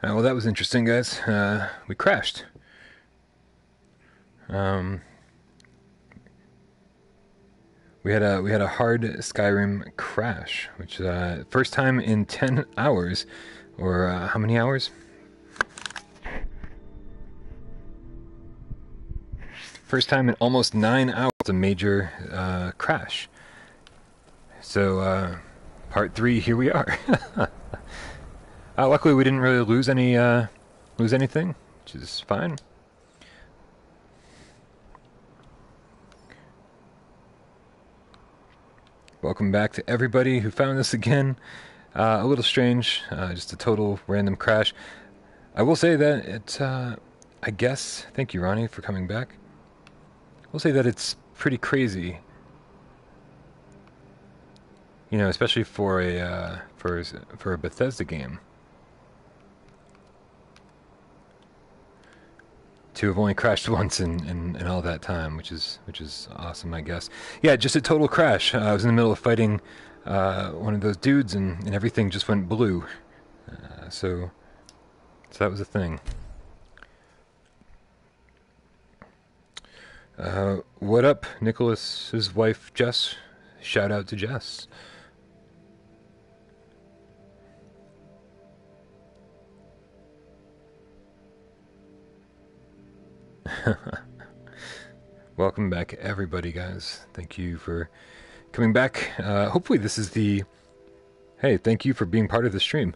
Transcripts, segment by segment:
Well, that was interesting, guys. We crashed. We had a hard Skyrim crash, which first time in 10 hours, or how many hours? First time in almost 9 hours, a major crash. So, part 3, here we are. Luckily, we didn't really lose anything, which is fine. Welcome back to everybody who found this again. A little strange, just a total random crash. I will say that it's, I guess, thank you, Ronnie, for coming back. We'll say that it's pretty crazy, you know, especially for a Bethesda game, to have only crashed once in all that time, which is awesome, I guess. Yeah, just a total crash. I was in the middle of fighting one of those dudes, and everything just went blue. So that was a thing. What up, Nicholas's wife, Jess? Shout out to Jess. Welcome back, everybody, guys. Thank you for coming back. Hopefully this is the... Hey, thank you for being part of the stream.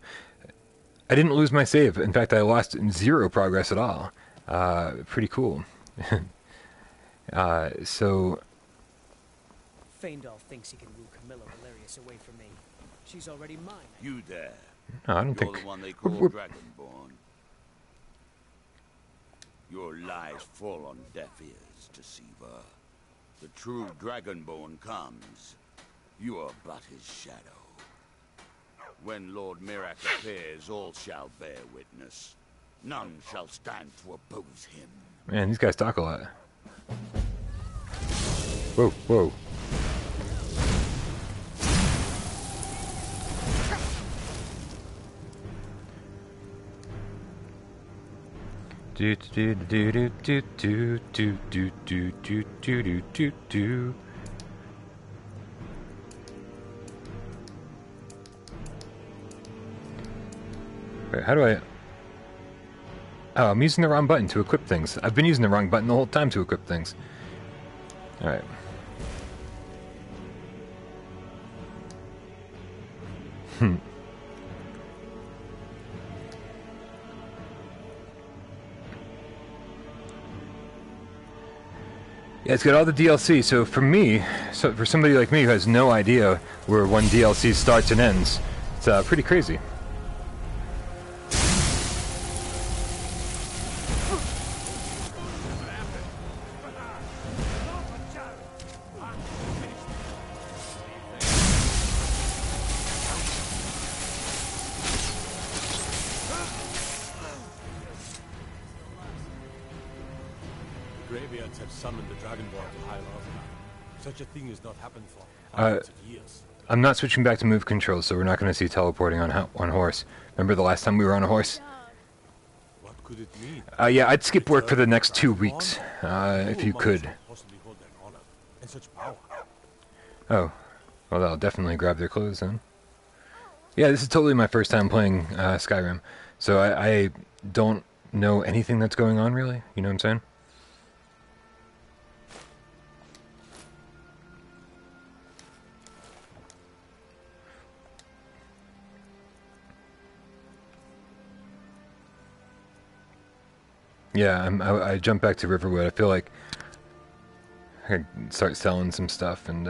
I didn't lose my save. In fact, I lost 0 progress at all. Pretty cool. So... Feindal thinks he can woo Camilla Valerius away from me. She's already mine. You there. No, I don't You're think... the one they call Dragonborn. Your lies fall on deaf ears, deceiver. The true Dragonborn comes. You are but his shadow. When Lord Mirak appears, all shall bear witness. None shall stand to oppose him. Man, these guys talk a lot. Whoa, whoa. Do do do do do do do do do do do do do. Wait, how do I... Oh, I'm using the wrong button to equip things. I've been using the wrong button the whole time to equip things. Alright. Yeah, it's got all the DLC, so for me, for somebody like me who has no idea where one DLC starts and ends, it's pretty crazy. Graveyards have summoned the Dragonborn to High Lava. Such a thing has not happened for hundreds of years. I'm not switching back to move controls, so we're not going to see teleporting on horse. Remember the last time we were on a horse? What could it mean? Yeah, I'd skip work for the next 2 weeks, if you could. Possibly hold that honor and such power. Oh, well, they'll definitely grab their clothes then. Yeah, this is totally my first time playing Skyrim, so I don't know anything that's going on, really. You know what I'm saying? Yeah, I jumped back to Riverwood. I feel like I could start selling some stuff, and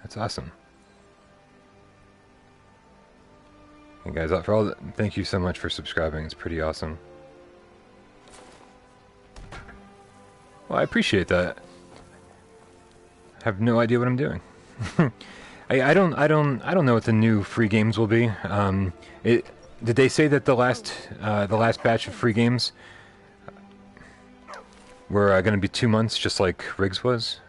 that's awesome. Hey guys, thank you so much for subscribing. It's pretty awesome. Well, I appreciate that. I have no idea what I'm doing. I don't know what the new free games will be. Did they say that the last batch of free games were going to be 2 months, just like Riggs was?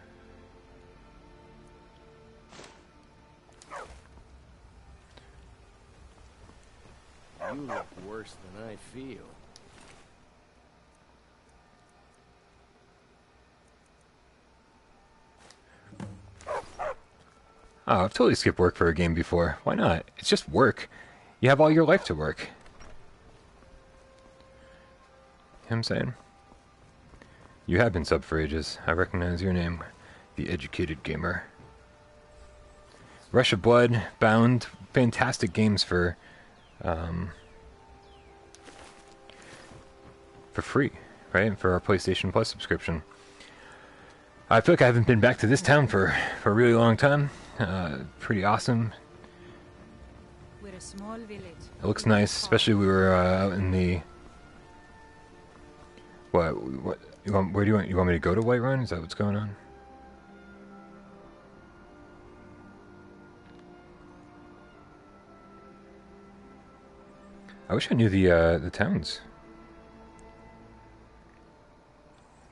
Some look worse than I feel. Oh, I've totally skipped work for a game before. Why not? It's just work. You have all your life to work. You know what I'm saying? You have been subbed for ages. I recognize your name. The Educated Gamer. Rush of Blood, Bound, fantastic games for free, right? For our PlayStation Plus subscription. I feel like I haven't been back to this town for a really long time. Pretty awesome. We're a small village. It looks nice, especially we were out in the... What? Where do you want me to go to Whiterun? Is that what's going on? I wish I knew the towns.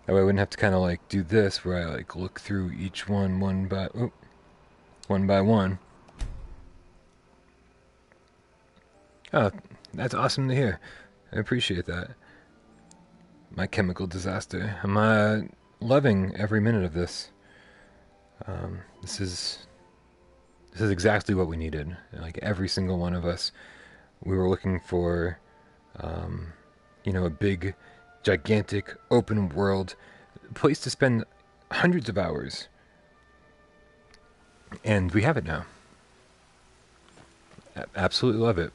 That way I wouldn't have to kind of like do this, where I like look through each one one by one. Oh, that's awesome to hear. I appreciate that. My chemical disaster. I'm loving every minute of this. This is exactly what we needed. Like every single one of us, we were looking for, a big, gigantic, open world place to spend hundreds of hours, and we have it now. Absolutely love it.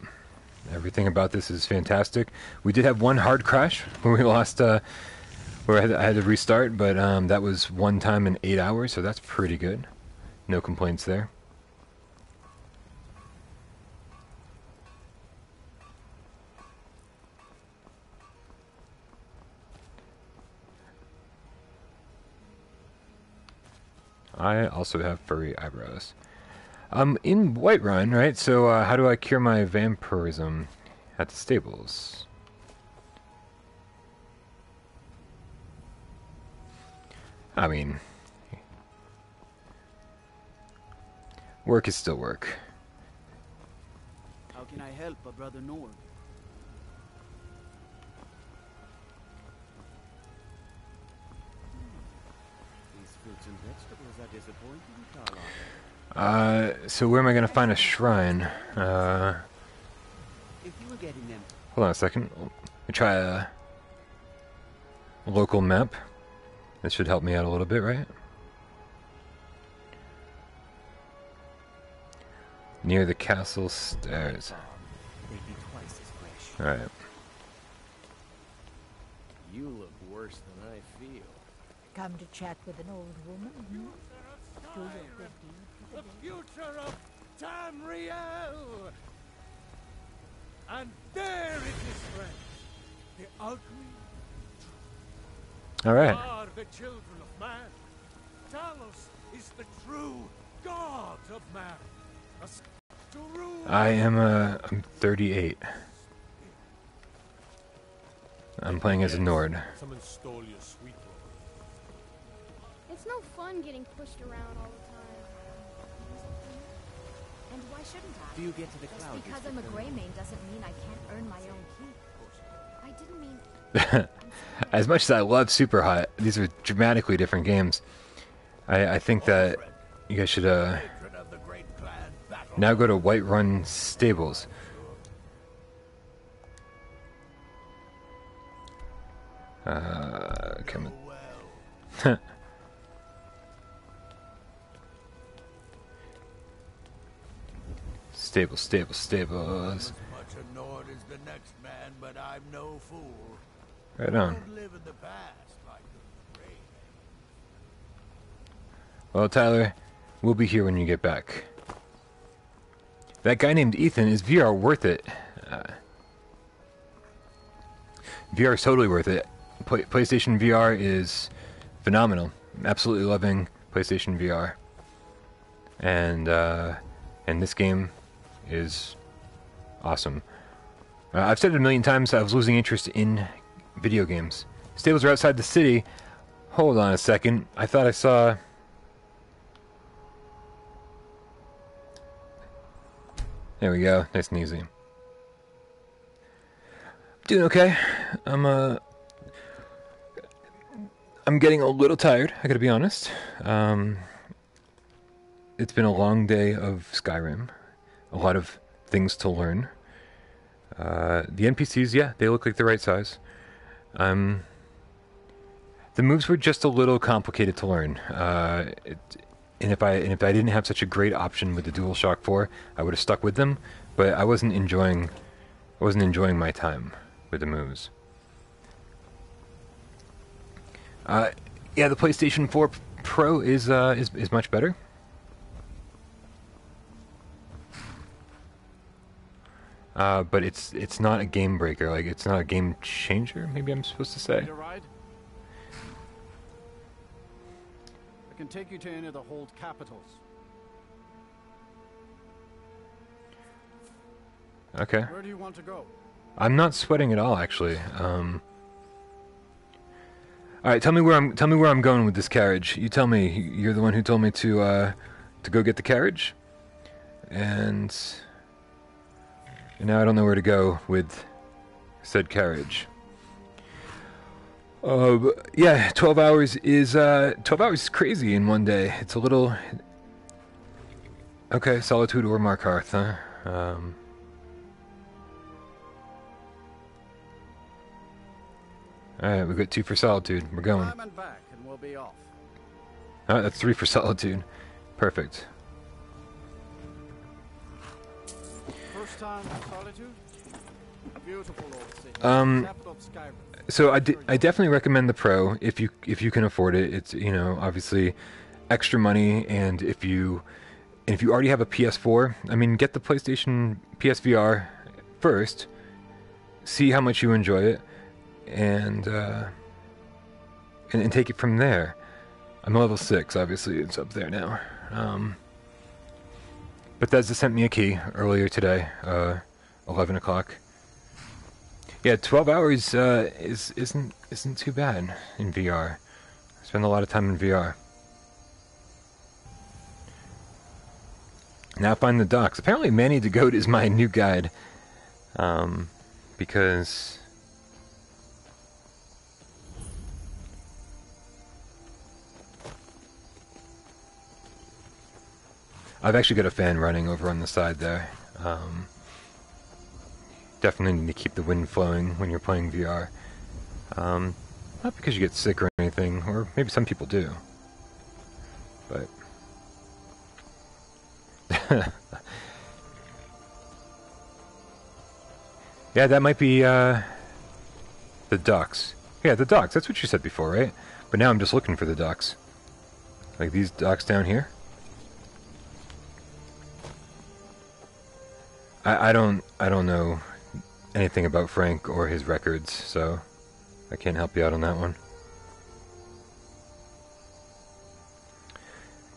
Everything about this is fantastic. We did have one hard crash where we lost, where I had to restart, but that was one time in 8 hours, so that's pretty good. No complaints there. I also have furry eyebrows. In Whiterun, right? So, how do I cure my vampirism at the stables? I mean, work is still work. How can I help a brother Nord? These fruits and vegetables are disappointing, Carla. So where am I going to find a shrine? If you were getting them, Hold on a second. Let me try a local map. This should help me out a little bit, right? Near the castle stairs. They'd be twice as fresh. Alright. You look worse than I feel. Come to chat with an old woman? Hmm? Do your good deed. The future of Tamriel! And there it is, friends. The ugly Alright. are the children of man. Talos is the true god of man. To rule. I'm 38. I'm playing as a Nord. Someone stole your sweet roll. It's no fun getting pushed around all the time. And why shouldn't I? do you get to the Just clouds? because I'm a gray mane doesn't mean I can't earn my own keep. I didn't mean... As much as I love Super Hot, these are dramatically different games. I think that you guys should now go to Whiterun Stables. Come on. Stables. Much a Nord is the next man, but I'm no fool. Right on. Don't live in the past like the gray. Well, Tyler, we'll be here when you get back. That guy named Ethan, is VR worth it? VR is totally worth it. PlayStation VR is phenomenal. I'm absolutely loving PlayStation VR. And this game is awesome. I've said it a million times, I was losing interest in video games. Stables are outside the city. Hold on a second. I thought I saw... There we go. Nice and easy. Doing okay. I'm getting a little tired, I gotta be honest. It's been a long day of Skyrim. A lot of things to learn. The NPCs, yeah, they look like the right size. The moves were just a little complicated to learn. And if I didn't have such a great option with the DualShock 4, I would have stuck with them. But I wasn't enjoying my time with the moves. Yeah, the PlayStation 4 Pro is much better. But it's not a game breaker. Like, it's not a game changer. Maybe I'm supposed to say. Need a ride? I can take you to any of the hold capitals. Okay. Where do you want to go? I'm not sweating at all, actually. All right, tell me where I'm going with this carriage. You tell me. You're the one who told me to go get the carriage, and now I don't know where to go with said carriage. Yeah, 12 hours is crazy in one day. It's a little. Okay, Solitude or Markarth, huh? Alright, we got 2 for Solitude. We're going. Time and back, and we'll be off. Alright, that's 3 for Solitude. Perfect. First time in Solitude? Beautiful old city. Capital of Skyrim. So I definitely recommend the Pro if you can afford it. It's, you know, obviously extra money, and if you already have a PS4, I mean, get the PlayStation PSVR first. See how much you enjoy it. And take it from there. I'm level 6, obviously it's up there now. Bethesda sent me a key earlier today, 11 o'clock. Yeah, 12 hours isn't too bad in VR. I spend a lot of time in VR. Now find the docks. Apparently Manny the Goat is my new guide, because I've actually got a fan running over on the side there. Definitely need to keep the wind flowing when you're playing VR. Not because you get sick or anything, or maybe some people do. But yeah, that might be the docks. Yeah, the docks. That's what you said before, right? But now I'm just looking for the docks. Like these docks down here. I don't know anything about Frank or his records, so I can't help you out on that one.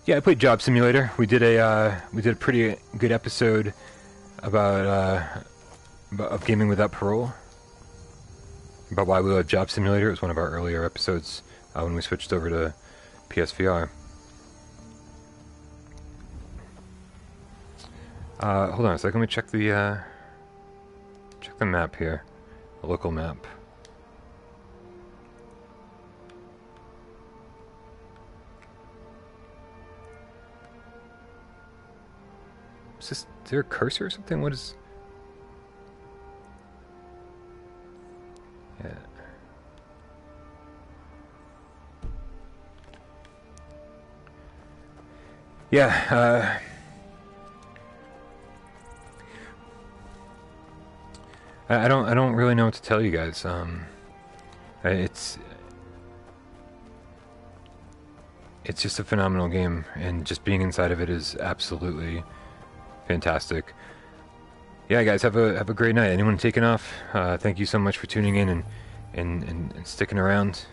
Yeah, I played Job Simulator. We did a pretty good episode about of gaming without parole. About why we love Job Simulator. It was one of our earlier episodes when we switched over to PSVR. Hold on a second. Let me check the map here, the local map. Is there a cursor or something? What is? Yeah. Yeah. I don't really know what to tell you guys. It's just a phenomenal game, and just being inside of it is absolutely fantastic. Yeah, guys, have a great night. Anyone taking off? Thank you so much for tuning in and sticking around.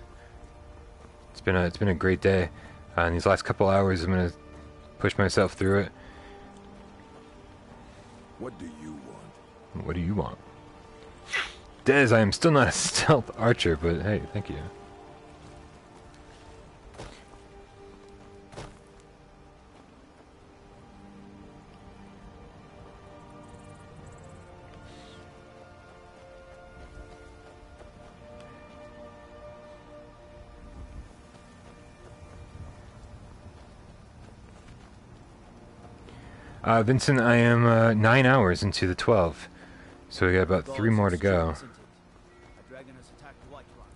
It's been a great day. In these last couple hours, I'm gonna push myself through it. What do you want? What do you want? Dez, I am still not a stealth archer, but hey, thank you. Vincent, I am 9 hours into the 12, so we got about 3 more to go. A dragon has attacked White Rock.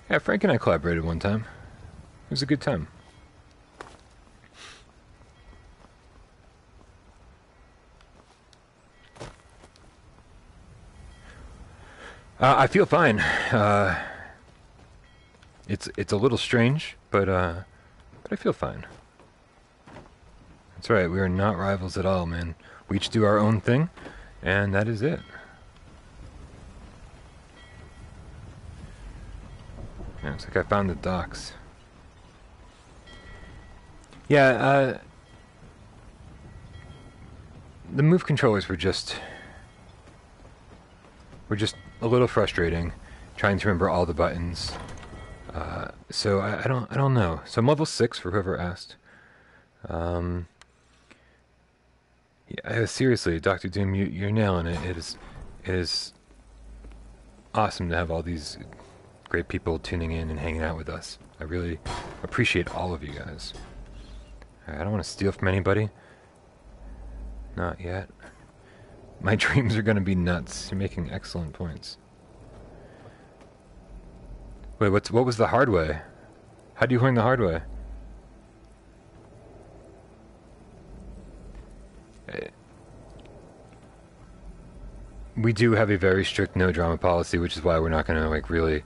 Yeah, Frank and I collaborated one time. It was a good time. I feel fine. It's a little strange, but I feel fine. That's right. We are not rivals at all, man. We each do our own thing, and that is it. Yeah, looks like I found the docks. Yeah, the move controllers were just a little frustrating, trying to remember all the buttons. So I don't know. So I'm level 6 for whoever asked. Yeah, seriously, Dr. Doom, you're nailing it. It is awesome to have all these great people tuning in and hanging out with us. I really appreciate all of you guys. I don't want to steal from anybody. Not yet. My dreams are going to be nuts. You're making excellent points. Wait, what was the hard way? How do you learn the hard way? We do have a very strict no drama policy, which is why we're not going to like really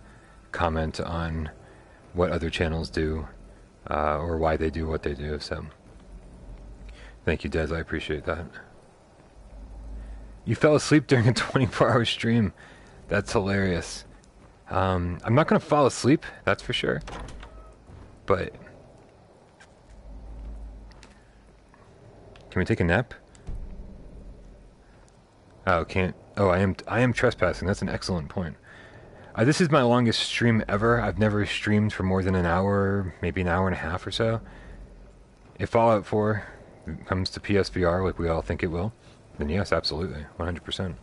comment on what other channels do or why they do what they do. So, thank you, Des. I appreciate that. You fell asleep during a 24-hour stream. That's hilarious. I'm not going to fall asleep, that's for sure. But can we take a nap? Oh, can't. Oh, I am trespassing. That's an excellent point. This is my longest stream ever. I've never streamed for more than an hour, maybe an hour and a half or so. If Fallout 4 comes to PSVR like we all think it will, then yes, absolutely, 100%.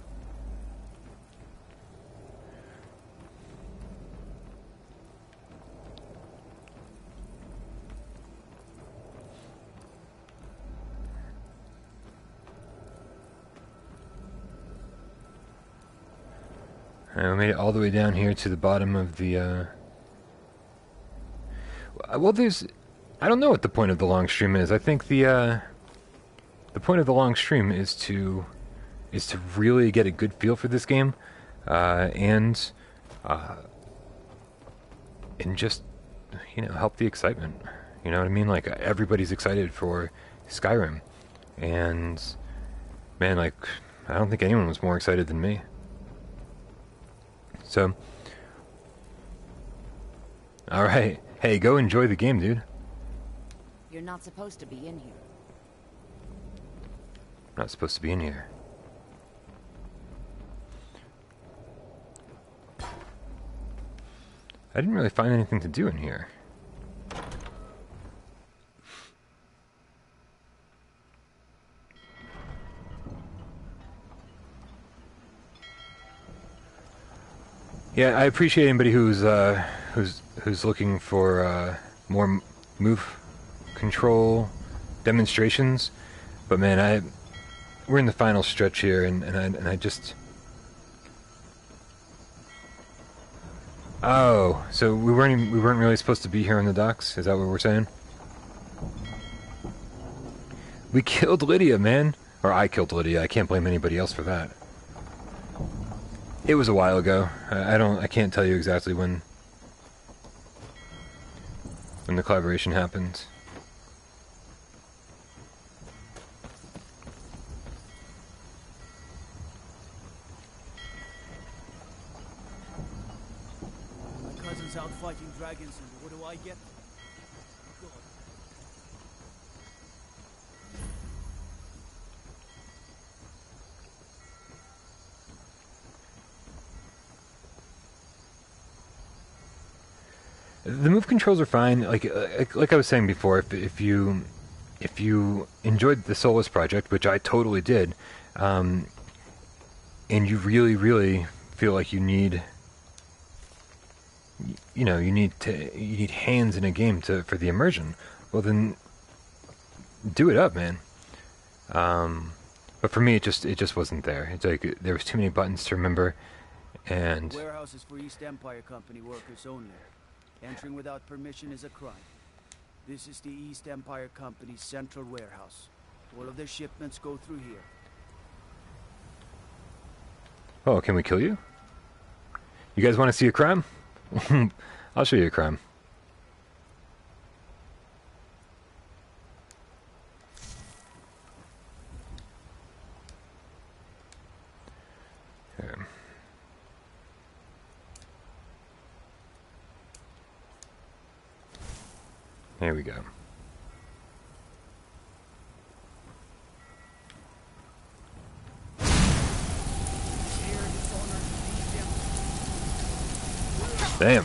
We made it all the way down here to the bottom of the, well, I don't know what the point of the long stream is. I think the point of the long stream is to really get a good feel for this game, and just, you know, help the excitement. You know what I mean? Like, everybody's excited for Skyrim, and, man, like, I don't think anyone was more excited than me. So, alright. Hey, go enjoy the game, dude. You're not supposed to be in here. Not supposed to be in here. I didn't really find anything to do in here. Yeah, I appreciate anybody who's looking for more move control demonstrations, but man, we're in the final stretch here, and I just. Oh, so we weren't really supposed to be here on the docks? Is that what we're saying? We killed Lydia, man, or I killed Lydia. I can't blame anybody else for that. It was a while ago. I can't tell you exactly when the collaboration happened. My cousin's out fighting dragons, and what do I get? God. The move controls are fine. Like I was saying before, if you enjoyed the Solus project, which I totally did, and you really feel like you need you know, you need hands in a game for the immersion. Well, then do it up, man. But for me, it just wasn't there. It's like there was too many buttons to remember, and Warehouse is for East Empire Company workers only. Entering without permission is a crime. This is the East Empire Company's central warehouse. All of their shipments go through here. oh, can we kill you? You guys want to see a crime? I'll show you a crime. Here. Here we go. Damn.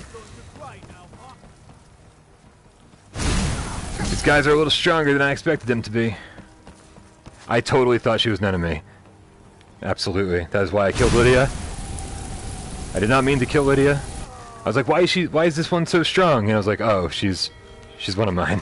These guys are a little stronger than I expected them to be. I totally thought she was an enemy. Absolutely. That is why I killed Lydia. I did not mean to kill Lydia. I was like, why is this one so strong? And I was like, oh, she's one of mine.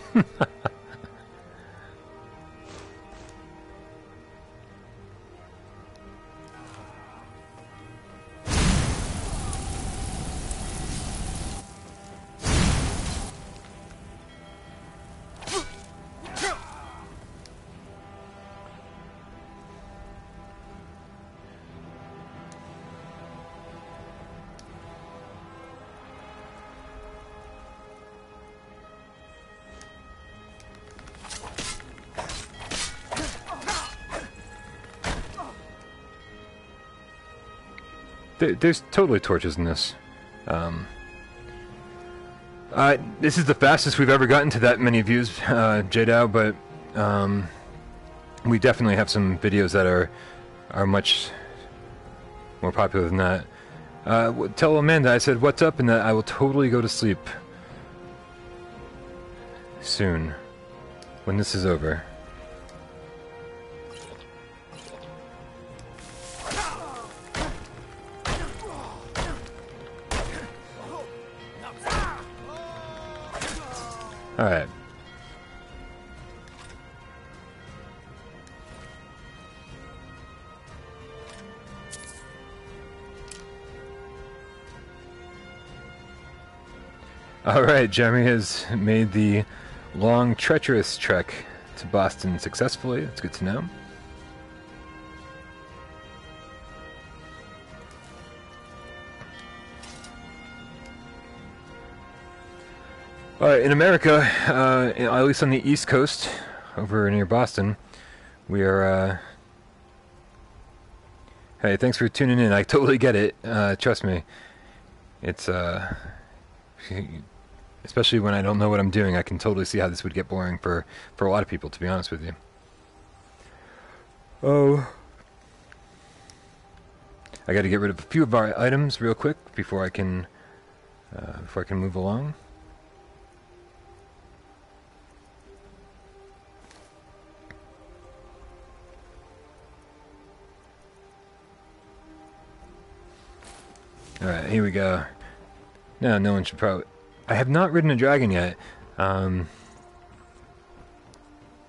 There's totally torches in this. This is the fastest we've ever gotten to that many views, JDAO, but we definitely have some videos that are much more popular than that. Tell Amanda I said what's up and that I will totally go to sleep soon when this is over. Alright. Alright, Jeremy has made the long, treacherous trek to Boston successfully. That's good to know. In America, at least on the East Coast, over near Boston, we are, hey, thanks for tuning in. I totally get it. Trust me. It's, especially when I don't know what I'm doing, I can totally see how this would get boring for a lot of people, to be honest with you. Oh. I gotta get rid of a few of our items real quick before I can move along. Alright, here we go. Now, no one should probably... I have not ridden a dragon yet. Southern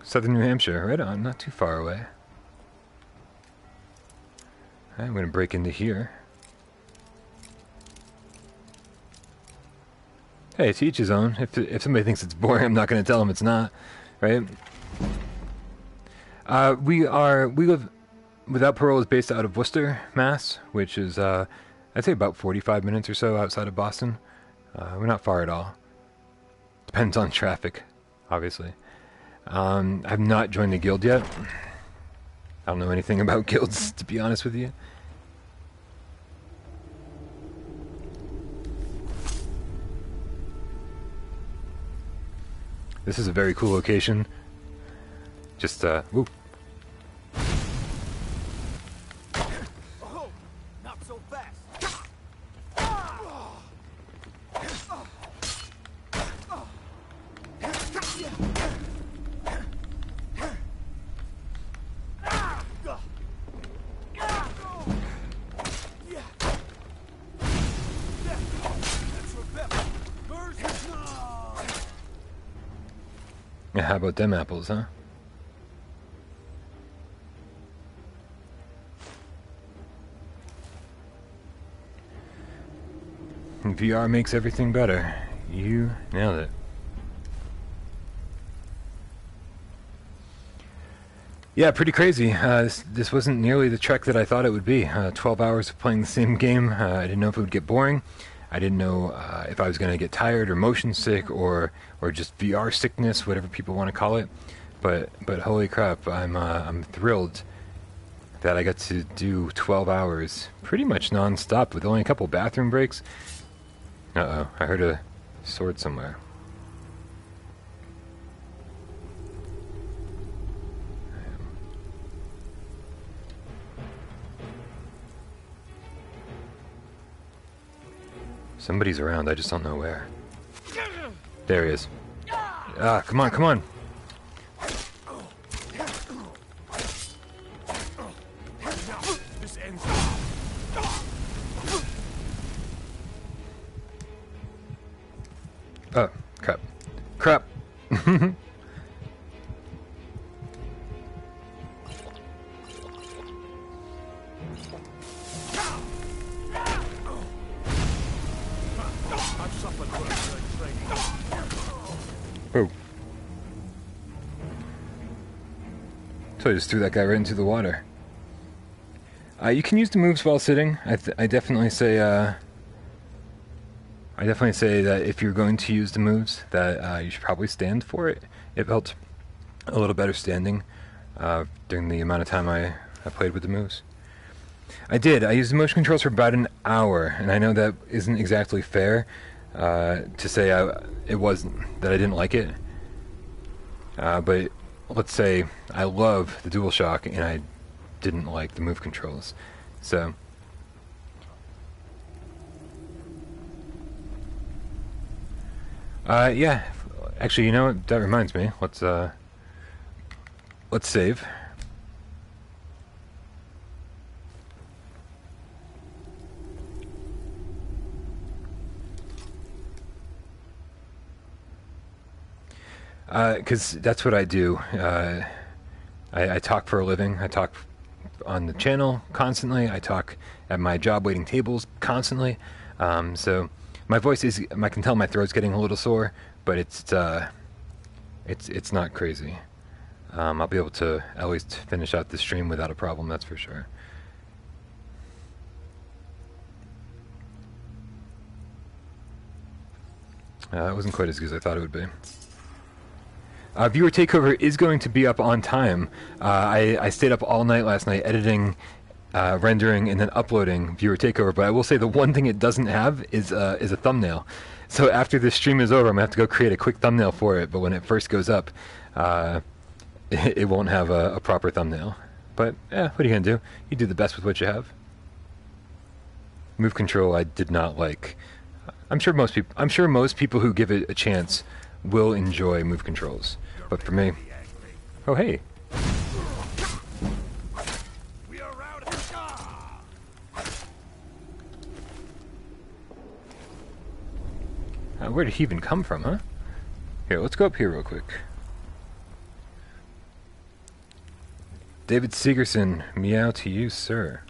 New Hampshire, right on, not too far away. Alright, I'm going to break into here. Hey, to each his own. If somebody thinks it's boring, I'm not going to tell them it's not. Right? We live... Without Parole is based out of Worcester, Mass, which is... I'd say about 45 minutes or so outside of Boston. We're not far at all. Depends on traffic, obviously. I've not joined the guild yet. I don't know anything about guilds, to be honest with you. This is a very cool location. Just, whoop. Yeah, how about them apples, huh? VR makes everything better. You nailed it. Yeah, pretty crazy. This wasn't nearly the trek that I thought it would be. 12 hours of playing the same game. I didn't know if it would get boring. I didn't know if I was going to get tired or motion sick or just VR sickness, whatever people want to call it. But holy crap, I'm thrilled that I got to do 12 hours pretty much non-stop with only a couple bathroom breaks. Uh-oh, I heard a sword somewhere. Somebody's around, I just don't know where. There he is. Ah, come on, come on! Oh, crap. Crap! Oh. So I just threw that guy right into the water. You can use the moves while sitting. I definitely say that if you're going to use the moves, that you should probably stand for it. It felt a little better standing during the amount of time I played with the moves. I did. I used the motion controls for about an hour, and I know that isn't exactly fair to say it wasn't that I didn't like it. But let's say I love the DualShock, and I didn't like the move controls. So. Yeah. Actually, you know what? That reminds me. Let's save. Because that's what I do. I talk for a living. I talk on the channel constantly. I talk at my job waiting tables constantly. So my voice is, I can tell my throat's getting a little sore, but it's not crazy. I'll be able to at least finish out the stream without a problem, that's for sure. It wasn't quite as good as I thought it would be. Viewer Takeover is going to be up on time. I stayed up all night last night editing, rendering, and then uploading Viewer Takeover, but I will say the one thing it doesn't have is a thumbnail. So after this stream is over, I'm going to have to go create a quick thumbnail for it, but when it first goes up, it won't have a proper thumbnail. But, what are you going to do? You do the best with what you have. Move control I did not like. I'm sure most people who give it a chance will enjoy move controls. But for me... Oh, hey! Where did he even come from, huh? Here, let's go up here real quick. David Segerson, meow to you, sir.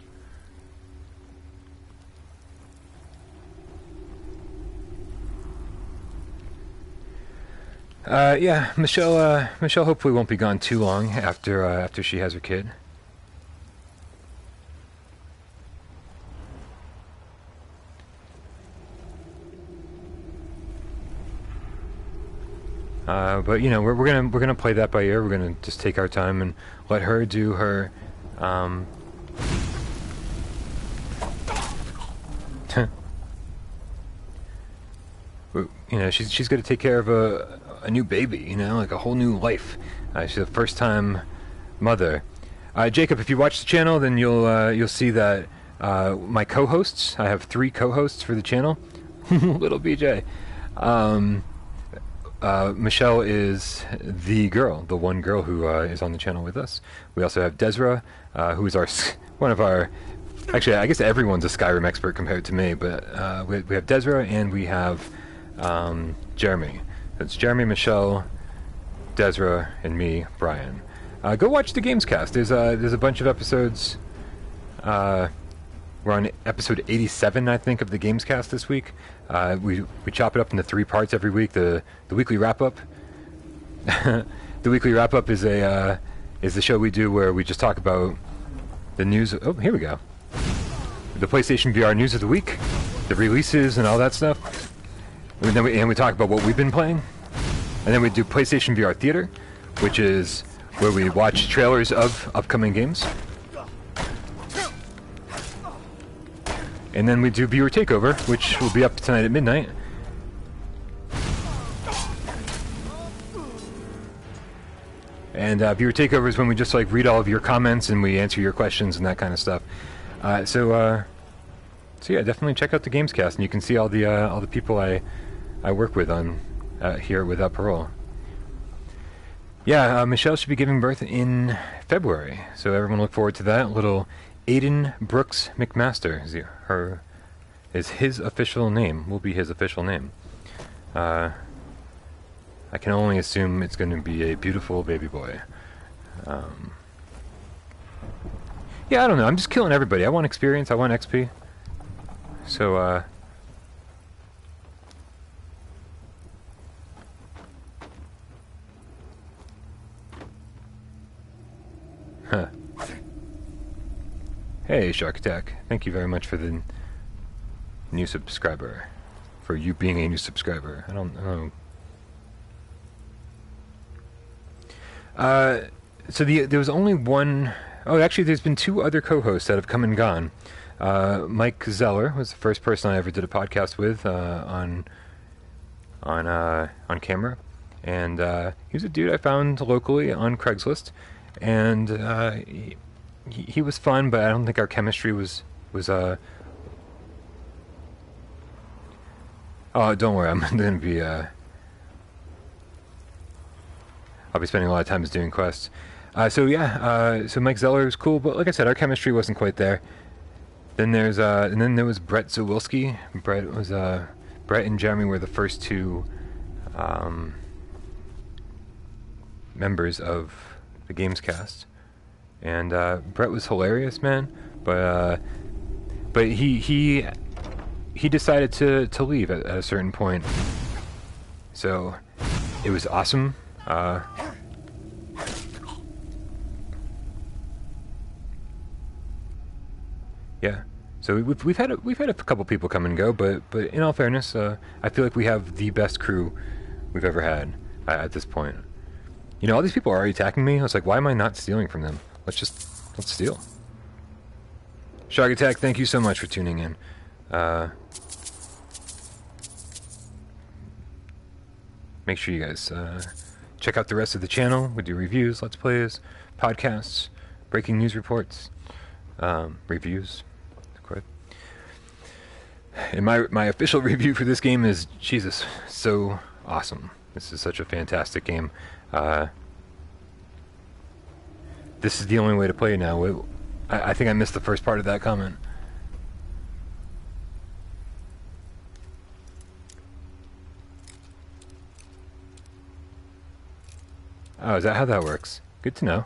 Yeah, Michelle hopefully won't be gone too long after she has her kid. But you know, we're gonna play that by ear. We're gonna just take our time and let her do her. You know, she's got to take care of a new baby. You know, like a whole new life. She's a first-time mother. Jacob, if you watch the channel, then you'll see that my co-hosts. I have 3 co-hosts for the channel. Little BJ. Michelle is the one girl who is on the channel with us. We also have Desra, who is one of our... Actually, I guess everyone's a Skyrim expert compared to me, but we have Desra and we have Jeremy. It's Jeremy, Michelle, Desra, and me, Brian. Go watch the Gamescast. There's a bunch of episodes. We're on episode 87, I think, of the Gamescast this week. We chop it up into 3 parts every week. The weekly wrap up. The weekly wrap up is the show we do where we just talk about the news. Oh, here we go. The PlayStation VR news of the week, the releases, and all that stuff. And we talk about what we've been playing. And then we do PlayStation VR Theater, which is where we watch trailers of upcoming games. And then we do Viewer Takeover, which will be up tonight at midnight. And Viewer Takeover is when we just like read all of your comments and we answer your questions and that kind of stuff. So yeah, definitely check out the Gamescast, and you can see all the people I work with on here Without Parole. Yeah, Michelle should be giving birth in February, so everyone look forward to that. Little Aiden Brooks McMaster is his official name. Will be his official name. I can only assume it's going to be a beautiful baby boy. Yeah, I don't know. I'm just killing everybody. I want experience. I want XP. So, huh. Hey, Shark Attack. Thank you very much for the new subscriber. For you being a new subscriber. I don't know. So there was only one... Oh, actually, there's been 2 other co-hosts that have come and gone. Mike Zeller was the first person I ever did a podcast with on camera, and he was a dude I found locally on Craigslist, and he was fun, but I don't think our chemistry was Oh, don't worry, I'm gonna be I'll be spending a lot of time doing quests. So Mike Zeller was cool, but like I said, our chemistry wasn't quite there. Then there was Brett Zawilski. Brett and Jeremy were the first 2 members of the Gamescast, and Brett was hilarious, man. But he decided to leave at a certain point. So it was awesome. Yeah, so we've had a couple people come and go, but in all fairness, I feel like we have the best crew we've ever had at this point. You know, all these people are already attacking me. I was like, why am I not stealing from them? Let's steal. Shark Attack, thank you so much for tuning in. Make sure you guys check out the rest of the channel. We do reviews, let's plays, podcasts, breaking news reports, reviews. And my official review for this game is, Jesus, so awesome. This is such a fantastic game. This is the only way to play now. I think I missed the first part of that comment. Oh, is that how that works? Good to know.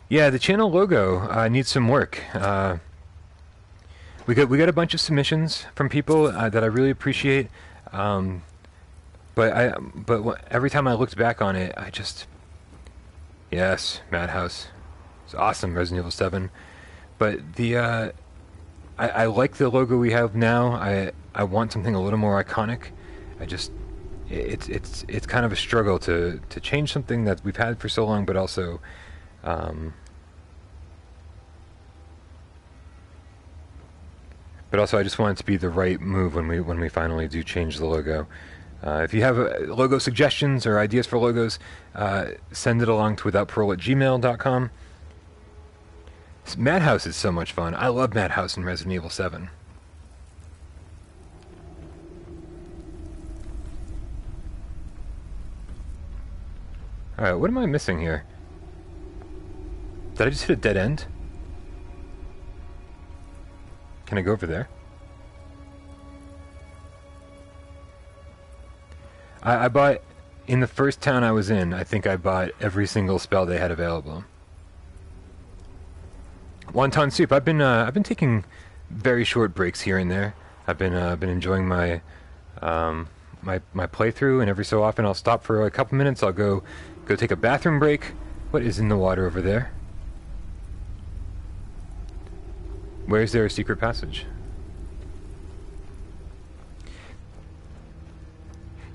Yeah, the channel logo needs some work. We got a bunch of submissions from people that I really appreciate, but every time I looked back on it, yes, Madhouse, it's awesome, Resident Evil 7, but I like the logo we have now. I want something a little more iconic. It's kind of a struggle to change something that we've had for so long, but also. But also, I just want it to be the right move when we finally do change the logo. If you have logo suggestions or ideas for logos, send it along to withoutparole@gmail.com. Madhouse is so much fun. I love Madhouse in Resident Evil 7. Alright, what am I missing here? Did I just hit a dead end? Can I go over there? I bought, in the first town I was in, I think I bought every single spell they had available. Wonton soup. I've been taking very short breaks here and there. I've been enjoying my my playthrough, and every so often I'll stop for a couple minutes. I'll go take a bathroom break. What is in the water over there? Where is there a secret passage?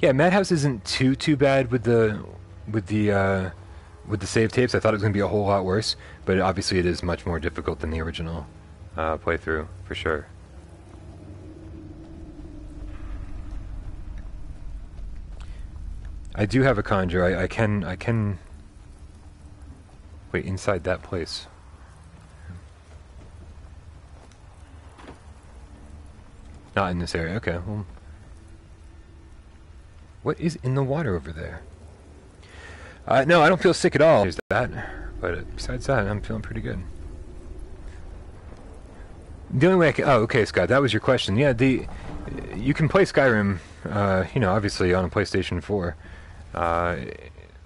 Yeah, Madhouse isn't too bad with the save tapes. I thought it was going to be a whole lot worse, but obviously it is much more difficult than the original playthrough, for sure. I do have a conjure. I can... Wait, inside that place. Not in this area. Okay, well... What is in the water over there? No, I don't feel sick at all. There's that. But besides that, I'm feeling pretty good. The only way I can... Oh, okay, Scott, that was your question. Yeah, you can play Skyrim, you know, obviously on a PlayStation 4.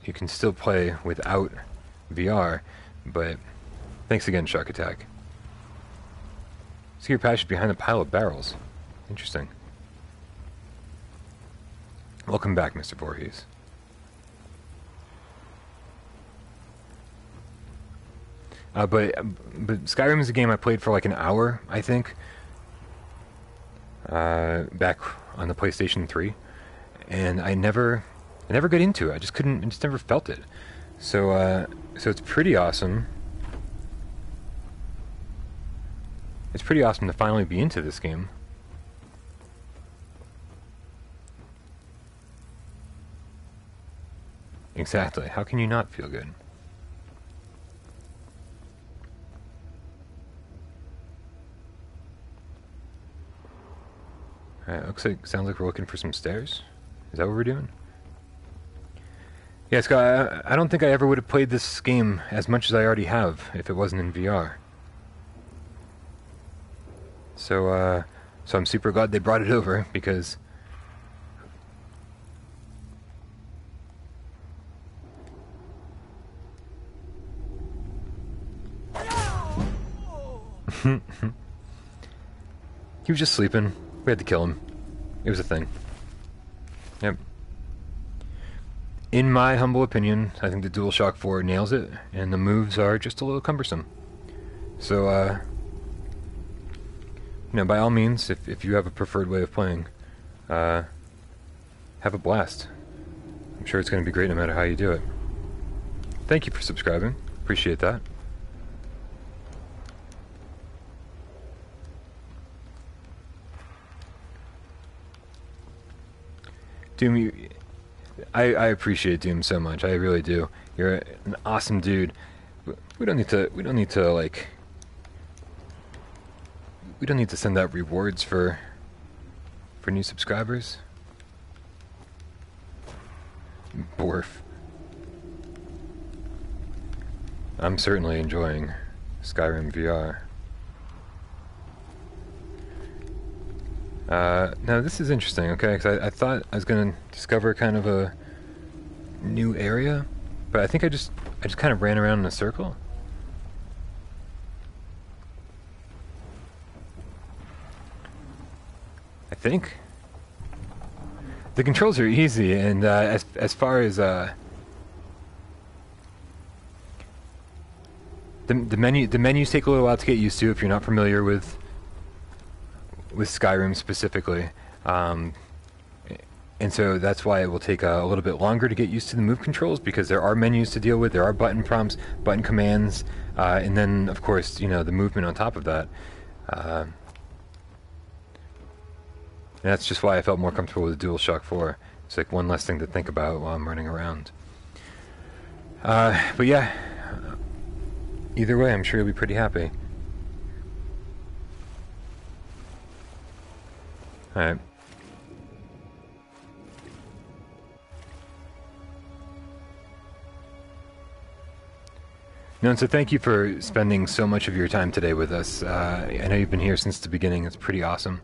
You can still play without VR, but... Thanks again, Shark Attack. Secret passage behind a pile of barrels. Interesting. Welcome back, Mr. Voorhees. But Skyrim is a game I played for like an hour, I think, back on the PlayStation 3, and I never got into it. I just never felt it. So it's pretty awesome. It's pretty awesome to finally be into this game. Exactly. How can you not feel good? Alright, sounds like we're looking for some stairs. Is that what we're doing? Yeah, Scott, I don't think I ever would have played this game as much as I already have if it wasn't in VR. So I'm super glad they brought it over, because... He was just sleeping. We had to kill him. It was a thing. Yep. In my humble opinion, I think the DualShock 4 nails it, and the moves are just a little cumbersome. So, you know, by all means, if you have a preferred way of playing, have a blast. I'm sure it's going to be great no matter how you do it. Thank you for subscribing. Appreciate that. Doom, I appreciate Doom so much. I really do. You're an awesome dude. We don't need to like. We don't need to send out rewards for new subscribers. Borf. I'm certainly enjoying Skyrim VR. Now this is interesting, okay, because I thought I was going to discover kind of a new area, but I think I just kind of ran around in a circle. I think. The controls are easy, and as far as the menus take a little while to get used to if you're not familiar with Skyrim specifically, and so that's why it will take a little bit longer to get used to the move controls, because there are menus to deal with, there are button prompts, button commands, and then of course, you know, the movement on top of that. And that's just why I felt more comfortable with the DualShock 4. It's like one less thing to think about while I'm running around. But yeah, either way, I'm sure you'll be pretty happy. Alright. No, and so thank you for spending so much of your time today with us. I know you've been here since the beginning. It's pretty awesome.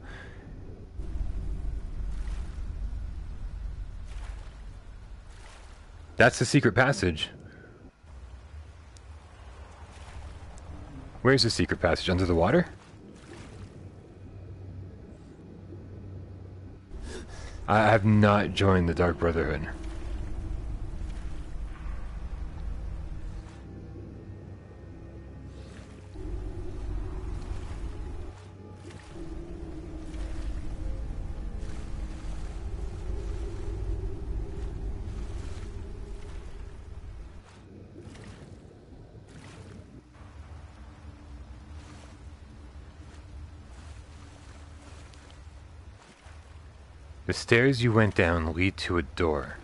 That's the secret passage. Where's the secret passage? Under the water? I have not joined the Dark Brotherhood. The stairs you went down lead to a door.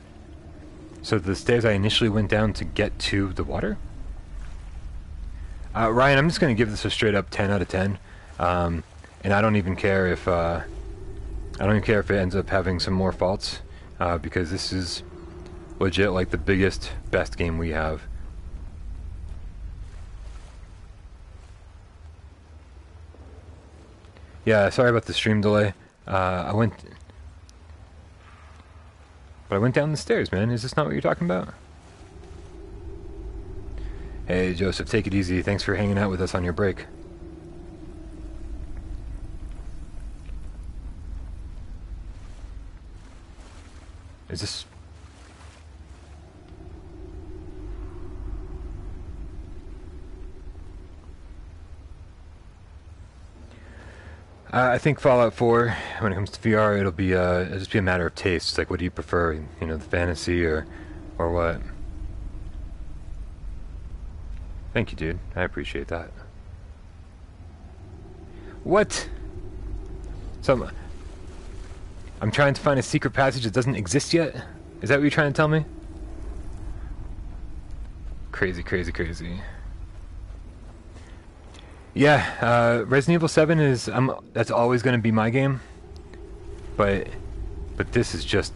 So the stairs I initially went down to get to the water? Ryan, I'm just going to give this a straight up 10 out of 10. And I don't even care if it ends up having some more faults, because this is legit like the biggest, best game we have. Yeah, sorry about the stream delay. I went down the stairs, man. Is this not what you're talking about? Hey, Joseph, take it easy. Thanks for hanging out with us on your break. Is this... I think Fallout 4, when it comes to VR, it'll just be a matter of taste. Like, what do you prefer? You know, the fantasy or what? Thank you, dude. I appreciate that. What? So, I'm trying to find a secret passage that doesn't exist yet? Is that what you're trying to tell me? Crazy, crazy, crazy. Yeah, Resident Evil 7 is that's always going to be my game, but this is just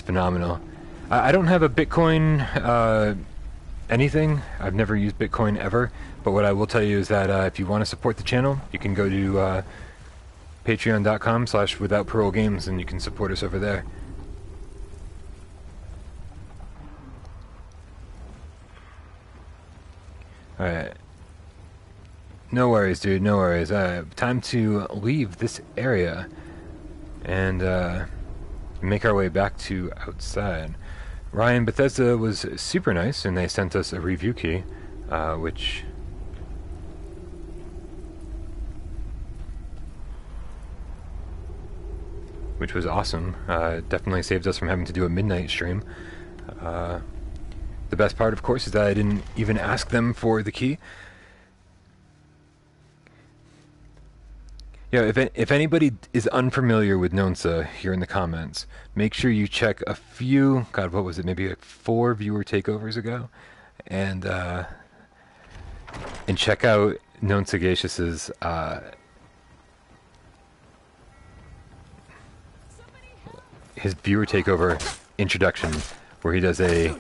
phenomenal. I don't have a Bitcoin anything. I've never used Bitcoin ever, but what I will tell you is that if you want to support the channel, you can go to patreon.com/withoutparolegames and you can support us over there. Alright. No worries, dude, no worries. Time to leave this area and make our way back to outside. Ryan, Bethesda was super nice and they sent us a review key, which was awesome. Definitely saved us from having to do a midnight stream. The best part, of course, is that I didn't even ask them for the key. Yeah, if anybody is unfamiliar with Nonsa here in the comments, make sure you check a few, God, what was it, maybe like 4 viewer takeovers ago, and check out Nonsagacious' his viewer takeover introduction, where he does a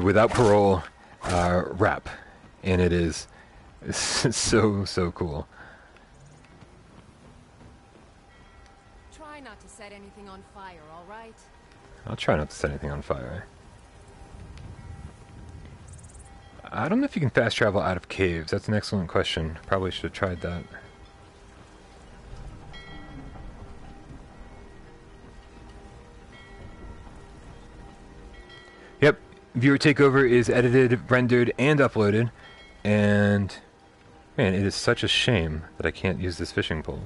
without parole rap, and it is so cool. Try not to set anything on fire, all right? I'll try not to set anything on fire. I don't know if you can fast travel out of caves. That's an excellent question. Probably should have tried that. Yep. Viewer Takeover is edited, rendered, and uploaded, and man, it is such a shame that I can't use this fishing pole.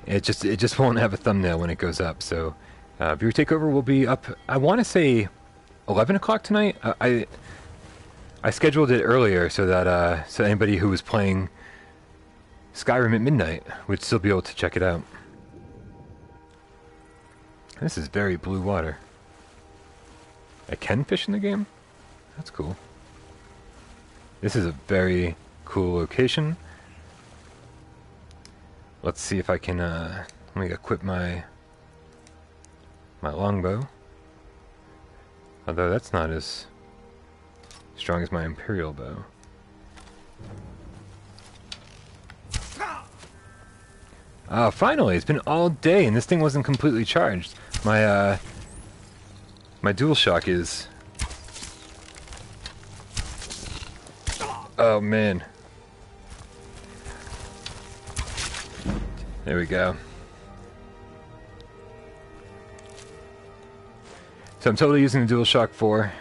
It just won't have a thumbnail when it goes up. So, Viewer Takeover will be up. I want to say 11 o'clock tonight. I scheduled it earlier so that so anybody who was playing Skyrim at midnight would still be able to check it out. This is very blue water. I can fish in the game? That's cool. This is a very cool location. Let's see if I can, let me equip my longbow. Although that's not as strong as my Imperial bow. Finally, it's been all day and this thing wasn't completely charged. My DualShock is... Oh, man. There we go. So I'm totally using the DualShock 4.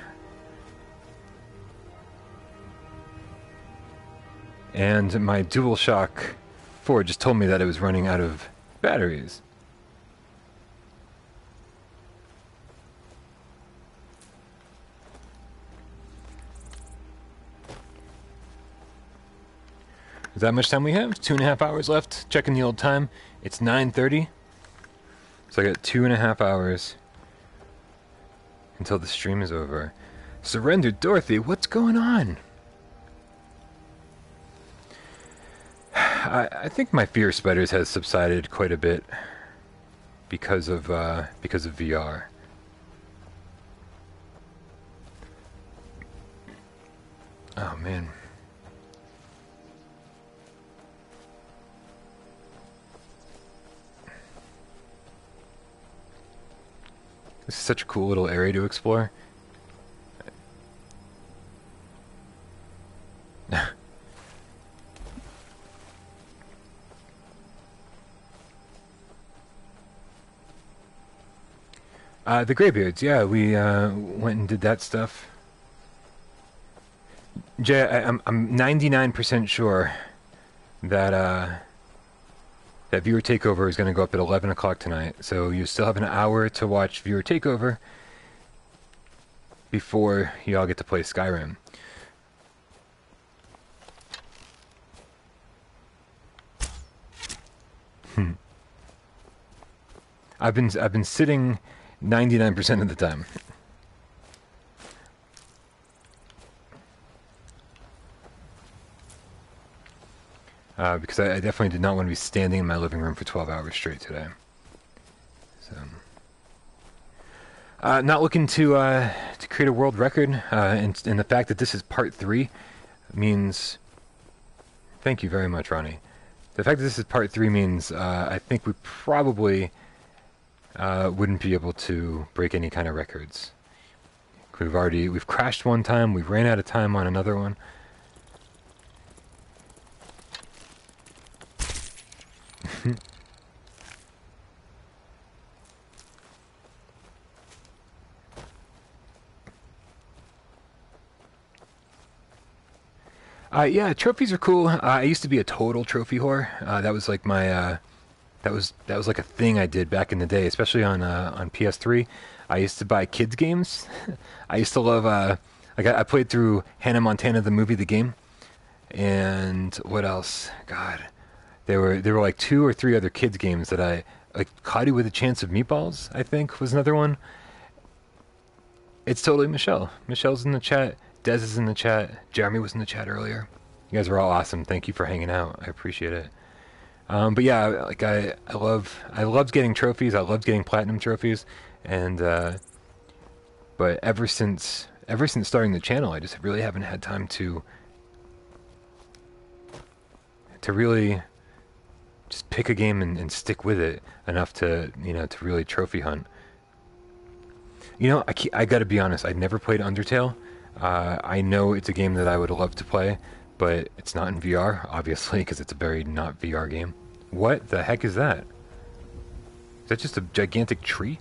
And my DualShock 4 just told me that it was running out of batteries. Is that much time we have? 2.5 hours left. Checking the old time. It's 9:30. So I got 2.5 hours until the stream is over. Surrender, Dorothy. What's going on? I think my fear of spiders has subsided quite a bit because of VR. Oh man. This is such a cool little area to explore. The Greybeards, yeah, we went and did that stuff. Jay, I'm 99% sure that that Viewer Takeover is going to go up at 11 o'clock tonight. So you still have an hour to watch Viewer Takeover before you all get to play Skyrim. I've been sitting 99% of the time. Because I definitely did not want to be standing in my living room for 12 hours straight today. So, not looking to create a world record, and the fact that this is part 3 means... Thank you very much, Ronnie. The fact that this is part 3 means I think we probably wouldn't be able to break any kind of records. We've crashed one time, we ran out of time on another one. Yeah, trophies are cool. I used to be a total trophy whore. That was like my that was like a thing I did back in the day, especially on PS3. I used to buy kids games. I used to love I played through Hannah Montana the movie, the game, and what else? God, there were like 2 or 3 other kids games that I like. Cloudy with a Chance of Meatballs, I think, was another one. It's totally Michelle. Michelle's in the chat. Dez is in the chat. Jeremy was in the chat earlier. You guys are all awesome. Thank you for hanging out. I appreciate it. But yeah, like I loved getting trophies. I loved getting platinum trophies, and but ever since starting the channel, I just really haven't had time to really just pick a game and stick with it enough to to really trophy hunt. I got to be honest. I'd never played Undertale. I know it's a game that I would love to play, but it's not in VR, obviously, because it's a very not VR game. What the heck is that? Is that just a gigantic tree?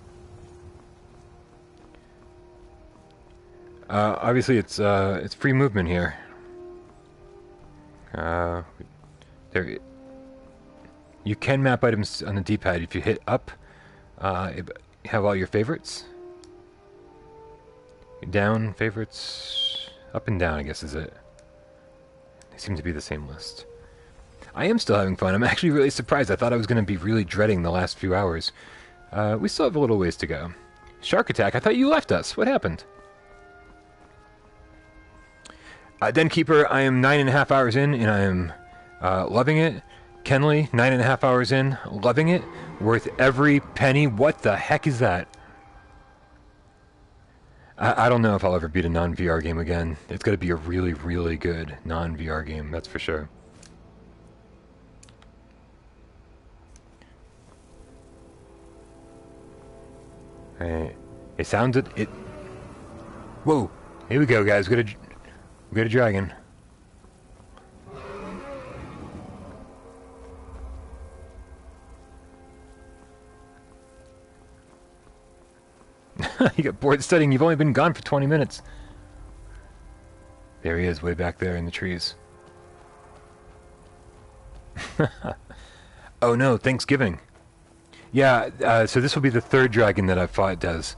Obviously, it's free movement here. There, you can map items on the D-pad. If you hit up, you have all your favorites. Down, favorites, up and down, I guess is it. They seem to be the same list. I am still having fun. I'm actually really surprised. I thought I was going to be really dreading the last few hours. We still have a little ways to go. Shark Attack, I thought you left us. What happened? Denkeeper, I am 9.5 hours in, and I am loving it. Kenley, 9.5 hours in, loving it. Worth every penny. What the heck is that? I don't know if I'll ever beat a non-VR game again. It's got to be a really, really good non-VR game, that's for sure. Right. It sounded it. Whoa! Here we go, guys. We got a dragon. You got bored studying. You've only been gone for 20 minutes. There he is, way back there in the trees. Oh no, Thanksgiving. Yeah, so this will be the third dragon that I've fought, Des.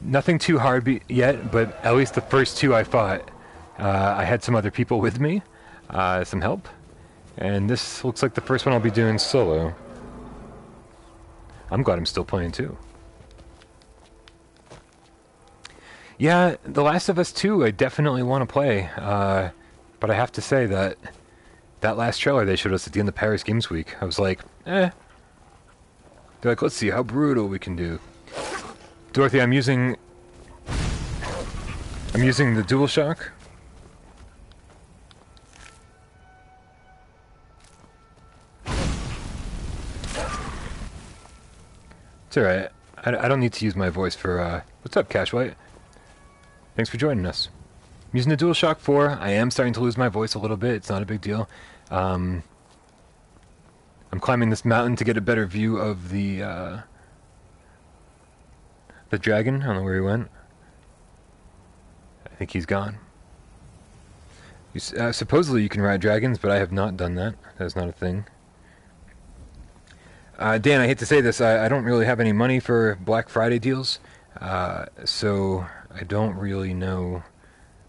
Nothing too hard yet, but at least the first two I fought, I had some other people with me, some help. And this looks like the first one I'll be doing solo. I'm glad I'm still playing too. Yeah, The Last of Us 2 I definitely want to play, but I have to say that last trailer they showed us at the end of Paris Games Week, I was like, eh. They're like, let's see how brutal we can do. Dorothy, I'm using the DualShock. It's alright. I don't need to use my voice for, what's up, Cash White? Thanks for joining us. I'm using the DualShock 4. I am starting to lose my voice a little bit. It's not a big deal. I'm climbing this mountain to get a better view of the dragon. I don't know where he went. I think he's gone. Supposedly you can ride dragons, but I have not done that. That's not a thing. Dan, I hate to say this, I don't really have any money for Black Friday deals, so I don't really know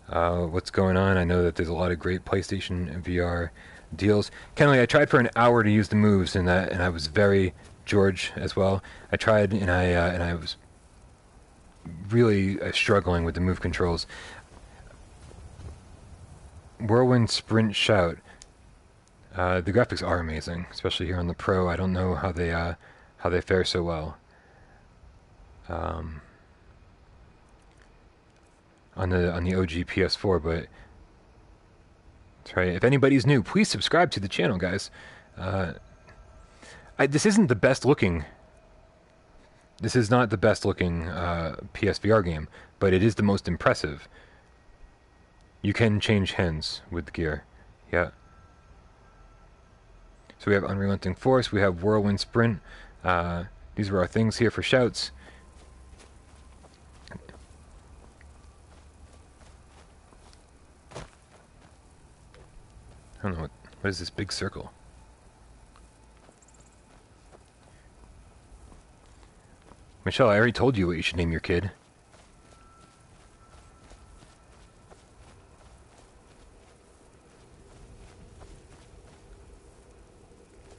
what's going on. I know that there's a lot of great PlayStation VR deals. Kenley, I tried for an hour to use the moves, and I was very George as well. I tried, and I was really struggling with the move controls. Whirlwind Sprint Shout. The graphics are amazing, especially here on the Pro. I don't know how they fare so well. On the OG PS4, but that's right. If anybody's new, please subscribe to the channel, guys. This isn't the best looking. This is not the best looking PSVR game, but it is the most impressive. You can change hands with the gear. Yeah. So we have Unrelenting Force, we have Whirlwind Sprint. These are our things here for shouts. I don't know, what is this big circle? Michelle, I already told you what you should name your kid.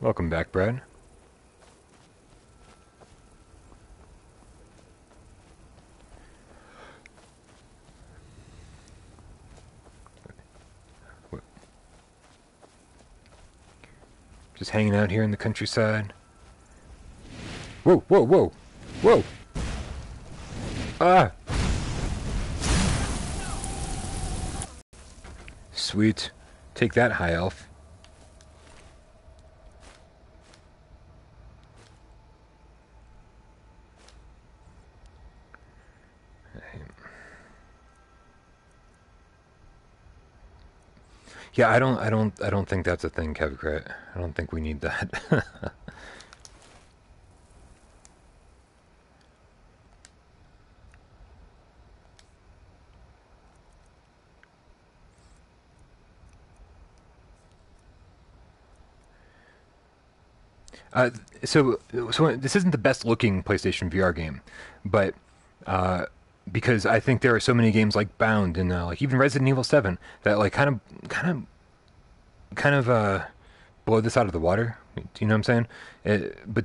Welcome back, Brad. Just hanging out here in the countryside. Whoa, whoa, whoa, whoa! Ah! Sweet. Take that, high elf. Yeah, I don't think that's a thing, Kevcrat. I don't think we need that. So this isn't the best looking PlayStation VR game, but because I think there are so many games like Bound and like even Resident Evil 7 that like kind of blow this out of the water. Do you know what I'm saying? But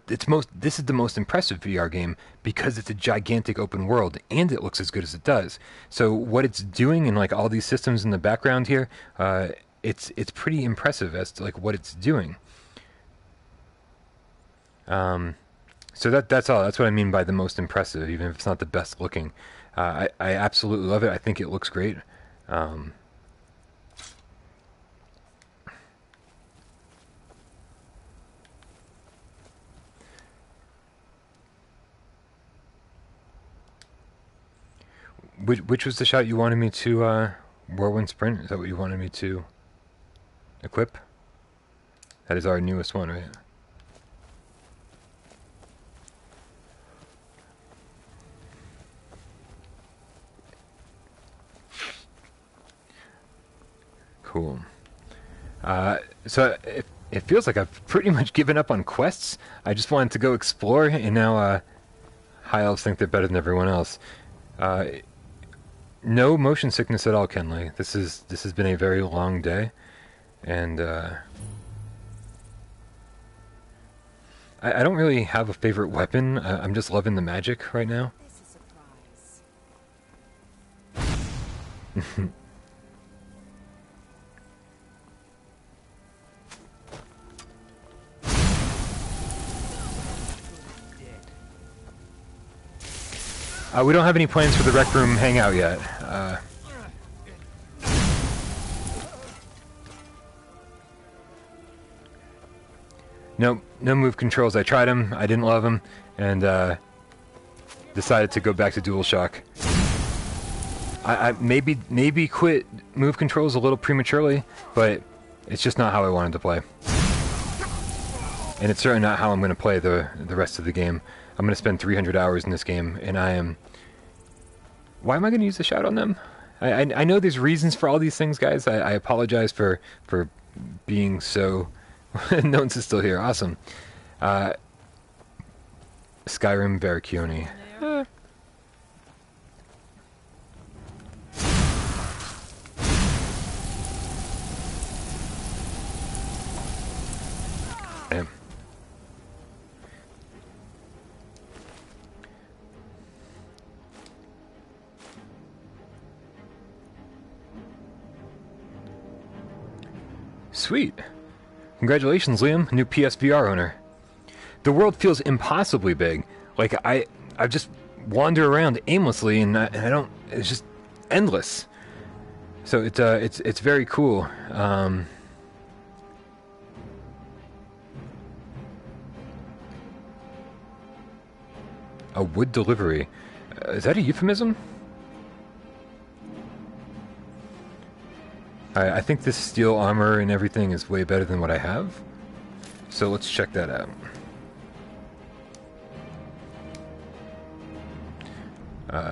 this is the most impressive VR game because it's a gigantic open world and it looks as good as it does. So what it's doing in like all these systems in the background here, it's pretty impressive as to like what it's doing. So that's all. That's what I mean by the most impressive, even if it's not the best looking. I absolutely love it. I think it looks great. which was the shot you wanted me to, Whirlwind Sprint? Is that what you wanted me to equip? That is our newest one, right? Cool. So it feels like I've pretty much given up on quests. I just wanted to go explore, and now High Elves think they're better than everyone else. No motion sickness at all, Kenley. This has been a very long day, and I don't really have a favorite weapon. I'm just loving the magic right now. We don't have any plans for the Rec Room hangout yet. No move controls. I tried them. I didn't love them, and decided to go back to DualShock. I maybe quit move controls a little prematurely, but it's just not how I wanted to play, and it's certainly not how I'm going to play the rest of the game. I'm going to spend 300 hours in this game, and I am... Why am I going to use the shout on them? I know there's reasons for all these things, guys. I apologize for being so... Nones is still here. Awesome. Skyrim Varicchione. Damn. Sweet. Congratulations, Liam, new PSVR owner. The world feels impossibly big. Like, I just wander around aimlessly, and I don't... It's just endless. So it's very cool. A wood delivery. Is that a euphemism? I think this steel armor and everything is way better than what I have. So let's check that out.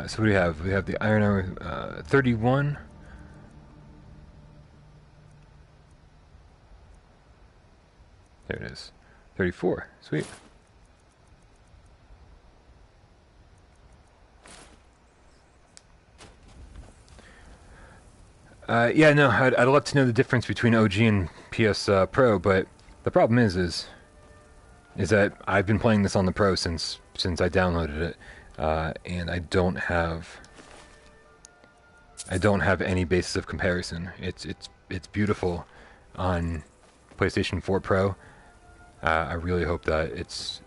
So what do we have? We have the iron armor 31. There it is. 34. Sweet. Yeah, no, I'd love to know the difference between OG and PS Pro, but the problem is that I've been playing this on the Pro since I downloaded it, and I don't have any basis of comparison. It's beautiful on PlayStation 4 Pro. I really hope that it's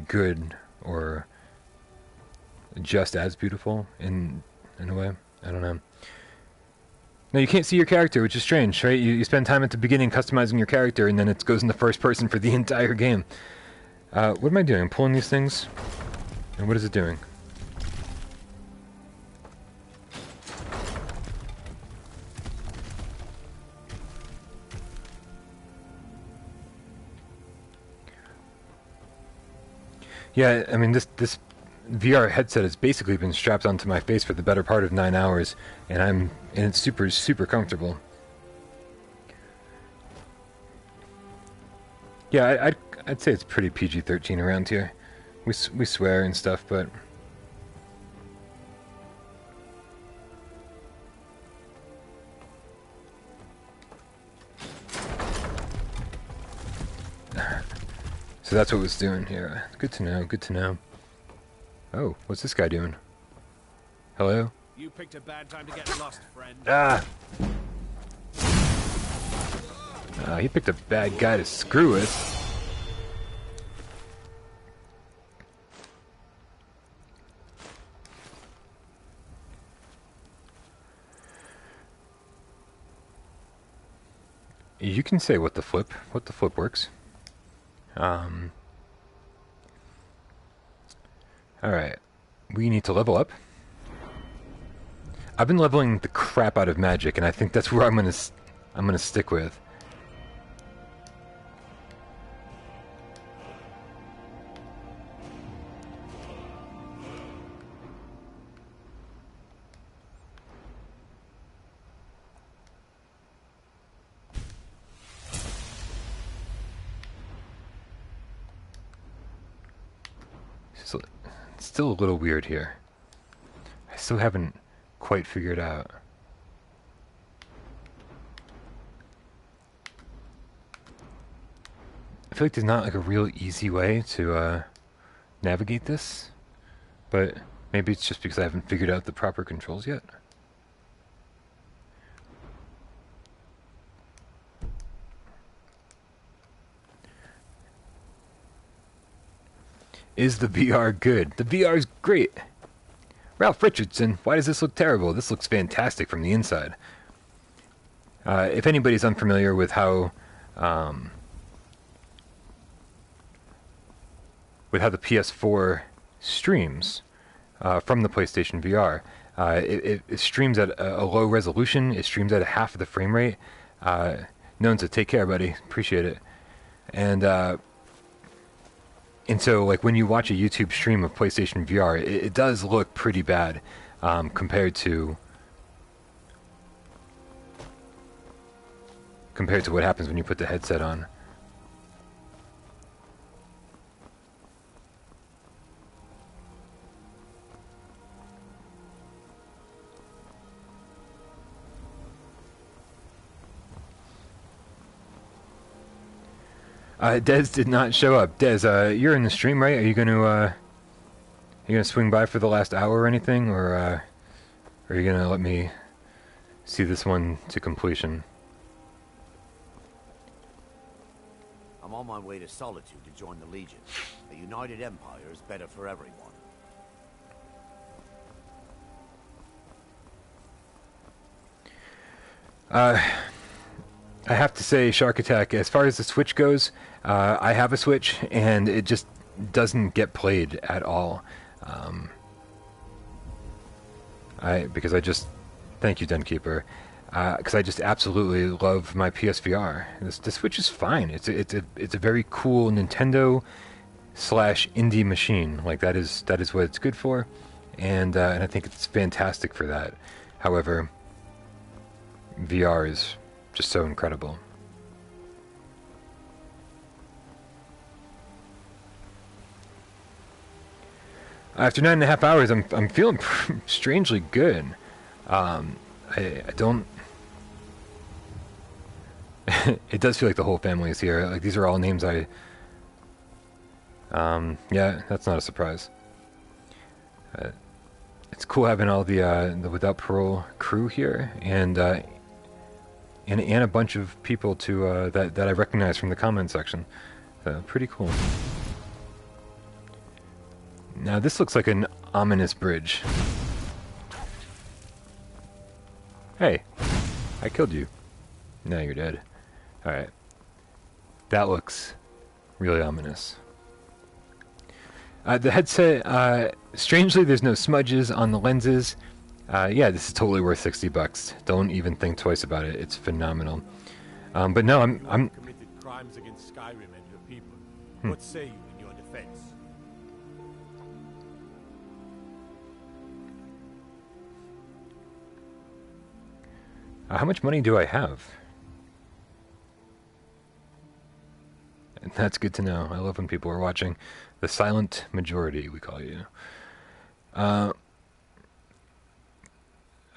good or just as beautiful in a way. I don't know. No, you can't see your character, which is strange, right? You spend time at the beginning customizing your character, and then it goes into first person for the entire game. What am I doing? I'm pulling these things? And what is it doing? Yeah, I mean, this VR headset has basically been strapped onto my face for the better part of 9 hours, and it's super comfortable. Yeah, I'd say it's pretty PG-13 around here. We swear and stuff, but so that's what it's doing here. Good to know. Good to know. Oh, what's this guy doing? Hello? You picked a bad time to get lost, friend. He picked a bad guy to screw with. You can say what the flip works. Alright. We need to level up. I've been leveling the crap out of magic, and I think that's where I'm gonna stick with. So, it's still a little weird here. I still haven't quite figured out. I feel like there's not like a real easy way to navigate this, but maybe it's just because I haven't figured out the proper controls yet. Is the VR good? The VR is great. Ralph Richardson, why does this look terrible? This looks fantastic from the inside. If anybody's unfamiliar with how the PS4 streams from the PlayStation VR, it streams at a low resolution. It streams at half of the frame rate. Known to take care, buddy. Appreciate it. And so, like, when you watch a YouTube stream of PlayStation VR, it does look pretty bad compared to what happens when you put the headset on. Dez did not show up. Dez, you're in the stream, right? Are you gonna swing by for the last hour or anything, or are you gonna let me see this one to completion? I'm on my way to Solitude to join the Legion. A united empire is better for everyone. I have to say, Shark Attack, as far as the Switch goes, I have a Switch, and it just doesn't get played at all. Thank you, Denkeeper, because I just absolutely love my PSVR. The Switch is fine. It's a very cool Nintendo / indie machine. Like that is what it's good for, and I think it's fantastic for that. However, VR is just so incredible. After 9.5 hours, I'm feeling strangely good. I don't. It does feel like the whole family is here. Like these are all names I. Yeah, that's not a surprise. It's cool having all the Without Parole crew here, and a bunch of people to that I recognize from the comment section. Pretty cool. Now this looks like an ominous bridge. Hey, I killed you. Now you're dead. Alright. That looks really ominous. The headset, strangely there's no smudges on the lenses. Yeah, this is totally worth $60. Don't even think twice about it. It's phenomenal. But no, I'm committed crimes against Skyrim and your people. What say you in your defense? How much money do I have? And that's good to know. I love when people are watching. The silent majority, we call you. I'd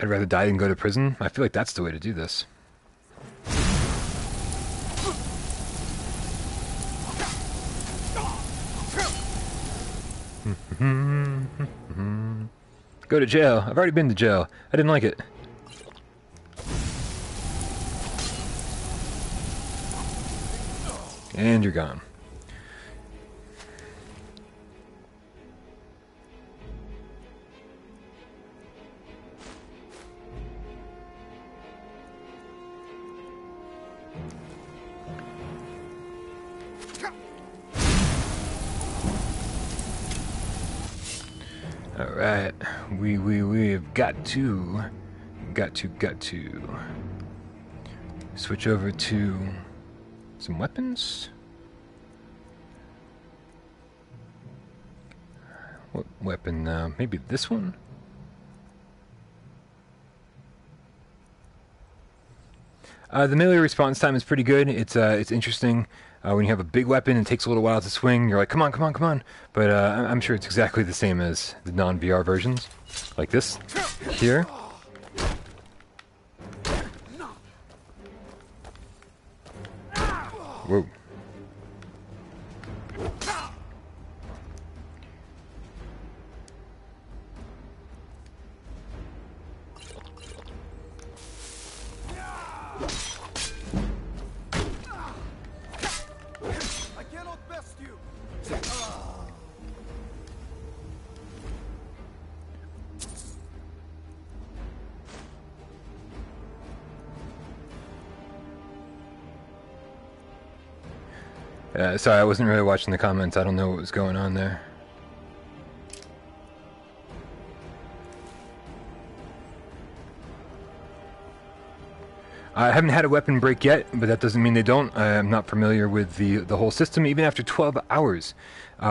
rather die than go to prison. I feel like that's the way to do this. Go to jail. I've already been to jail. I didn't like it. And you're gone. Alright, we've got to got to switch over to some weapons. What weapon? Maybe this one? The melee response time is pretty good. It's interesting. When you have a big weapon, it takes a little while to swing. You're like, come on, come on, come on. But I'm sure it's exactly the same as the non-VR versions. Like this here. Whoa. Sorry, I wasn't really watching the comments. I don't know what was going on there. I haven't had a weapon break yet, but that doesn't mean they don't. I'm not familiar with the whole system, even after 12 hours.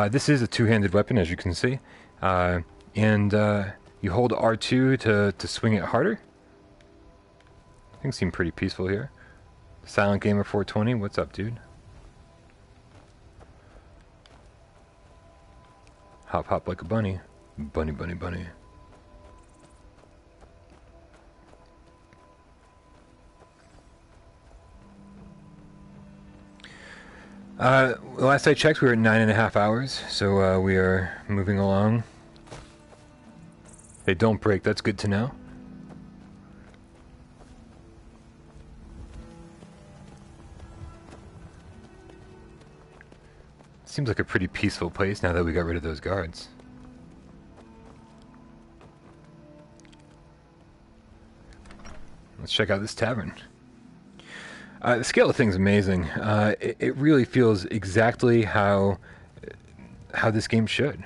This is a two-handed weapon, as you can see. And you hold R2 to swing it harder. Things seem pretty peaceful here. Silent Gamer 420, what's up, dude? Hop, hop like a bunny. Bunny, bunny, bunny. Last I checked, we were at 9.5 hours, so we are moving along. They don't break, that's good to know. Seems like a pretty peaceful place now that we got rid of those guards. Let's check out this tavern. The scale of things is amazing. It really feels exactly how this game should.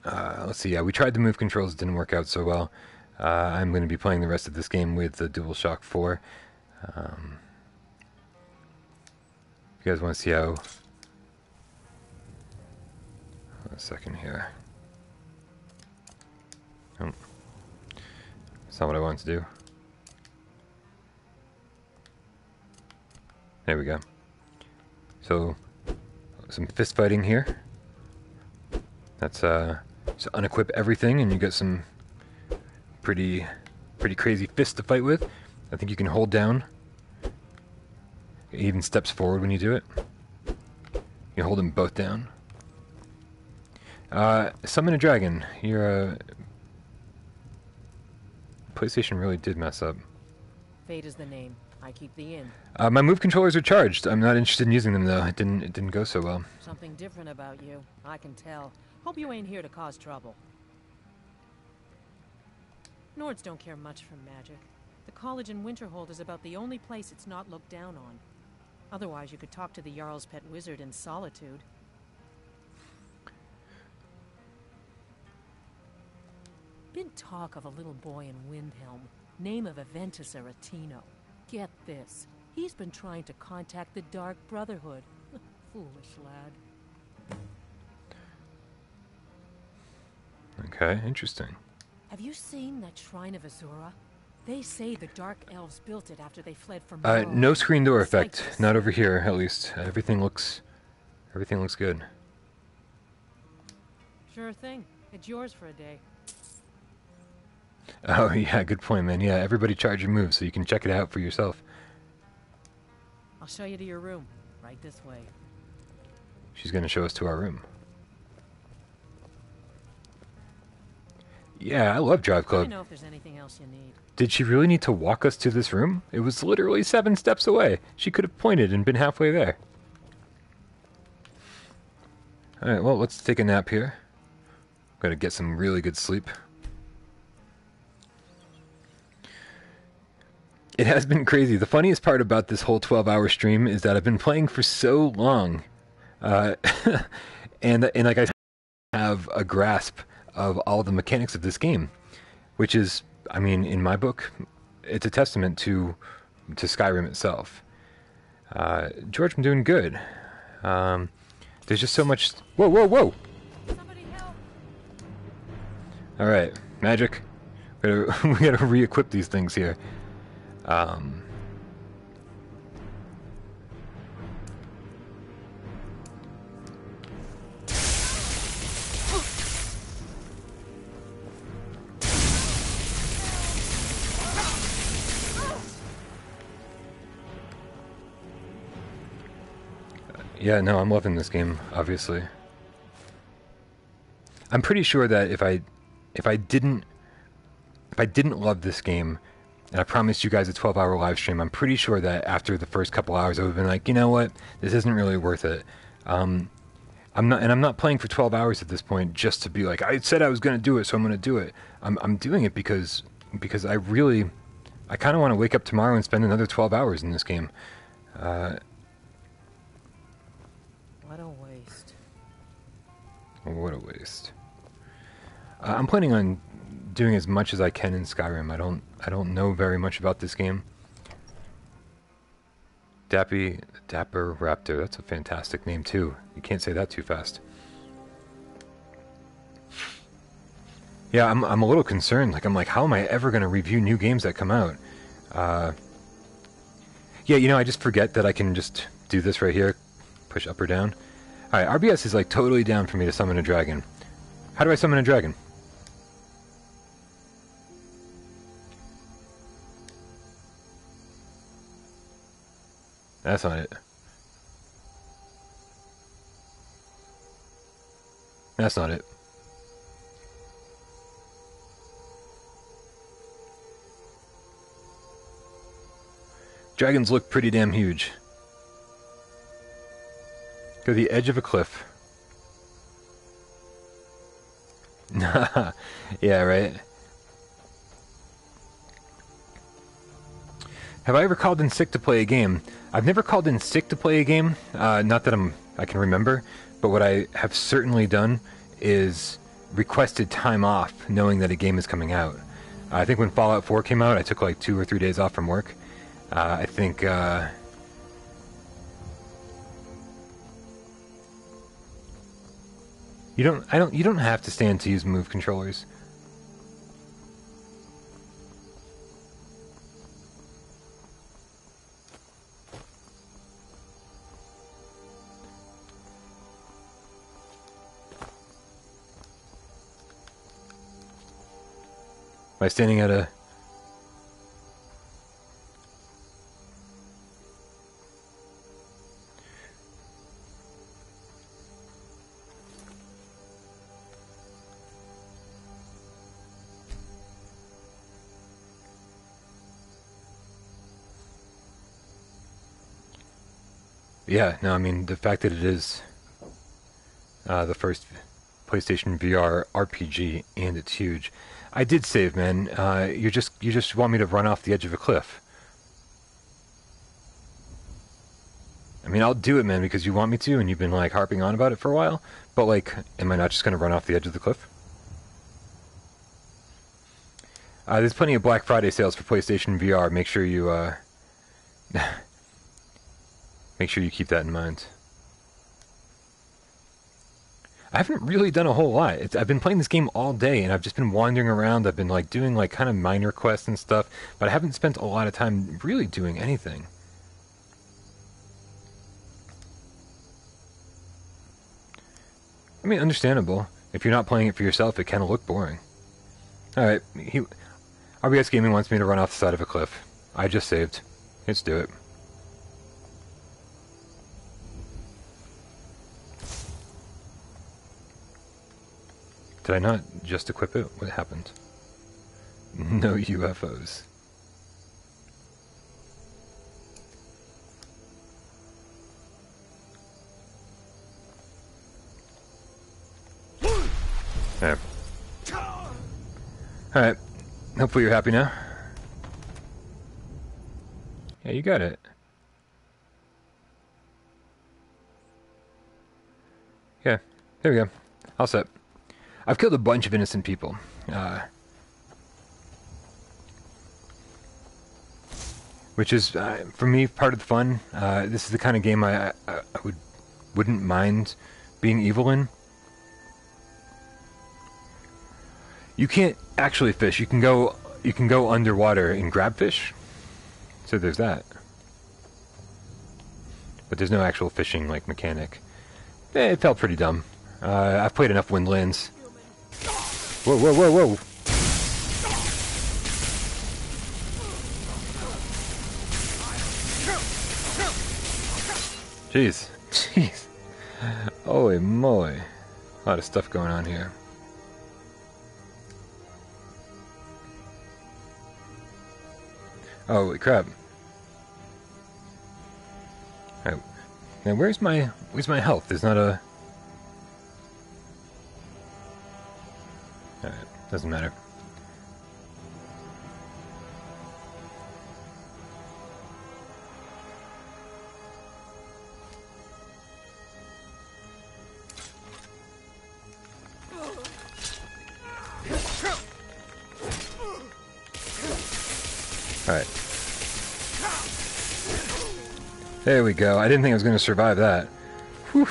Let's see. Yeah, we tried the move controls. It didn't work out so well. I'm going to be playing the rest of this game with the DualShock 4. If you guys want to see how... A second here. Oh. That's not what I wanted to do. There we go. So, some fist fighting here. That's, so unequip everything and you get some pretty crazy fists to fight with. I think you can hold down. It even steps forward when you do it. You hold them both down. Summon a dragon. You're PlayStation really did mess up. Fate is the name. I keep the inn. My move controllers are charged. I'm not interested in using them though. It didn't go so well. Something different about you. I can tell. Hope you ain't here to cause trouble. Nords don't care much for magic. The college in Winterhold is about the only place it's not looked down on. Otherwise, you could talk to the Jarl's pet wizard in solitude. Been talk of a little boy in Windhelm, name of Aventus Aretino. Get this, he's been trying to contact the Dark Brotherhood. Foolish lad. Okay, interesting. Have you seen that shrine of Azura? They say the Dark Elves built it after they fled from Mara. No screen door effect. Not over here, at least. Everything looks good. Sure thing. It's yours for a day. Oh yeah, good point, man. Yeah, everybody charge your moves so you can check it out for yourself. I'll show you to your room. Right this way. She's gonna show us to our room. Yeah, I love Drive Club. Let me know if there's anything else you need. Did she really need to walk us to this room? It was literally 7 steps away. She could have pointed and been halfway there. Alright, well, let's take a nap here. Gotta get some really good sleep. It has been crazy. The funniest part about this whole 12-hour stream is that I've been playing for so long. And like I have a grasp of all the mechanics of this game, which is, I mean, in my book, it's a testament to Skyrim itself. George, I'm doing good. There's just so much. Whoa, whoa, whoa! Somebody help! All right, magic. We gotta re-equip these things here. Yeah, no, I'm loving this game, obviously. I'm pretty sure that if I didn't love this game, and I promised you guys a 12-hour live stream, I'm pretty sure that after the first couple hours I would have been like, you know what, this isn't really worth it. I'm not playing for 12 hours at this point just to be like, I said I was going to do it, so I'm going to do it. I'm doing it because I kind of want to wake up tomorrow and spend another 12 hours in this game. What a waste. What a waste. I'm planning on doing as much as I can in Skyrim. I don't know very much about this game. Dapper Raptor, that's a fantastic name too. You can't say that too fast. Yeah, I'm a little concerned. I'm like, how am I ever going to review new games that come out? Yeah, you know, I just forget that I can just do this right here. Push up or down. Alright, RBS is like totally down for me to summon a dragon. How do I summon a dragon? That's not it. That's not it. Dragons look pretty damn huge. Go to the edge of a cliff. Yeah, right. Have I ever called in sick to play a game? I've never called in sick to play a game. Not that I can remember, but what I have certainly done is requested time off knowing that a game is coming out. I think when Fallout 4 came out, I took like 2 or 3 days off from work. I think you don't have to stand to use move controllers. Am I standing at a... Yeah, no, I mean, the fact that it is the first PlayStation VR RPG and it's huge. I did save, man. You just want me to run off the edge of a cliff. I mean, I'll do it, man, because you want me to, and you've been, like, harping on about it for a while. But, like, am I not just going to run off the edge of the cliff? There's plenty of Black Friday sales for PlayStation VR. Make sure you, make sure you keep that in mind. I haven't really done a whole lot. I've been playing this game all day, and I've just been wandering around. I've been, like, doing, like, kind of minor quests and stuff, but I haven't spent a lot of time really doing anything. I mean, understandable. If you're not playing it for yourself, it can look boring. Alright, RBS Gaming wants me to run off the side of a cliff. I just saved. Let's do it. Did I not just equip it? What happened? No UFOs. There. Alright. Hopefully you're happy now. Yeah, you got it. Yeah, there we go. All set. I've killed a bunch of innocent people. Which is, for me, part of the fun. This is the kind of game I wouldn't mind being evil in. You can't actually fish. You can go underwater and grab fish. So there's that. But there's no actual fishing like mechanic. It felt pretty dumb. I've played enough Windlands. Whoa, whoa, whoa, whoa! Jeez. Jeez. Holy moly. A lot of stuff going on here. Holy crap. Alright. Now where's my health? There's not a... Alright, doesn't matter. Alright. There we go. I didn't think I was going to survive that. Whew.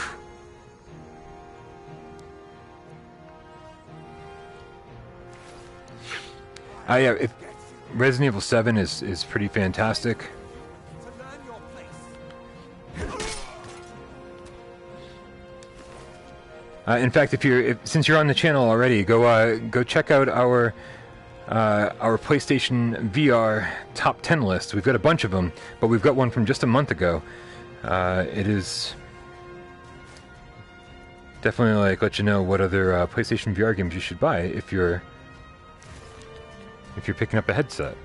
Yeah, Resident Evil 7 is pretty fantastic. In fact, since you're on the channel already, go check out our PlayStation VR top 10 list. We've got a bunch of them, but we've got one from just a month ago. It is definitely let you know what other PlayStation VR games you should buy if you're picking up a headset.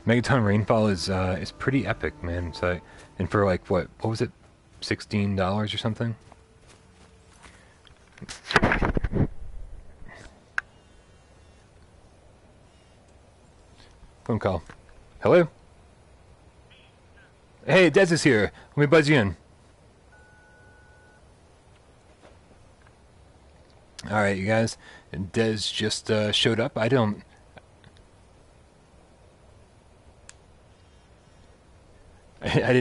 Megaton Rainfall is pretty epic, man. So, and for like what was it, $16 or something? Phone call. Hello? Hey, Dez is here. Let me buzz you in. Alright, you guys. Dez just showed up. I didn't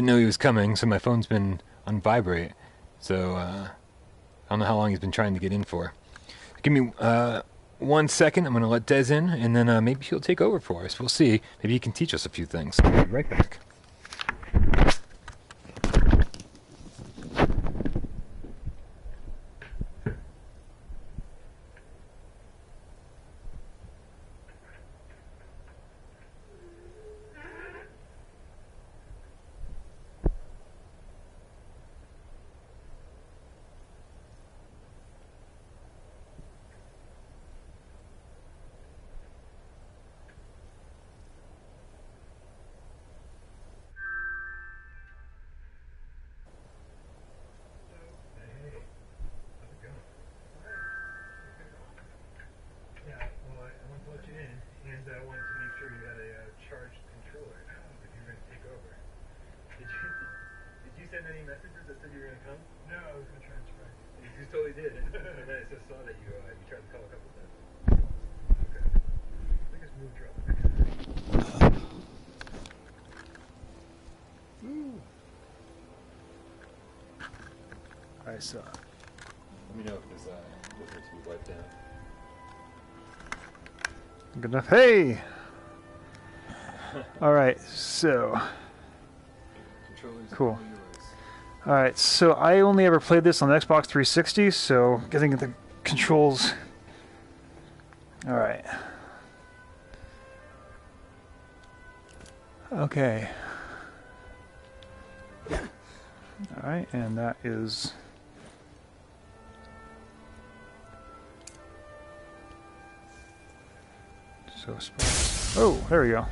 know he was coming, so my phone's been on vibrate. So, I don't know how long he's been trying to get in for. Give me 1 second. I'm going to let Dez in, and then maybe he'll take over for us. We'll see. Maybe he can teach us a few things. I'll be right back. So, let me know if this needs to be wiped out. Good enough. Hey! Alright, so... Cool. Alright, so I only ever played this on the Xbox 360, so getting the controls... Alright. Okay. Alright, and that is... Oh, there we go.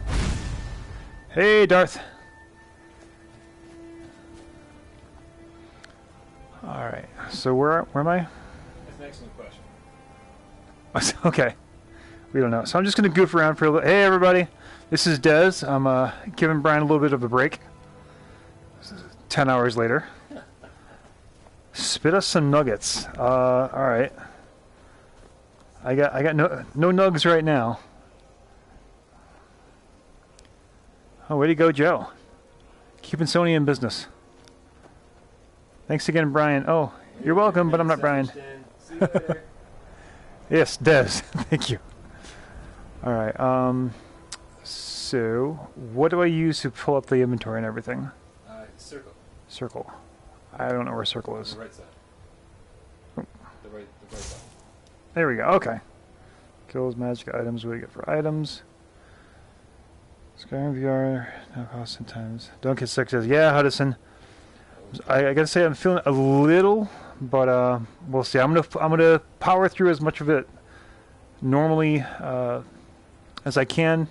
Hey, Darth. All right. So where am I? That's excellent question. Okay. We don't know. So I'm just going to goof around for a little. Hey, everybody. This is Dez. I'm giving Brian a little bit of a break. 10 hours later. Spit us some nuggets. All right. I got no nugs right now. Oh, way to go, Joe. Keeping Sony in business. Thanks again, Brian. Oh, you're welcome, but I'm not Brian. See you later. Yes, Des. Thank you. All right. So, what do I use to pull up the inventory and everything? Circle. Circle. I don't know where circle is. The right side. Oh. The right side. There we go. Okay. Kills, magic items. What do we get for items? Skyrim VR. No cost sometimes. Don't get sick. Says, yeah, Hudson. I gotta say I'm feeling a little, but we'll see. I'm gonna power through as much of it normally as I can.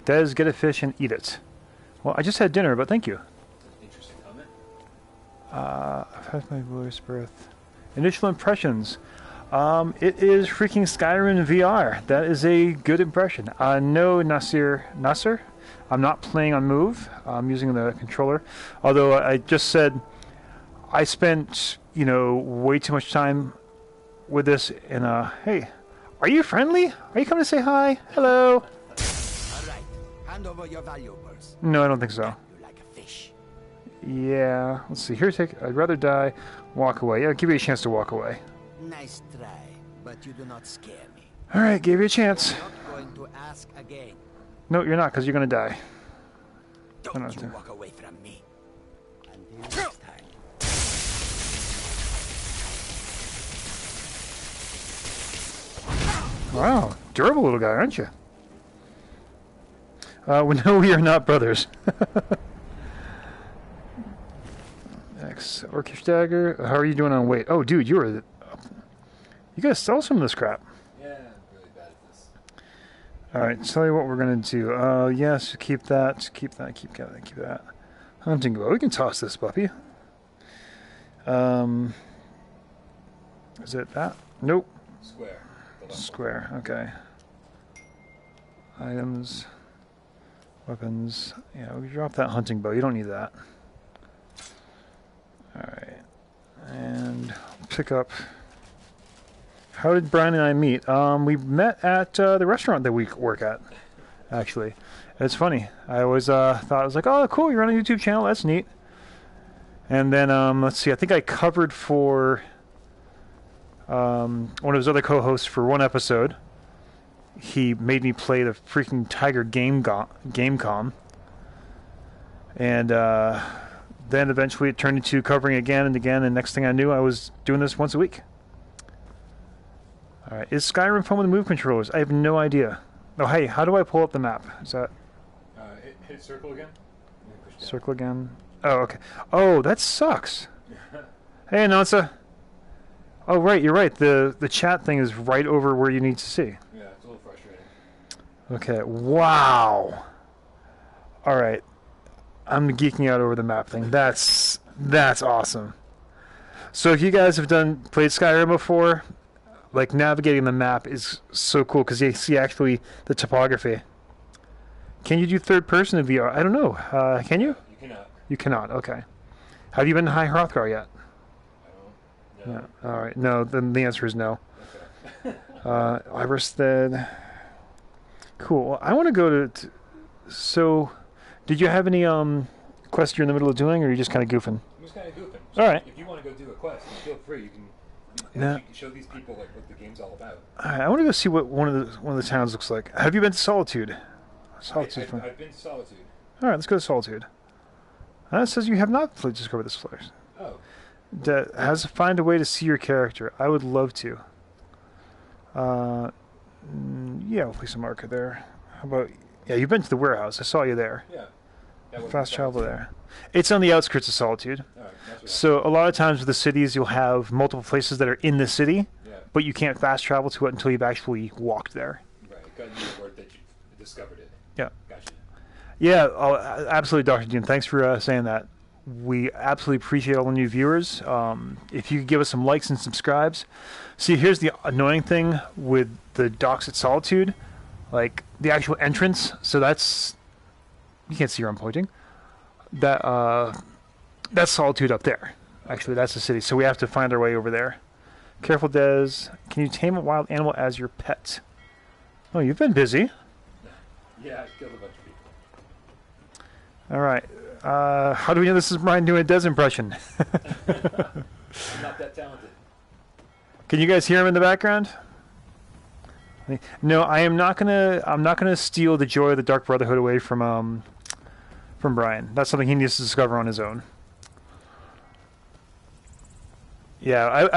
Des, get a fish and eat it. Well, I just had dinner, but thank you. Interesting comment. I've had my glorious birth. Initial impressions. It is freaking Skyrim VR. That is a good impression. No, Nasser. I'm not playing on Move. I'm using the controller. Although I just said I spent, way too much time with this. And hey, are you friendly? Are you coming to say hi? Hello. All right. Hand over your valuables. No, I don't think so. You like a fish. Yeah. Let's see. Here, I'd rather die. Walk away. Yeah, give you a chance to walk away. Nice try, but you do not scare me. All right, gave you a chance. I'm not going to ask again. No, you're not, because you're going to die. Don't you walk away from me. Until next time. Wow, durable little guy, aren't you? No, we are not brothers. Next, Orcish Dagger. How are you doing on weight? Oh, dude, you gotta sell some of this crap. Yeah, I'm really bad at this. All right, tell you what we're gonna do. Yes, keep that, keep that. Hunting bow. We can toss this puppy. Is it that? Nope. Square. Square. Okay. Items. Weapons. Yeah, we drop that hunting bow. You don't need that. All right. And pick up. How did Brian and I meet? We met at the restaurant that we work at, actually. It's funny. I always thought, I was like, oh, cool, you're on a YouTube channel. That's neat. And then, let's see, I think I covered for one of his other co-hosts for one episode. He made me play the freaking Tiger Gamecom. And then eventually it turned into covering again and again, and next thing I knew, I was doing this once a week. All right, is Skyrim fun with the Move controllers? I have no idea. Oh, hey, how do I pull up the map? Is that... hit circle again. Circle again. Oh, okay. Oh, that sucks. Hey, Anansa. Oh, right, you're right. The chat thing is right over where you need to see. Yeah, it's a little frustrating. Okay, wow. All right. I'm geeking out over the map thing. That's awesome. So if you guys have played Skyrim before, like navigating the map is so cool because you see actually the topography. Can you do third person in VR? I don't know. Can you? You cannot. You cannot. Okay. Have you been to High Hrothgar yet? No. No. All right. No. Then the answer is no. Okay. Iverstead. Cool. Well, I want to go to. So, did you have any quests you're in the middle of doing, or are you just kind of goofing? I'm just kind of goofing. So all right. If you want to go do a quest, feel free. You can show these people like what the game's all about. All right, I want to go see what one of the towns looks like. Have you been to Solitude? I've been to Solitude. All right, let's go to Solitude. It says you have not discovered this place. Oh. Has to find a way to see your character. I would love to. Yeah, we'll place a marker there. How about... Yeah, you've been to the warehouse. I saw you there. Yeah. Fast travel there. It's on the outskirts of Solitude. All right, so a lot of times with the cities, you'll have multiple places that are in the city, but you can't fast travel to it until you've actually walked there. Right. Got your word that you discovered it. Yeah. Gotcha. Yeah, absolutely, Dr. Doom. Thanks for saying that. We absolutely appreciate all the new viewers. If you could give us some likes and subscribes. See, here's the annoying thing with the docks at Solitude. Like, the actual entrance. So that's... You can't see where I'm pointing. That's Solitude up there. Actually, that's the city. So we have to find our way over there. Careful, Des. Can you tame a wild animal as your pet? Oh, you've been busy. Yeah, I killed a bunch of people. All right. How do we know this is Brian doing a Des impression? I'm not that talented. Can you guys hear him in the background? No, I'm not gonna steal the joy of the Dark Brotherhood away from Brian. That's something he needs to discover on his own. Yeah,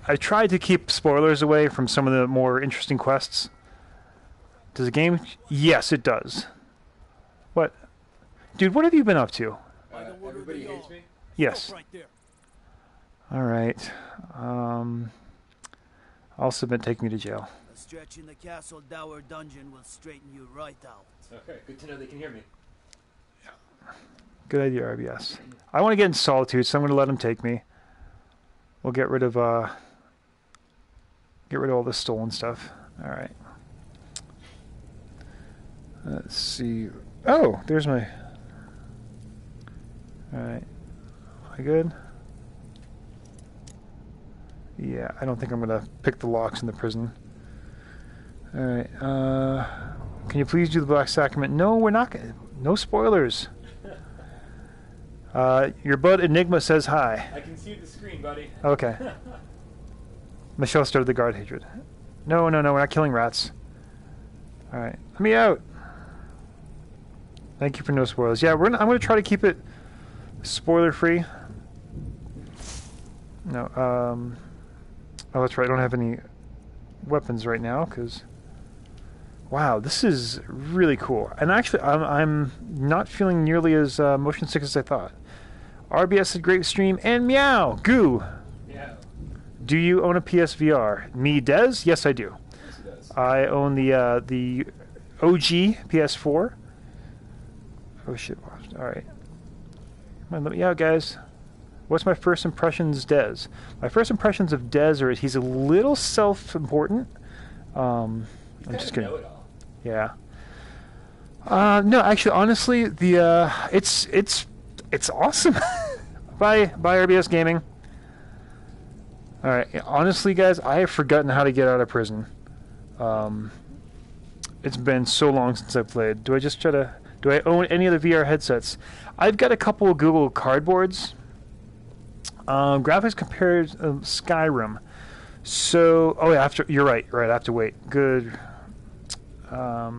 I tried to keep spoilers away from some of the more interesting quests. Does the game? Yes, it does. What? Dude, what have you been up to? Everybody hates me? Yes. All right. Also been taking me to jail. A stretch in the Castle Dower dungeon will straighten you right out. Okay, good to know they can hear me. Good idea, RBS. I want to get in Solitude, so I'm going to let him take me. We'll get rid of all this stolen stuff. All right. Let's see. Oh, there's my... All right. Am I good? Yeah, I don't think I'm going to pick the locks in the prison. All right. Can you please do the Black Sacrament? No, we're not. No spoilers. Your bud Enigma says hi. I can see the screen, buddy. Okay. Michelle started the guard hatred. No, we're not killing rats. All right. Let me out. Thank you for no spoilers. Yeah, I'm going to try to keep it spoiler-free. No, oh, that's right. I don't have any weapons right now, because... Wow, this is really cool. And actually, I'm not feeling nearly as motion sick as I thought. RBS said great stream, and meow, goo. Yeah. Do you own a PSVR? Me, Des? Yes, I do. Yes, he does. I own the OG PS4. Oh shit! All right. Come on, let me out, guys. What's my first impressions, Des? My first impressions of Des are he's a little self-important. I'm just kidding. Yeah. No, actually, honestly, the it's awesome. Bye, RBS Gaming. All right, honestly, guys, I have forgotten how to get out of prison. It's been so long since I played. Do I own any of the VR headsets? I've got a couple of Google Cardboards. Graphics compared Skyrim. So, oh yeah, you're right. I have to wait. Good. All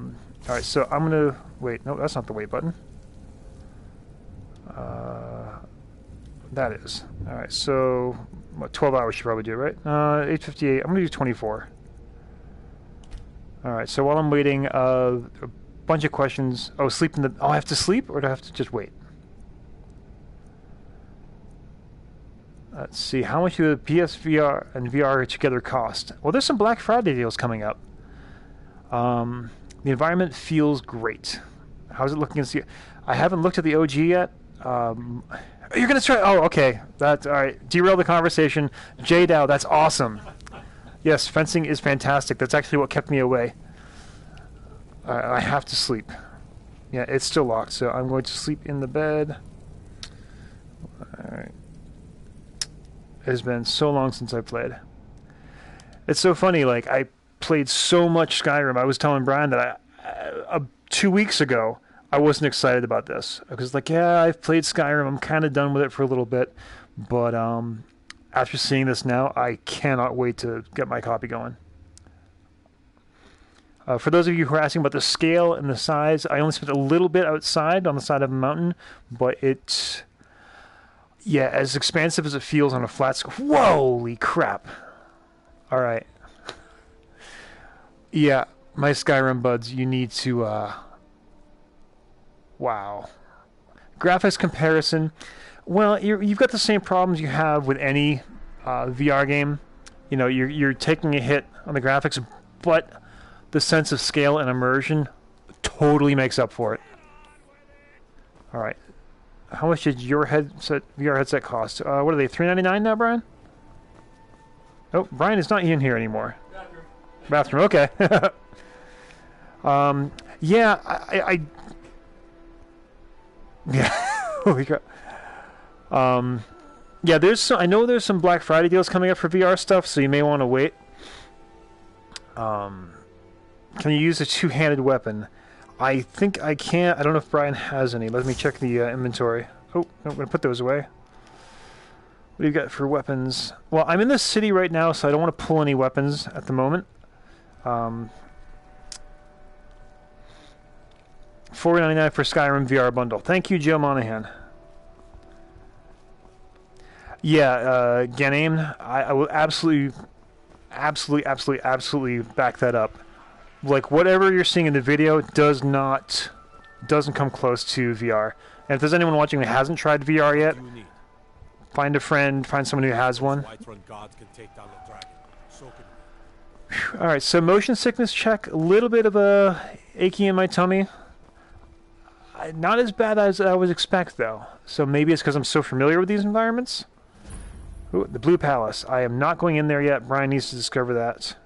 right, so I'm gonna wait. No, that's not the wait button. That is. All right, so what, 12 hours should probably do, right? 8:58. I'm gonna do 24. All right, so while I'm waiting, a bunch of questions. Oh, sleep in the. Oh, I have to sleep, or do I have to just wait? Let's see. How much do the PSVR and VR together cost? Well, there's some Black Friday deals coming up. The environment feels great. How's it looking? I haven't looked at the OG yet. You're gonna try? Oh, okay. That's all right. Derail the conversation. J-Dow, that's awesome. Yes, fencing is fantastic. That's actually what kept me away. I have to sleep. Yeah, it's still locked, so I'm going to sleep in the bed. All right. It has been so long since I played. It's so funny, like, I played so much Skyrim. I was telling Brian that 2 weeks ago, I wasn't excited about this. I was like, yeah, I've played Skyrim. I'm kind of done with it for a little bit. But after seeing this now, I cannot wait to get my copy going. For those of you who are asking about the scale and the size, I only spent a little bit outside on the side of a mountain, but it's... Yeah, as expansive as it feels on a flat scale. Holy crap. All right. Yeah, my Skyrim buds, you need to... Wow. Graphics comparison. Well, you've got the same problems you have with any VR game. You know, you're taking a hit on the graphics, but the sense of scale and immersion totally makes up for it. All right. How much did your VR headset cost? What are they? $3.99 now, Brian? Oh, Brian is not in here anymore. Bathroom. Okay. Yeah, yeah. Holy crap. Yeah, I know there's some Black Friday deals coming up for VR stuff, so you may want to wait. Can you use a two-handed weapon? I think I can. I don't know if Brian has any. Let me check the inventory. Oh, no, I'm going to put those away. What do you got for weapons? Well, I'm in the city right now, so I don't want to pull any weapons at the moment. $4.99 for Skyrim VR bundle. Thank you, Joe Monahan. Yeah, Ganem, I will absolutely back that up. Like, whatever you're seeing in the video doesn't come close to VR. And if there's anyone watching who hasn't tried VR yet, find a friend, find someone who has one. Alright, so motion sickness check. A little bit of a achy in my tummy. Not as bad as I would expect, though. So maybe it's because I'm so familiar with these environments. Ooh, the Blue Palace. I am not going in there yet. Brian needs to discover that.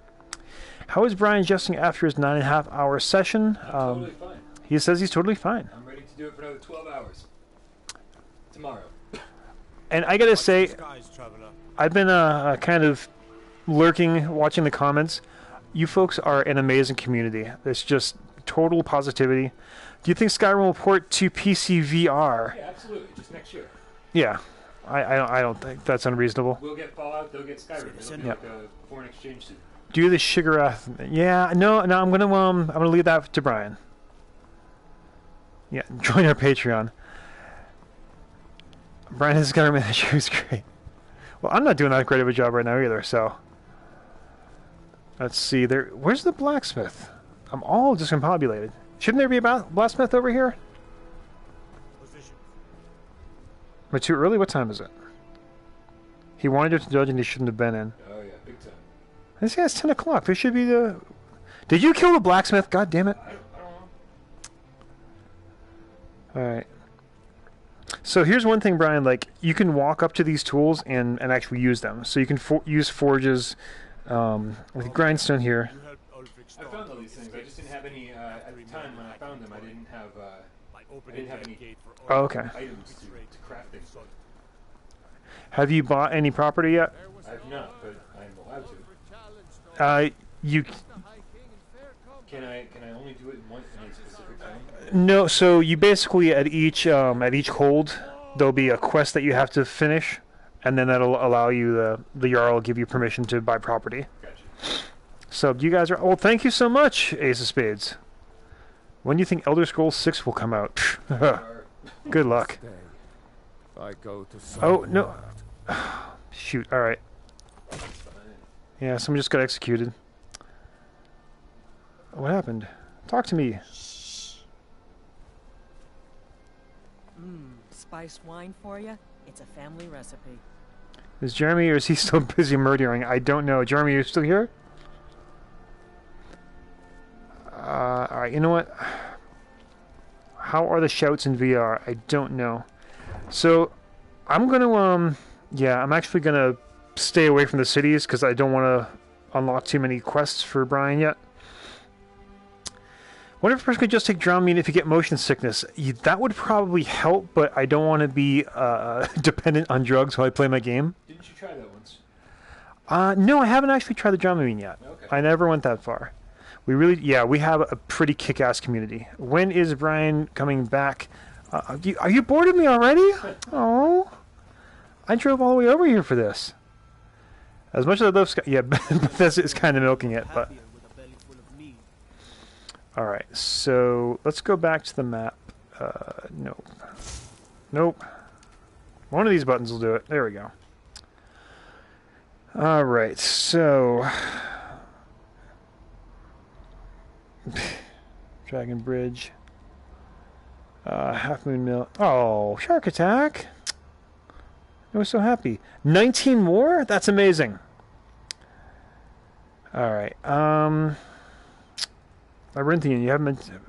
How is Brian adjusting after his 9.5-hour session? Totally fine. He says he's totally fine. I'm ready to do it for another 12 hours. Tomorrow. And I gotta say, I've been kind of lurking, watching the comments. You folks are an amazing community. It's just total positivity. Do you think Skyrim will port to PC VR? Yeah, absolutely. Just next year. Yeah. I don't think that's unreasonable. We'll get Fallout, they'll get Skyrim. It'll be like a foreign exchange suit. Do the Shiggurath. Yeah, no, I'm gonna leave that to Brian. Yeah, join our Patreon. Brian has Skyrim manager who's great. Well, I'm not doing that great of a job right now either, so let's see. Where's the blacksmith? I'm all discombobulated. Shouldn't there be a blacksmith over here? Am I too early? What time is it? He wanted her to judge and he shouldn't have been in. Oh yeah, big time. This guy's 10 o'clock. There should be the... Did you kill the blacksmith? God damn it. I don't know. Alright. So here's one thing, Brian. Like, you can walk up to these tools and actually use them. So you can use forges, like grindstone here. I found all these things. I just didn't have any, at the time when I found them, I didn't have any okay. items to craft things. Have you bought any property yet? I have not, but I'm allowed to. You... Can I only do it in a specific time? No, so you basically, at each hold, there'll be a quest that you have to finish, and then that'll allow you, the Jarl will give you permission to buy property. Gotcha. So you guys are... Well, thank you so much, Ace of Spades. When do you think Elder Scrolls 6 will come out? Good luck. Oh, no. Shoot, alright. Yeah, someone just got executed. What happened? Talk to me. Spiced wine for you? It's a family recipe. Is Jeremy, or is he still busy murdering? I don't know. Jeremy, are you still here? Alright, you know what? How are the shouts in VR? I don't know. So, I'm gonna, yeah, I'm actually gonna stay away from the cities because I don't want to unlock too many quests for Brian yet. What if a person could just take Dramamine if you get motion sickness? That would probably help, but I don't want to be dependent on drugs while I play my game. Didn't you try that once? No, I haven't actually tried the Dramamine yet. Okay. I never went that far. We have a pretty kick-ass community. When is Brian coming back? Are you bored of me already? Oh, I drove all the way over here for this. As much as I love Sky, yeah, Bethesda is kind of milking it, but... Alright, so let's go back to the map. Nope. Nope. One of these buttons will do it. There we go. Alright, so... Dragon Bridge. Half Moon Mill. Oh, Shark Attack! I was so happy. 19 more? That's amazing. Alright, Labyrinthian, you haven't been...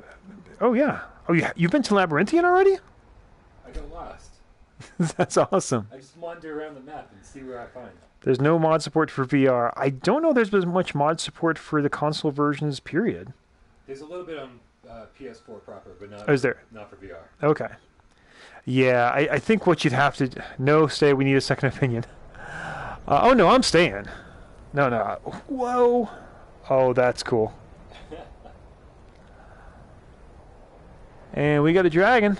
Oh, yeah. Oh, you've been to Labyrinthian already? I got lost. That's awesome. I just wander around the map and see where I find. There's no mod support for VR. I don't know there's been much mod support for the console versions, period. There's a little bit on PS4 proper, but not, Is there? Not for VR. Okay. Yeah, I think what you'd have to... No, stay. We need a second opinion. Oh, no, I'm staying. No. Whoa. Oh, that's cool. And we got a dragon.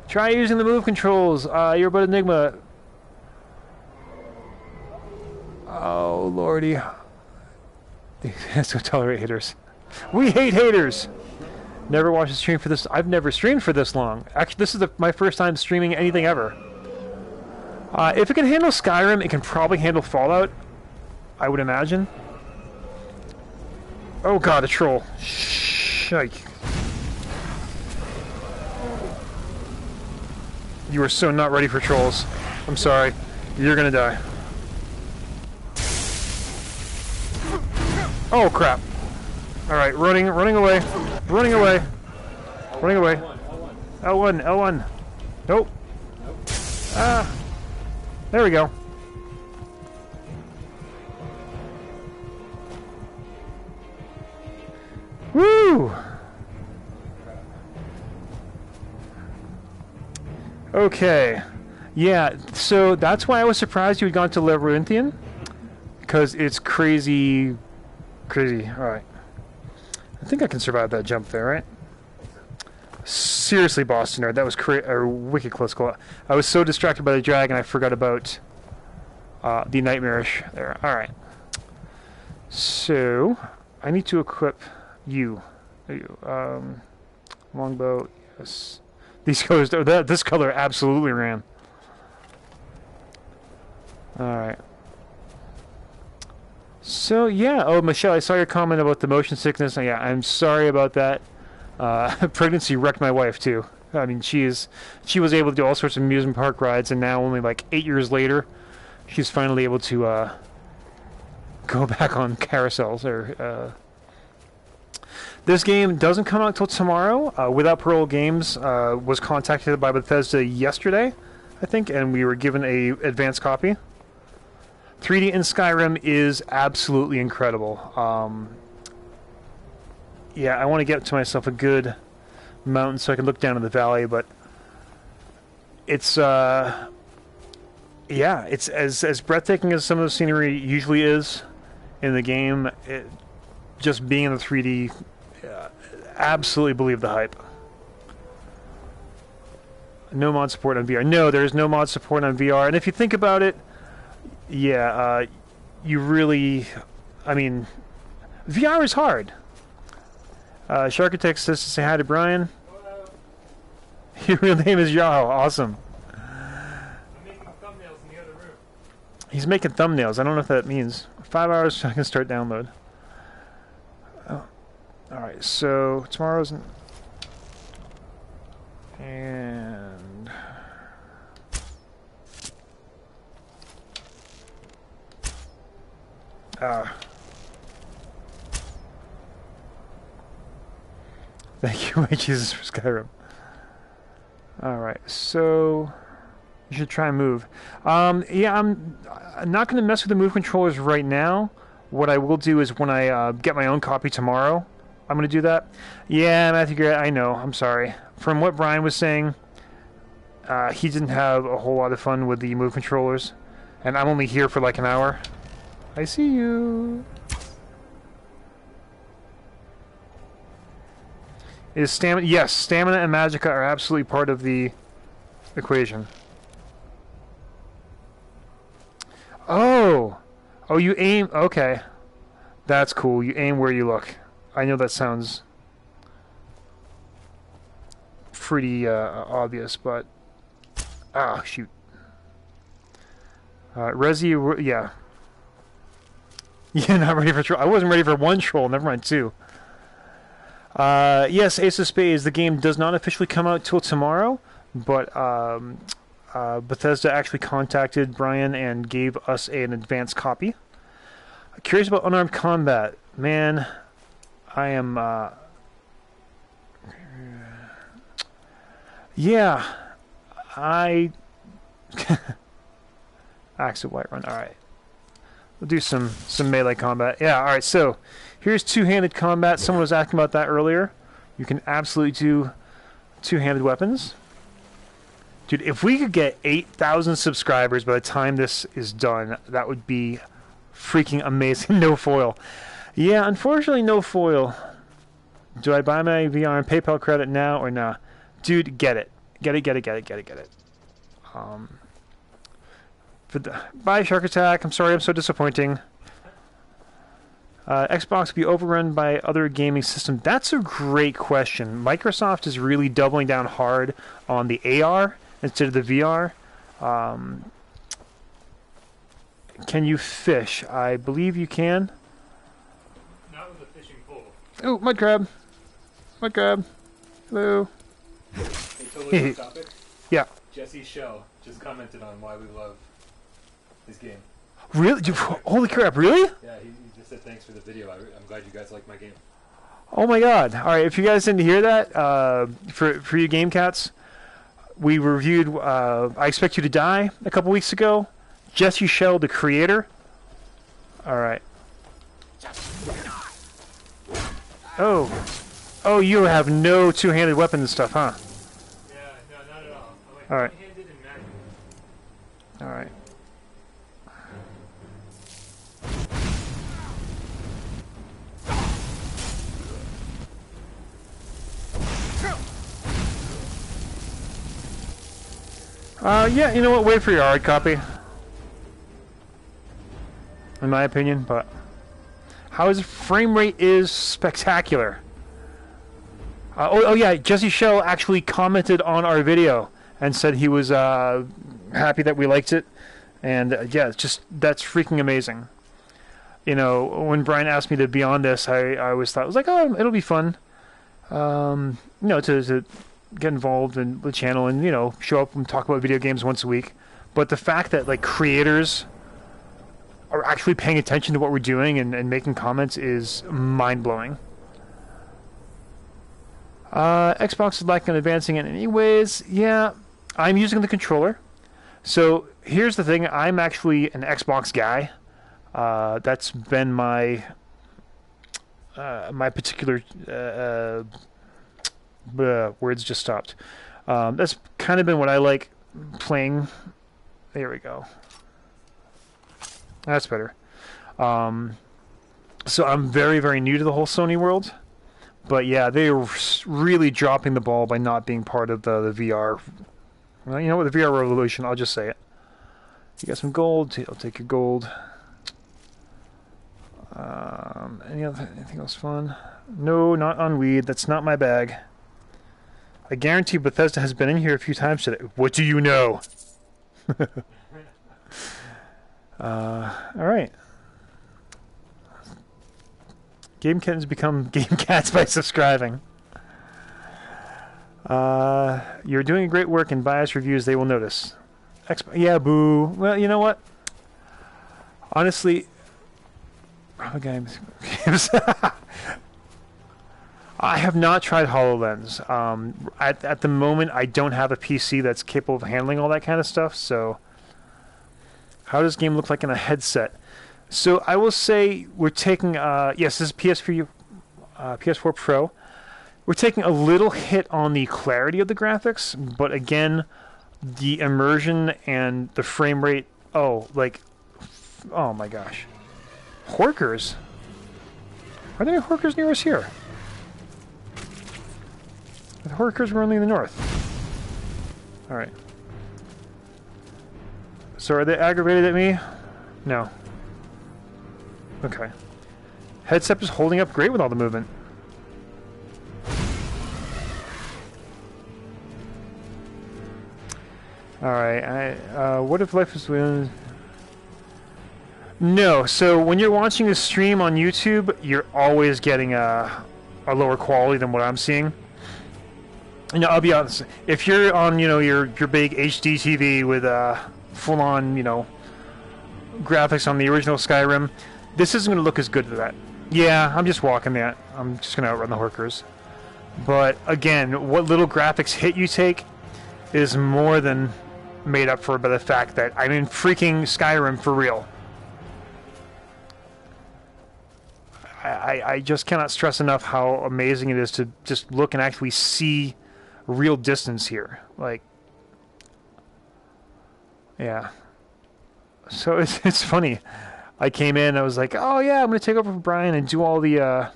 Try using the move controls. You're but Enigma. Oh, lordy. So tolerate haters. We hate haters. Never watched a stream for this. I've never streamed for this long. Actually, this is my first time streaming anything ever. If it can handle Skyrim, it can probably handle Fallout, I would imagine. Oh god, a troll. Shike. You are so not ready for trolls. I'm sorry. You're gonna die. Oh crap. Alright, running away. Running away. Running away. L1. Nope. Ah. There we go. Woo! Okay. Yeah, so that's why I was surprised you had gone to Labyrinthian. Because it's crazy. Alright. I think I can survive that jump there, right? Seriously, Boston Nerd, that was a wicked close call. I was so distracted by the dragon, I forgot about the nightmarish there. Alright. So, I need to equip you. Longbow, yes. These colors, this color absolutely ran. Alright. So, yeah. Oh, Michelle, I saw your comment about the motion sickness. Yeah, I'm sorry about that. Pregnancy wrecked my wife, too. I mean, she was able to do all sorts of amusement park rides, and now only like 8 years later, she's finally able to go back on carousels. This game doesn't come out till tomorrow. Without Parole Games was contacted by Bethesda yesterday, I think, and we were given a advanced copy. 3D in Skyrim is absolutely incredible. Yeah, I want to get to myself a good mountain so I can look down in the valley, but it's yeah, it's as breathtaking as some of the scenery usually is in the game. Just being in the 3D, absolutely believe the hype. No mod support on VR. No, there's no mod support on VR, and if you think about it, yeah, you really, I mean, VR is hard. Sharkitect says to say hi to Brian. Hello. Your real name is Yao. Awesome. I'm making thumbnails in the other room. He's making thumbnails. I don't know if that means 5 hours so I can start download. Oh. Alright, so tomorrow's... And... Thank you, my Jesus, for Skyrim. Alright, so... You should try and move. Yeah, I'm not going to mess with the move controllers right now. What I will do is when I get my own copy tomorrow, I'm going to do that. Yeah, Matthew, I know. I'm sorry. From what Brian was saying, he didn't have a whole lot of fun with the move controllers. And I'm only here for like an hour. I see you. Is stamina? Yes, stamina and magicka are absolutely part of the equation. Oh, you aim. Okay, that's cool. You aim where you look. I know that sounds pretty obvious, but shoot. Resi, yeah. Yeah, not ready for troll. I wasn't ready for one troll. Never mind two. Yes, Ace of Spades. The game does not officially come out till tomorrow, but Bethesda actually contacted Brian and gave us an advanced copy. Curious about unarmed combat. Man, I am... yeah. Axe of Whiterun. All right. We'll do some melee combat. Yeah, all right. So here's two-handed combat. Someone was asking about that earlier. You can absolutely do two-handed weapons. Dude, if we could get 8,000 subscribers by the time this is done, that would be freaking amazing. No foil. Yeah, unfortunately, no foil. Do I buy my VR and PayPal credit now or not? Dude, get it. Get it. Bye, Shark Attack. I'm sorry I'm so disappointing. Xbox will be overrun by other gaming systems. That's a great question. Microsoft is really doubling down hard on the AR instead of the VR. Can you fish? I believe you can. Not with a fishing pole. Oh, mud crab. Mud crab. Hello. Hey, totally off topic. Yeah. Jesse Shell just commented on why we love his game. Really? Holy crap, really? Yeah, he just said thanks for the video. I'm glad you guys like my game. Oh my god. Alright, if you guys didn't hear that, for you game cats, we reviewed I Expect You to Die a couple weeks ago. Jesse Shell, the creator. Alright. Oh, you have no two-handed weapon and stuff, huh? Yeah, no, not at all. I'm Alright. one-handed and magic. Alright. Yeah, you know what? Wait for your hard copy. In my opinion, but how his frame rate is spectacular. Oh yeah, Jesse Shell actually commented on our video and said he was happy that we liked it, and yeah, it's just that's freaking amazing. You know, when Brian asked me to be on this, I always thought it was like, oh, it'll be fun. You know, to get involved in the channel and, you know, show up and talk about video games once a week. But the fact that, like, creators are actually paying attention to what we're doing and making comments is mind-blowing. Xbox is lacking in advancing in any ways. Yeah, I'm using the controller. So here's the thing. I'm actually an Xbox guy. That's been my my particular... words just stopped. That's kind of been what I like playing. There we go. That's better. So I'm very, very new to the whole Sony world. But yeah, they're really dropping the ball by not being part of the VR. Well, you know what? The VR revolution, I'll just say it. You got some gold? I'll take your gold. Anything else fun? No, not on weed. That's not my bag. I guarantee Bethesda has been in here a few times today. What do you know? Alright. Game Kittens become Game Cats by subscribing. You're doing great work in biased reviews. They will notice. Yeah, boo. Well, you know what? Honestly... games. I have not tried HoloLens. At the moment, I don't have a PC that's capable of handling all that kind of stuff, so... How does this game look like in a headset? So I will say we're taking... yes, this is PS4 Pro. We're taking a little hit on the clarity of the graphics, but again, the immersion and the frame rate... Oh my gosh. Horkers? Are there any Horkers near us here? The Horkers were only in the north. Alright. So are they aggravated at me? No. Okay. Headset is holding up great with all the movement. Alright, what if life is... No, so when you're watching a stream on YouTube, you're always getting a lower quality than what I'm seeing. You know, I'll be honest. If you're on, you know, your big HD TV with full-on, you know, graphics on the original Skyrim, this isn't going to look as good as that. Yeah, I'm just walking that. I'm just going to outrun the Horkers. But again, what little graphics hit you take, is more than made up for by the fact that I'm in freaking Skyrim for real. I just cannot stress enough how amazing it is to just look and actually see real distance here. Like, yeah. So it's funny. I came in, I was like, oh yeah, I'm going to take over for Brian and do all the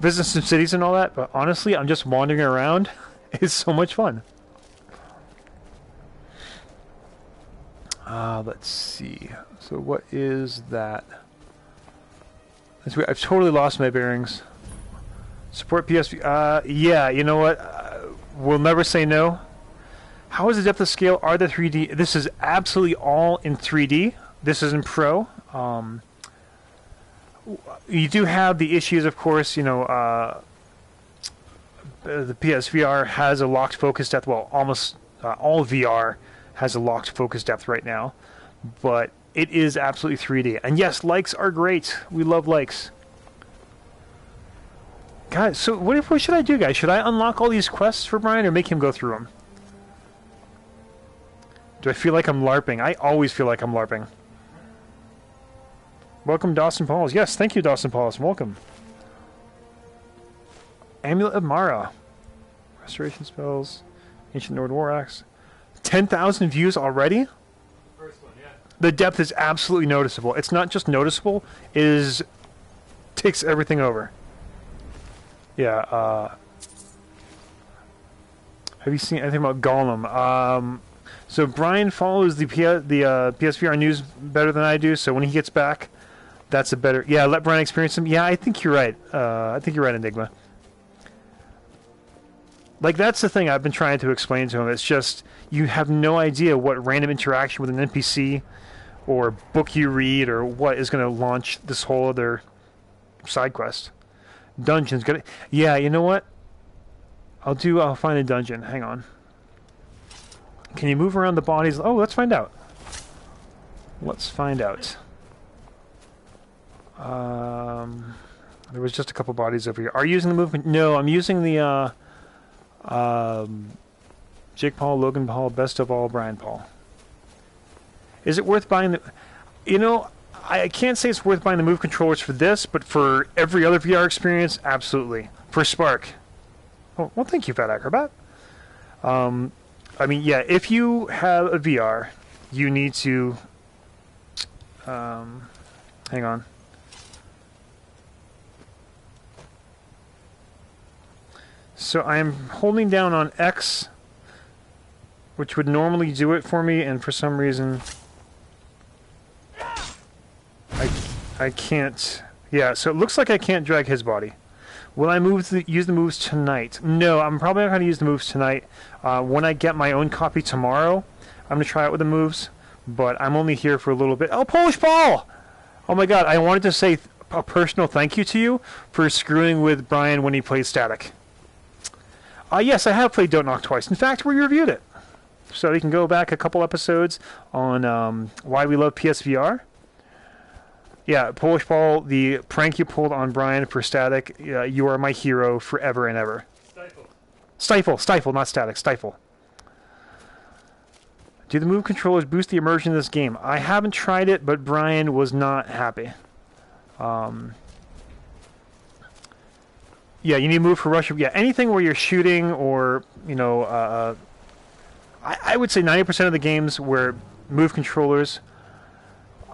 visit some cities and all that. But honestly, I'm just wandering around. It's so much fun. Let's see. So what is that? That's weird. I've totally lost my bearings. Support PSVR. Yeah, you know what? We'll never say no. How is the depth of scale? Are the 3D? This is absolutely all in 3D. This is in Pro. You do have the issues, of course. You know, the PSVR has a locked focus depth. Well, almost all VR has a locked focus depth right now, but it is absolutely 3D. And yes, likes are great. We love likes. Guys, so what should I do, guys? Should I unlock all these quests for Brian or make him go through them? Do I feel like I'm LARPing? I always feel like I'm LARPing. Welcome, Dawson Pauls. Yes, thank you, Dawson Pauls. Welcome. Amulet of Mara. Restoration spells. Ancient Nord War Axe. 10,000 views already? First one, yeah. The depth is absolutely noticeable. It's not just noticeable, it is takes everything over. Yeah, have you seen anything about Gollum? So Brian follows the PSVR news better than I do, so when he gets back, that's a better... Yeah, let Brian experience them. Yeah, I think you're right. I think you're right, Enigma. Like, that's the thing I've been trying to explain to him. It's just, you have no idea what random interaction with an NPC or book you read or what is going to launch this whole other side quest. Dungeon's gonna... Yeah, you know what? I'll find a dungeon. Hang on. Can you move around the bodies? Oh, let's find out. Let's find out. There was just a couple bodies over here. Are you using the movement? No, I'm using the... Jake Paul, Logan Paul, best of all, Brian Paul. Is it worth buying the... You know, I can't say it's worth buying the Move controllers for this, but for every other VR experience, absolutely. For Spark. Oh, well, thank you, Fat Acrobat. I mean, yeah, if you have a VR, you need to... hang on. So I'm holding down on X, which would normally do it for me, and for some reason I can't. Yeah, so it looks like I can't drag his body. Will I use the moves tonight? No, I'm probably not going to use the moves tonight. When I get my own copy tomorrow, I'm going to try out with the moves, but I'm only here for a little bit. Oh, Polish Ball! Oh my god, I wanted to say a personal thank you to you for screwing with Brian when he played Static. Yes, I have played Don't Knock twice. In fact, we reviewed it. So you can go back a couple episodes on why we love PSVR. Yeah, Polish Ball, the prank you pulled on Brian for Static, you are my hero forever and ever. Stifle, not Static, Stifle. Do the Move controllers boost the immersion of this game? I haven't tried it, but Brian was not happy. Yeah, you need to move for rush. Yeah, anything where you're shooting or, you know, I would say 90% of the games where Move controllers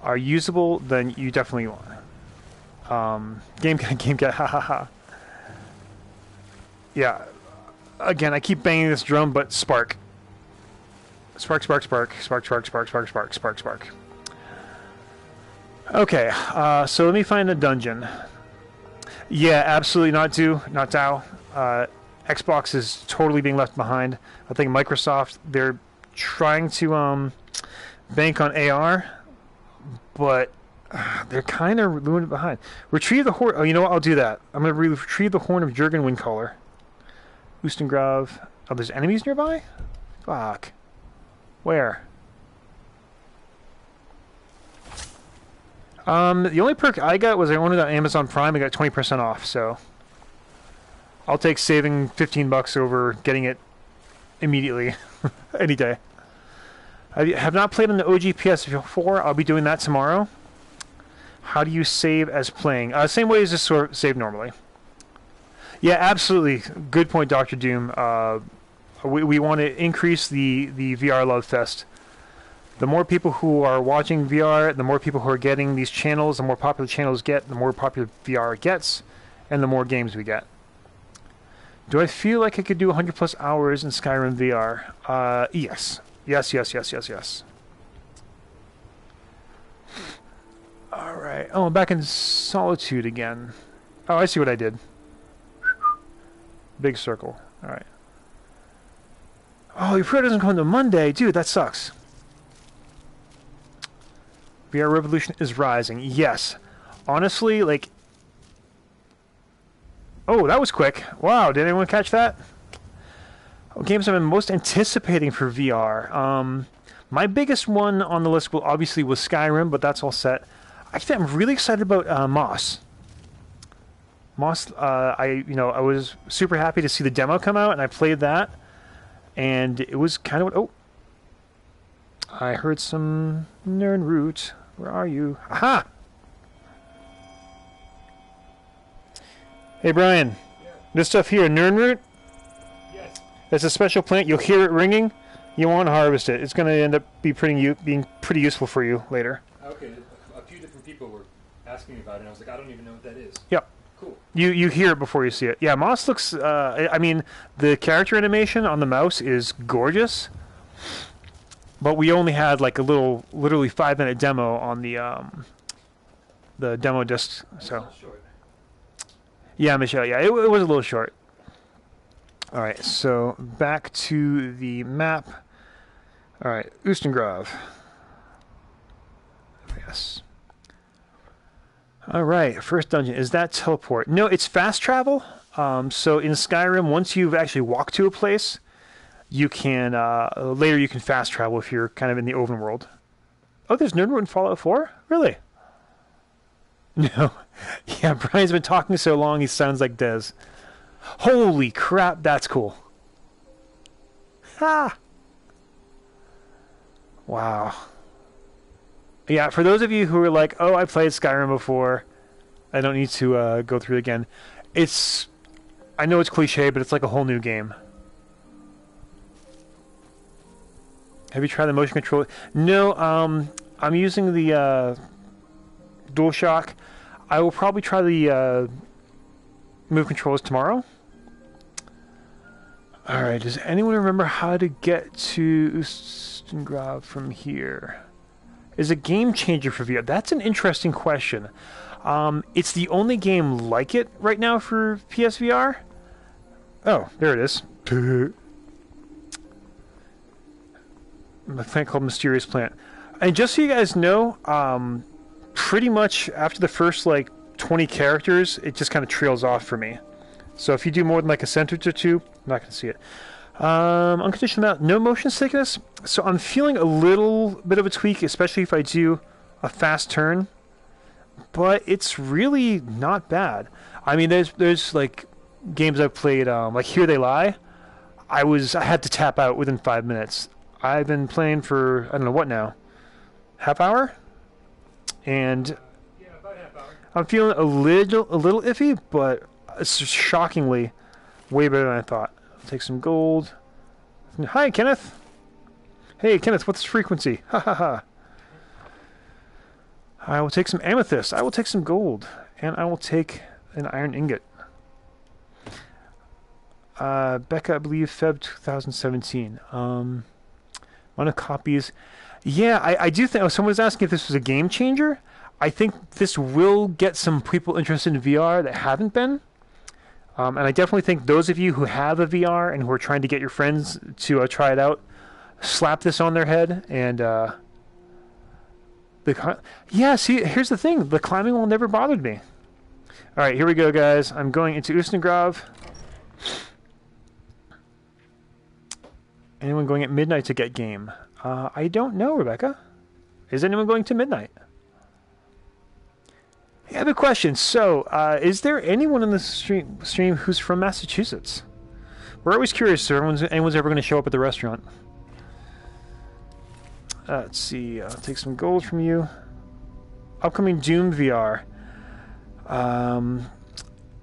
are usable, then you definitely want. Game get, ha ha ha. Yeah, again, I keep banging this drum, but spark. Spark, spark, spark, spark, spark, spark, spark, spark, spark, spark. Okay, so let me find a dungeon. Yeah, absolutely not DAO. Xbox is totally being left behind. I think Microsoft, they're trying to bank on AR, but they're kind of leaving it behind. Retrieve the horn. Oh, you know what? I'll do that. I'm going to retrieve the horn of Jurgen Windcaller. Oostengrav. Oh, there's enemies nearby? Fuck. Where? The only perk I got was I owned it on Amazon Prime. I got 20% off, so I'll take saving $15 over getting it immediately, any day. I have not played on the OG PS4. I'll be doing that tomorrow. How do you save as playing? Same way as just save normally. Yeah, absolutely. Good point, Dr. Doom. We want to increase the VR Love Fest. The more people who are watching VR, the more people who are getting these channels, the more popular channels get, the more popular VR gets, and the more games we get. Do I feel like I could do 100 plus hours in Skyrim VR? Yes. Yes. Alright. Oh, I'm back in Solitude again. Oh, I see what I did. Big circle. Alright. Oh, your prayer doesn't come until Monday. Dude, that sucks. VR Revolution is rising. Yes. Honestly, like... Oh, that was quick. Wow, did anyone catch that? Games I've been most anticipating for VR. My biggest one on the list obviously was Skyrim, but that's all set. Actually, I'm really excited about Moss. Moss, I was super happy to see the demo come out, and I played that, and it was kind of... Oh, I heard some Nernroot. Where are you? Aha! Hey, Brian. Yeah. This stuff here, Nernroot? Yes. It's a special plant. You'll hear it ringing. You want to harvest it. It's going to end up being pretty useful for you later. Okay. A few different people were asking me about it, and I was like, I don't even know what that is. Yep. Cool. You hear it before you see it. Yeah, Moss looks... I mean, the character animation on the mouse is gorgeous. But we only had like a little, literally 5-minute demo on the demo disc. So, yeah, Michelle. Yeah, it was a little short. All right, so back to the map. All right, Ustengrav. Yes. All right, first dungeon. Is that teleport? No, it's fast travel. So in Skyrim, once you've actually walked to a place, you can later you can fast travel if you're kind of in the open world. Oh, there's Nerdwood in Fallout 4? Really? No. Yeah, Brian's been talking so long he sounds like Dez. Holy crap, that's cool. Ha! Wow. Yeah, for those of you who are like, oh, I played Skyrim before, I don't need to go through it again. I know it's cliche, but it's like a whole new game. Have you tried the motion control? No, I'm using the DualShock. I will probably try the move controls tomorrow. Alright, does anyone remember how to get to Ustengrav from here? Is a game changer for VR? That's an interesting question. It's the only game like it right now for PSVR. Oh, there it is. A plant called Mysterious Plant. And just so you guys know, pretty much after the first like 20 characters, it just kind of trails off for me. So if you do more than like a sentence or two, I'm not going to see it. Unconditional amount, no motion sickness. So I'm feeling a little bit of a tweak, especially if I do a fast turn. But it's really not bad. I mean, there's like games I've played, like Here They Lie. I had to tap out within 5 minutes. I've been playing for, I don't know what now, half hour? And yeah, about half hour. I'm feeling a little iffy, but it's shockingly way better than I thought. I'll take some gold. Hi, Kenneth. Hey, Kenneth, what's the frequency? Ha ha ha. I will take some amethyst. I will take some gold. And I will take an iron ingot. Becca, I believe, Feb 2017. Amount of copies. Yeah, I do think... Oh, someone was asking if this was a game changer. I think this will get some people interested in VR that haven't been. And I definitely think those of you who have a VR and who are trying to get your friends to try it out, slap this on their head and... yeah, see, here's the thing. The climbing will never bothered me. All right, here we go, guys. I'm going into Ustengrav. Anyone going at midnight to get game? I don't know, Rebecca. Is anyone going to midnight? I have a question. So, is there anyone in the stream who's from Massachusetts? We're always curious if anyone's ever going to show up at the restaurant. Let's see. I'll take some gold from you. Upcoming Doom VR.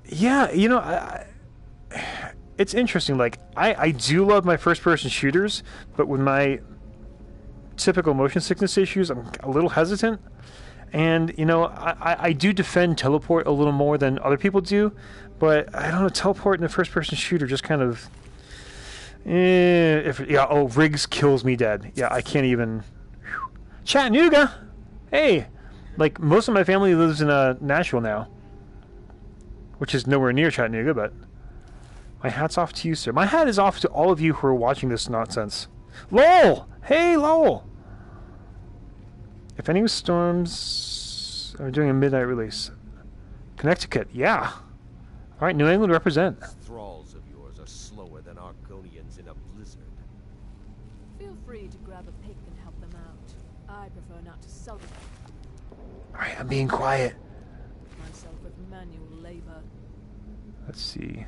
Yeah, you know, it's interesting. Like, I do love my first-person shooters, but with my typical motion sickness issues, I'm a little hesitant. And, you know, I do defend teleport a little more than other people do, but I don't know, teleport in a first-person shooter just kind of... Riggs kills me dead. Yeah, I can't even... Chattanooga! Hey! Like, most of my family lives in Nashville now, which is nowhere near Chattanooga, but... My hat's off to you, sir. My hat is off to all of you who are watching this nonsense. Lowell! Hey, Lowell! If any storms are doing a midnight release. Connecticut, yeah. Alright, New England represent. Thralls of yours are slower than Argonians in a blizzard. Feel free to grab a pick and help them out. I prefer not to sully Alright, I'm being quiet. myself with manual labor. Let's see.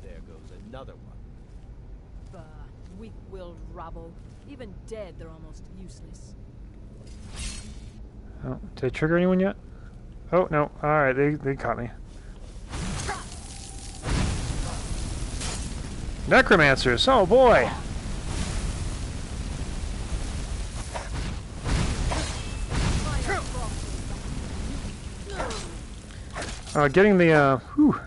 There goes another one. Bah, weak-willed rabble. Even dead, they're almost useless. Oh, did I trigger anyone yet? Oh, no. Alright, they caught me. Necromancers! Oh, boy! Getting the, whew.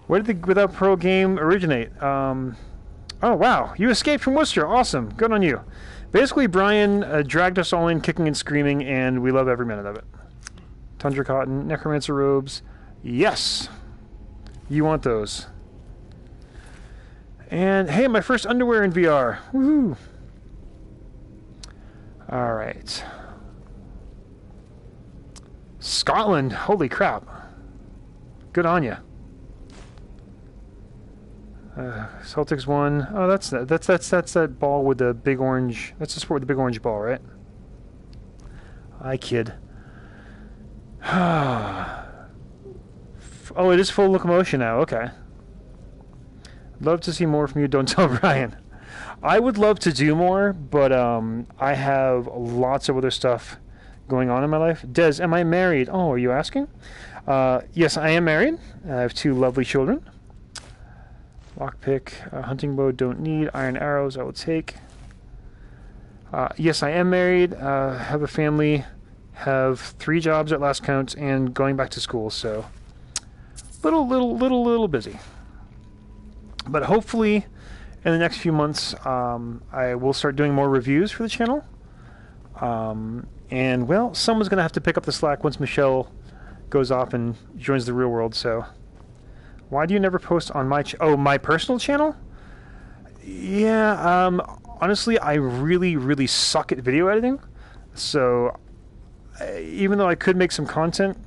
Where did the Without Pro game originate? Oh, wow. You escaped from Worcester. Awesome. Good on you. Basically, Brian dragged us all in kicking and screaming, and we love every minute of it. Tundra Cotton, Necromancer Robes. Yes! You want those. And, hey, my first underwear in VR. Woohoo! Alright. Scotland! Holy crap. Good on ya. Celtics won. Oh, that's that ball with the big orange. That's the sport with the big orange ball, right? I kid. Oh, it is full locomotion now. Okay. Love to see more from you. Don't tell Brian. I would love to do more, but I have lots of other stuff going on in my life. Des, am I married? Oh, are you asking? Yes, I am married. I have 2 lovely children. Lockpick, hunting bow, don't need. Iron arrows, I will take. Yes, I am married. Have a family. Have 3 jobs at last count, and going back to school. So, little busy. But hopefully, in the next few months, I will start doing more reviews for the channel. And well, someone's gonna have to pick up the slack once Michelle goes off and joins the real world. So. Why do you never post on my my personal channel? Yeah, honestly, I really suck at video editing. So, even though I could make some content...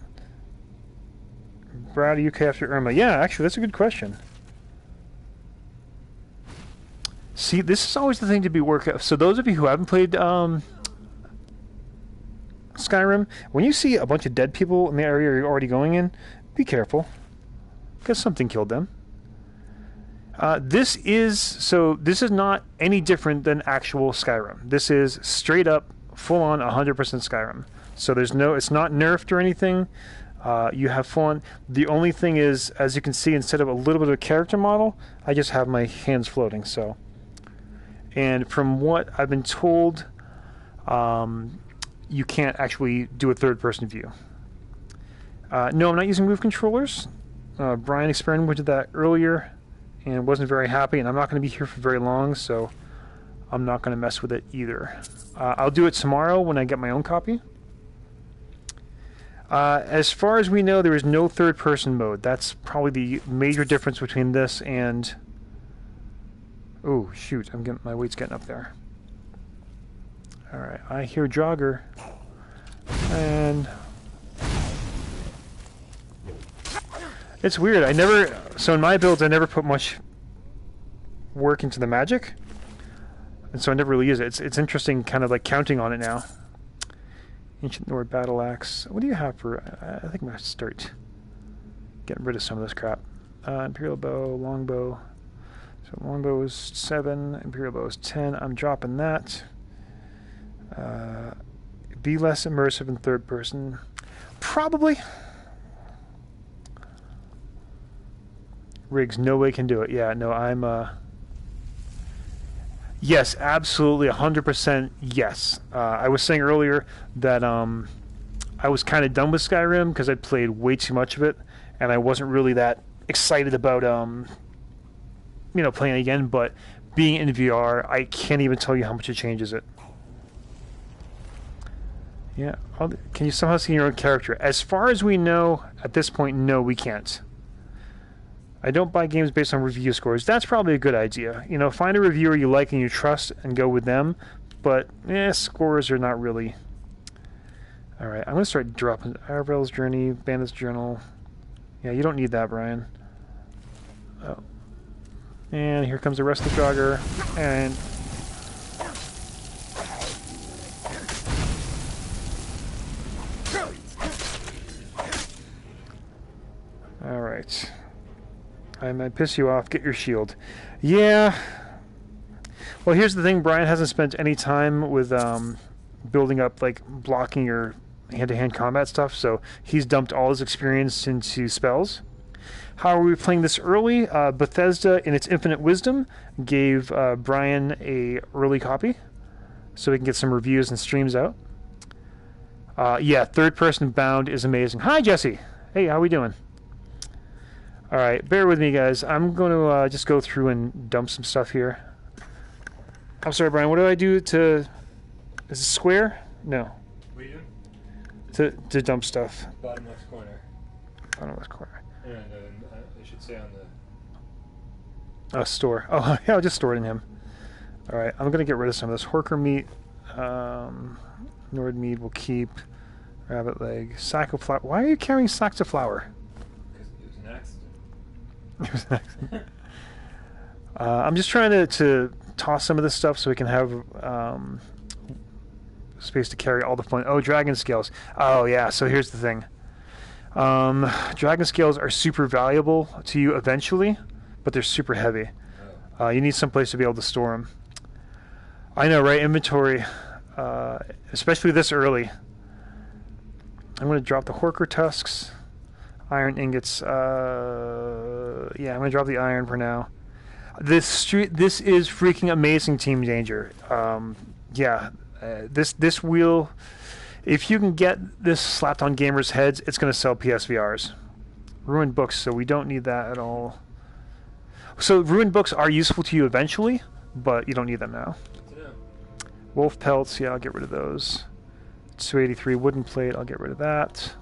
Brad, UK after Irma. Yeah, actually, that's a good question. See, this is always the thing to be worked out. So those of you who haven't played Skyrim, when you see a bunch of dead people in the area you're already going in, be careful. Because something killed them. This is not any different than actual Skyrim. This is straight up, full on, 100% Skyrim. So it's not nerfed or anything. You have fun. The only thing is, as you can see, instead of a little bit of a character model, I just have my hands floating. So, and from what I've been told, you can't actually do a third-person view. No, I'm not using Move controllers. Brian experimented with that earlier and wasn't very happy, and I'm not going to be here for very long, so I'm not going to mess with it either. I'll do it tomorrow when I get my own copy. As far as we know, there is no third-person mode. That's probably the major difference between this and... Oh, shoot, my weight's getting up there. Alright, I hear Jogger. And... It's weird. So in my builds, I never put much work into the magic, and so I never really use it. It's interesting, kind of like counting on it now. Ancient Nord Battle Axe. What do you have for? I think I'm gonna start getting rid of some of this crap. Imperial Bow, Longbow. So longbow is 7, imperial bow is 10. I'm dropping that. Be less immersive in third person. Probably. Riggs, no way can do it. Yeah, no, I'm yes, absolutely 100% yes. I was saying earlier that I was kind of done with Skyrim because I'd played way too much of it, and I wasn't really that excited about playing again. But being in VR, I can't even tell you how much it changes it. Yeah, can you somehow see your own character? As far as we know at this point, no, we can't. I don't buy games based on review scores. That's probably a good idea. Find a reviewer you like and you trust and go with them. But scores are not really. All right, I'm gonna start dropping Aravel's Journey, Bandit's Journal. Yeah, you don't need that, Brian. Oh, and here comes the rest of the jogger, and all right. I might piss you off. Get your shield. Yeah. Well, here's the thing. Brian hasn't spent any time with building up, like, blocking or hand-to-hand combat stuff, so he's dumped all his experience into spells. How are we playing this early? Bethesda, in its infinite wisdom, gave Brian a early copy, so we can get some reviews and streams out. Yeah, third-person bound is amazing. Hi, Jesse. Hey, how we doing? All right, bear with me, guys. I'm going to just go through and dump some stuff here. I'm sorry, Brian. What do I do to... Is it square? No. What are you doing? To dump stuff. Bottom left corner. Bottom left corner. No, I should say on the... Store. Oh, yeah, I'll just store it in him. All right, I'm going to get rid of some of this. Horker meat. Nord meat we'll keep. Rabbit leg. Sack of flour. Why are you carrying sacks of flour? It was an accident. I'm just trying to toss some of this stuff so we can have space to carry all the fun. Oh, dragon scales. Oh, yeah. So here's the thing. Dragon scales are super valuable to you eventually, but they're super heavy. You need some place to be able to store them. I know, right? Inventory, especially this early. I'm going to drop the Horker tusks. Iron ingots. Yeah, I'm gonna drop the iron for now. This is freaking amazing, Team Danger. Yeah, this wheel. If you can get this slapped on gamers' heads, it's gonna sell PSVRs. Ruined books, so we don't need that at all. So ruined books are useful to you eventually, but you don't need them now. Wolf pelts. Yeah, I'll get rid of those. 283 wooden plate. I'll get rid of that.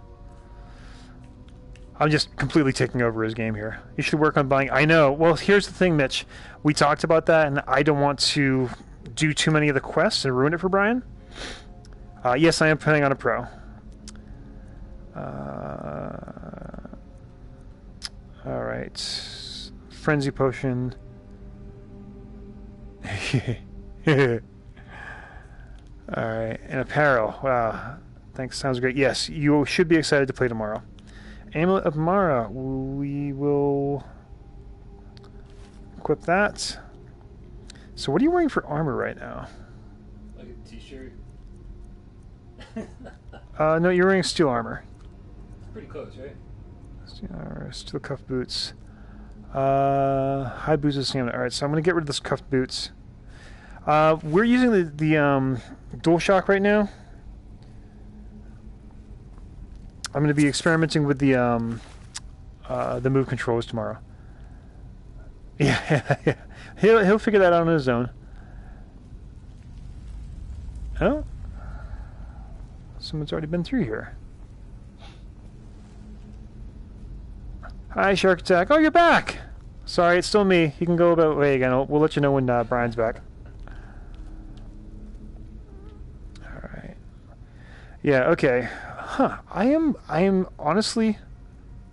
I'm just completely taking over his game here. You should work on buying... I know. Well, here's the thing, Mitch. We talked about that, and I don't want to do too many of the quests and ruin it for Brian. Yes, I am planning on a pro. All right. Frenzy potion. All right. And apparel. Wow. Thanks. Sounds great. Yes, you should be excited to play tomorrow. Amulet of Mara, we will equip that. So what are you wearing for armor right now? Like a t-shirt? No, you're wearing steel armor. Pretty close, right? Steel armor, steel cuff boots. High boots of stamina. Alright, so I'm going to get rid of this cuffed boots. We're using the DualShock right now. I'm going to be experimenting with the move controls tomorrow. Yeah, he'll figure that out on his own. Oh, someone's already been through here. Hi, Shark Attack. Oh, you're back. Sorry, it's still me. You can go about way again. We'll let you know when Brian's back. All right. Yeah. Okay. Huh. I am honestly...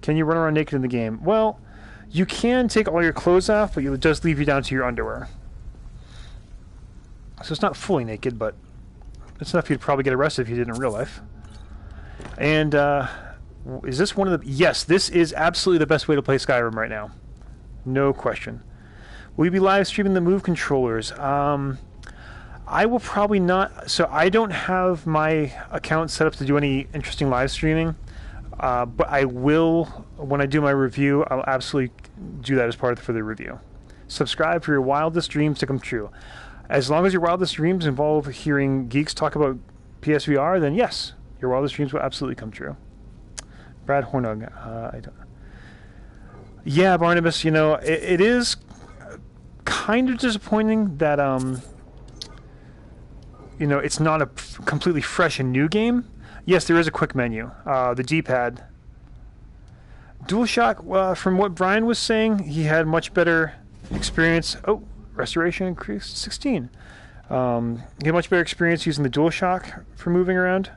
Can you run around naked in the game? Well, you can take all your clothes off, but it does leave you down to your underwear. So it's not fully naked, but it's enough you'd probably get arrested if you did in real life. And is this one of the... Yes, this is absolutely the best way to play Skyrim right now. No question. Will you be live streaming the Move controllers? I will probably not. So I don't have my account set up to do any interesting live streaming, but I will, when I do my review, I'll absolutely do that as part for the review. Subscribe for your wildest dreams to come true. As long as your wildest dreams involve hearing geeks talk about PSVR, then yes, your wildest dreams will absolutely come true. Brad Hornung, I don't. Yeah, Barnabas, you know, it is kind of disappointing that you know, it's not a completely fresh and new game. Yes, there is a quick menu. The D-pad. DualShock, from what Brian was saying, he had much better experience. Oh, restoration increased 16. He had much better experience using the DualShock for moving around.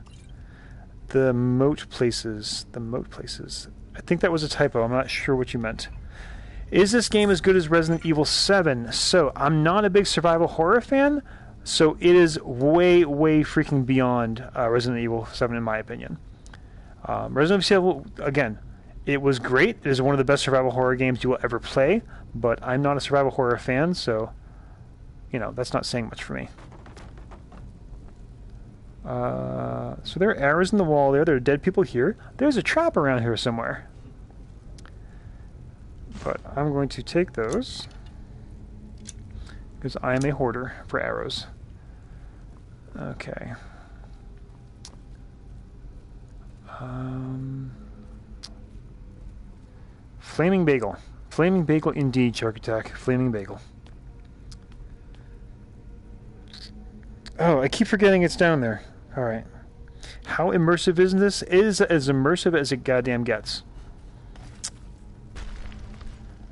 The moat places. I think that was a typo. I'm not sure what you meant. Is this game as good as Resident Evil 7? So, I'm not a big survival horror fan, so it is way, way freaking beyond Resident Evil 7 in my opinion. Resident Evil, again, it was great. It is one of the best survival horror games you will ever play, but I'm not a survival horror fan, so, you know, that's not saying much for me. So there are arrows in the wall there. There are dead people here. There's a trap around here somewhere. But I'm going to take those because I am a hoarder for arrows. Okay. Flaming bagel. Flaming bagel indeed, Shark Attack. Flaming bagel. Oh, I keep forgetting it's down there. Alright. How immersive is this? It is as immersive as it goddamn gets.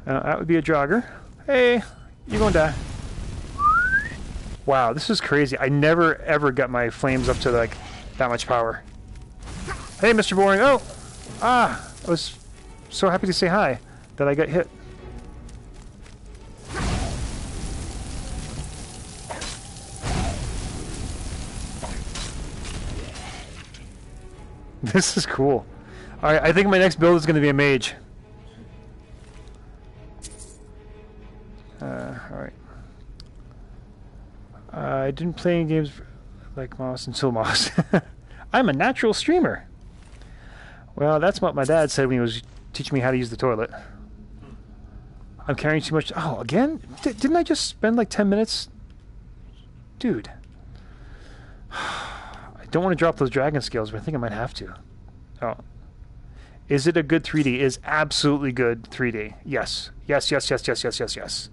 That would be a jogger. Hey, you're gonna die. Wow, this is crazy. I never ever got my flames up to like that much power. Hey, Mr. Boring. Oh! I was so happy to say hi that I got hit. This is cool. Alright, I think my next build is going to be a mage. Alright. I didn't play any games like Moss until Moss. I'm a natural streamer. Well, that's what my dad said when he was teaching me how to use the toilet. I'm carrying too much. Oh, again? Didn't I just spend like 10 minutes? Dude. I don't want to drop those dragon scales, but I think I might have to. Oh. Is it a good 3D? It is absolutely good 3D. Yes. Yes, yes, yes, yes, yes, yes, yes.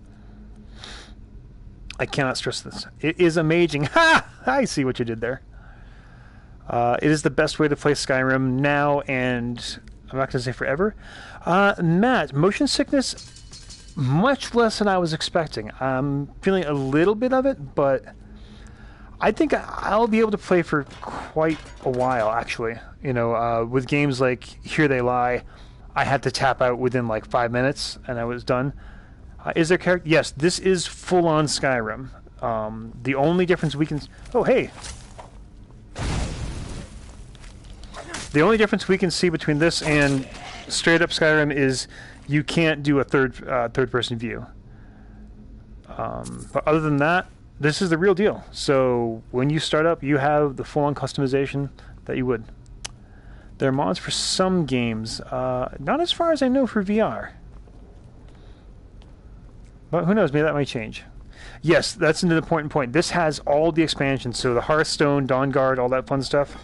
I cannot stress this. It is amazing. Ha! I see what you did there. It is the best way to play Skyrim now, and I'm not going to say forever. Matt, motion sickness, much less than I was expecting. I'm feeling a little bit of it, but I think I'll be able to play for quite a while, actually. You know, with games like Here They Lie, I had to tap out within like 5 minutes, and I was done. Is there character? Yes, this is full-on Skyrim. The only difference we can... Oh, hey! The only difference we can see between this and straight-up Skyrim is you can't do a third-person view. But other than that, this is the real deal. So when you start up, you have the full-on customization that you would. There are mods for some games. Not as far as I know for VR. But who knows, maybe that might change. Yes, that's an important point. This has all the expansions. So the Hearthstone, Dawnguard, all that fun stuff.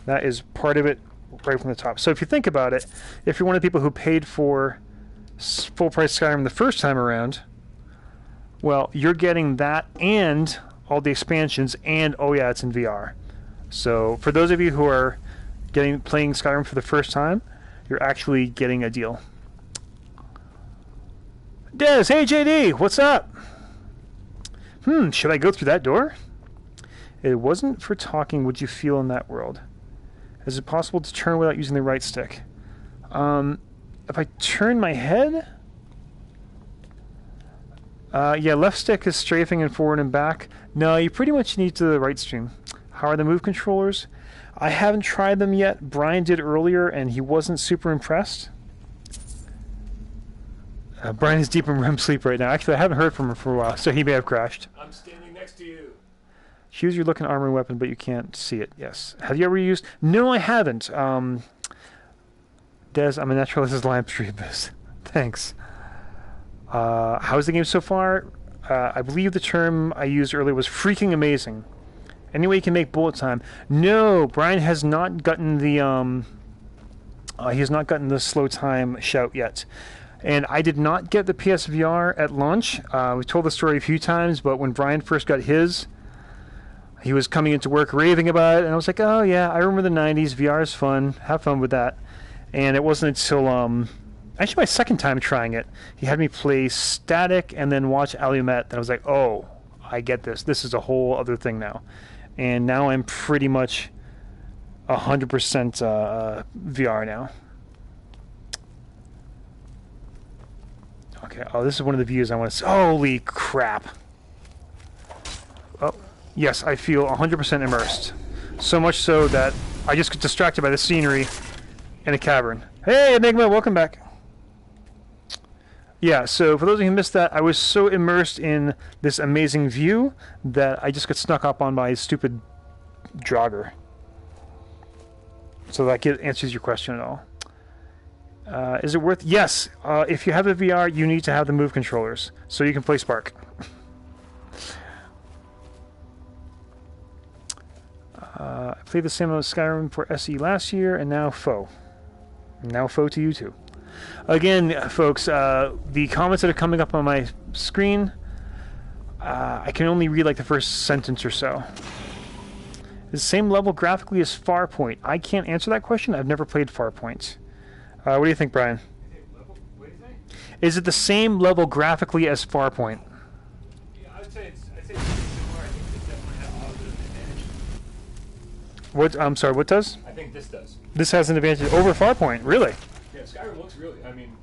That is part of it right from the top. So if you think about it, if you're one of the people who paid for full-price Skyrim the first time around, well, you're getting that and all the expansions, and oh yeah, it's in VR. So for those of you who are playing Skyrim for the first time, you're actually getting a deal. Des, hey JD, what's up? Should I go through that door? It wasn't for talking. Would you feel in that world? Is it possible to turn without using the right stick? If I turn my head? Yeah, left stick is strafing and forward and back. No, you pretty much need to the right stream. How are the move controllers? I haven't tried them yet. Brian did earlier, and he wasn't super impressed. Brian is deep in REM sleep right now. Actually, I haven't heard from him for a while, so he may have crashed. I'm standing next to you. Choose your look and armor weapon, but you can't see it. Yes. Have you ever used... No, I haven't. Des, I'm a naturalist live stream this. Thanks. How's the game so far? I believe the term I used earlier was freaking amazing. Any way you can make bullet time? No, Brian has not gotten the he has not gotten the slow time shout yet. And I did not get the PSVR at launch. We told the story a few times, but when Brian first got his, he was coming into work raving about it, and I was like, oh yeah, I remember the 90s, VR is fun, have fun with that. And it wasn't until, actually my second time trying it, he had me play Static and then watch Amulet, and I was like, oh, I get this. This is a whole other thing now. And now I'm pretty much 100% VR now. Okay, oh, this is one of the views I want to see. Holy crap. Oh, yes, I feel 100% immersed. So much so that I just get distracted by the scenery in a cavern. Hey, Enigma, welcome back. Yeah, so for those of you who missed that, I was so immersed in this amazing view that I just got snuck up on by a stupid jogger. So that answers your question at all. Is it worth... Yes, if you have a VR, you need to have the Move controllers, so you can play Spark. I played the same amount of Skyrim for SE last year, and now Foe. Now Foe to you too. Again, folks, the comments that are coming up on my screen, I can only read like the first sentence or so. The same level graphically as Farpoint. I can't answer that question. I've never played Farpoint. What do you think, Brian? What do you think? Is it the same level graphically as Farpoint? Yeah, I'd say it's pretty similar. I think this definitely has a little bit of an advantage. What? I'm sorry. What does? I think this does. This has an advantage over Farpoint. Really? Yeah, Skyrim looks really... I mean,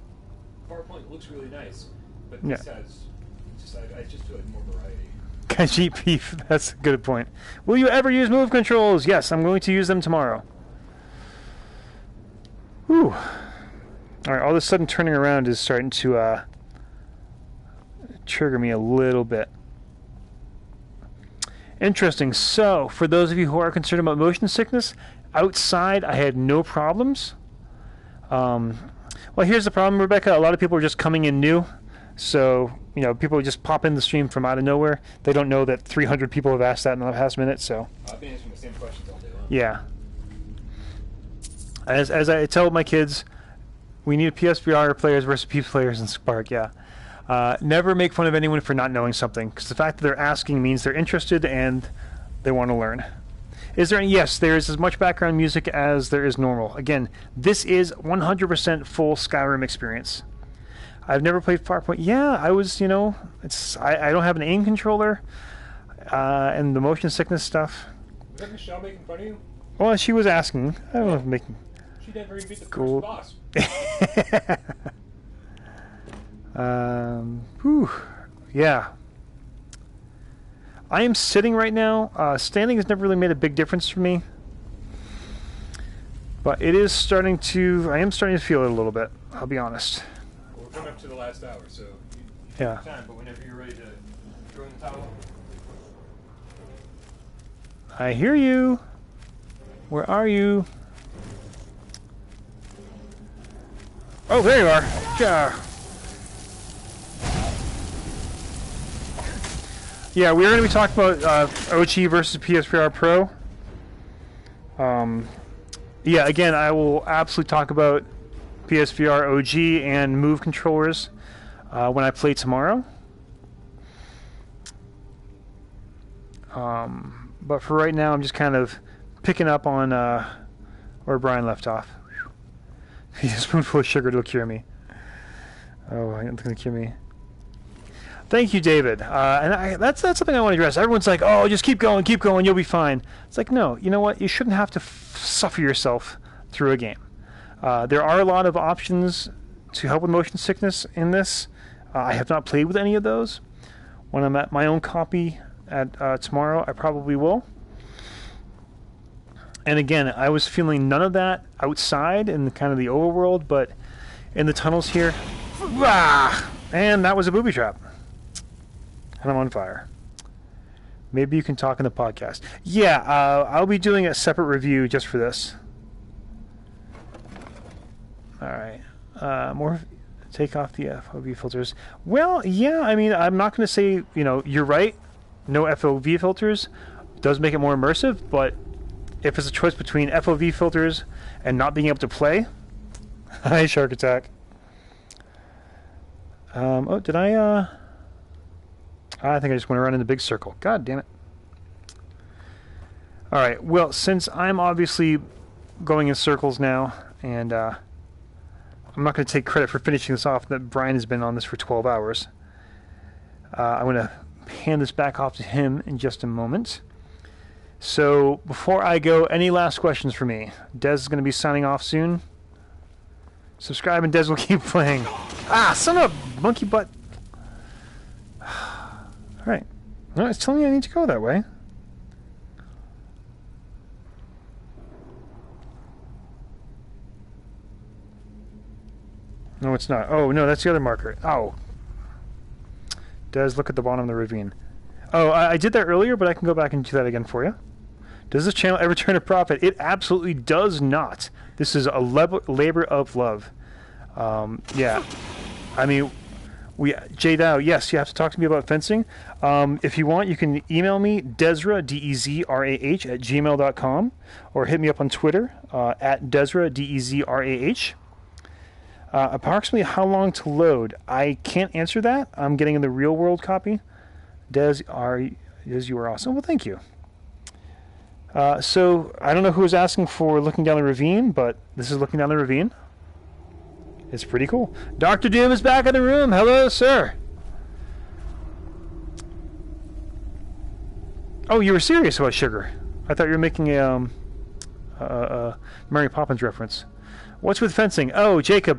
Farpoint looks really nice, but this has... I just feel like more variety. Kanji beef. That's a good point. Will you ever use Move controls? Yes, I'm going to use them tomorrow. Whew. Alright, all of a sudden turning around is starting to trigger me a little bit. Interesting. So, for those of you who are concerned about motion sickness, outside I had no problems. Well, here's the problem, Rebecca. A lot of people are just coming in new. So, you know, people just pop in the stream from out of nowhere. They don't know that 300 people have asked that in the past minute, so... I've been answering the same questions all day long. Yeah. As I tell my kids, we need PSVR players versus PC players in Spark, yeah. Never make fun of anyone for not knowing something, because the fact that they're asking means they're interested and they want to learn. Is there any? Yes, there is as much background music as there is normal. Again, this is 100% full Skyrim experience. I've never played Farpoint. Yeah, I was, you know, I don't have an aim controller, and the motion sickness stuff. Was that Michelle making fun of you? Well, she was asking. I don't know if making... She never even beat the first boss. Whew. Yeah. I am sitting right now. Standing has never really made a big difference for me. But it is starting to... I am starting to feel it a little bit. I'll be honest. Well, we're coming up to the last hour, so... Yeah. Time, but whenever you're ready to throw in the towel... I hear you. Where are you? Oh, there you are. Yeah. Yeah, we're going to be talking about OG versus PSVR Pro. Yeah, again, I will absolutely talk about PSVR OG and Move controllers when I play tomorrow. But for right now, I'm just kind of picking up on where Brian left off. A spoonful of sugar will cure me. Oh, it's going to cure me. Thank you, David. And that's something I want to address. Everyone's like, oh, just keep going, you'll be fine. It's like, no, you know what? You shouldn't have to suffer yourself through a game. There are a lot of options to help with motion sickness in this. I have not played with any of those. When I'm at my own copy at tomorrow, I probably will. And again, I was feeling none of that outside in kind of the overworld, but in the tunnels here, And that was a booby trap. And I'm on fire. Maybe you can talk in the podcast. Yeah, I'll be doing a separate review just for this. All right. More... Take off the FOV filters. Well, yeah, I mean, I'm not going to say, you're right. No FOV filters does make it more immersive, but if it's a choice between FOV filters and not being able to play... Hi, Shark Attack. Did I... I think I just went around in the big circle. God damn it. Alright, well, since I'm obviously going in circles now, and... I'm not going to take credit for finishing this off, that Brian has been on this for 12 hours. I'm going to hand this back off to him in just a moment. So, before I go, any last questions for me? Des is going to be signing off soon. Subscribe and Des will keep playing. Ah, son of a monkey butt. Alright. No, it's telling me I need to go that way. No, it's not. Oh, no, that's the other marker. Oh. Does look at the bottom of the ravine. Oh, I did that earlier, but I can go back and do that again for you. Does this channel ever turn a profit? It absolutely does not. This is a labor of love. Yeah. I mean, J Dow, yes, you have to talk to me about fencing. If you want, you can email me, Dezrah, D-E-Z-R-A-H, at gmail.com, or hit me up on Twitter, at Dezrah, D-E-Z-R-A-H. Approximately how long to load? I can't answer that. I'm getting in the real world copy. Des, you are awesome. Well, thank you. So, I don't know who was asking for looking down the ravine, but this is looking down the ravine. It's pretty cool. Dr. Doom is back in the room. Hello, sir. Oh, you were serious about sugar. I thought you were making a Mary Poppins reference. What's with fencing? Oh, Jacob,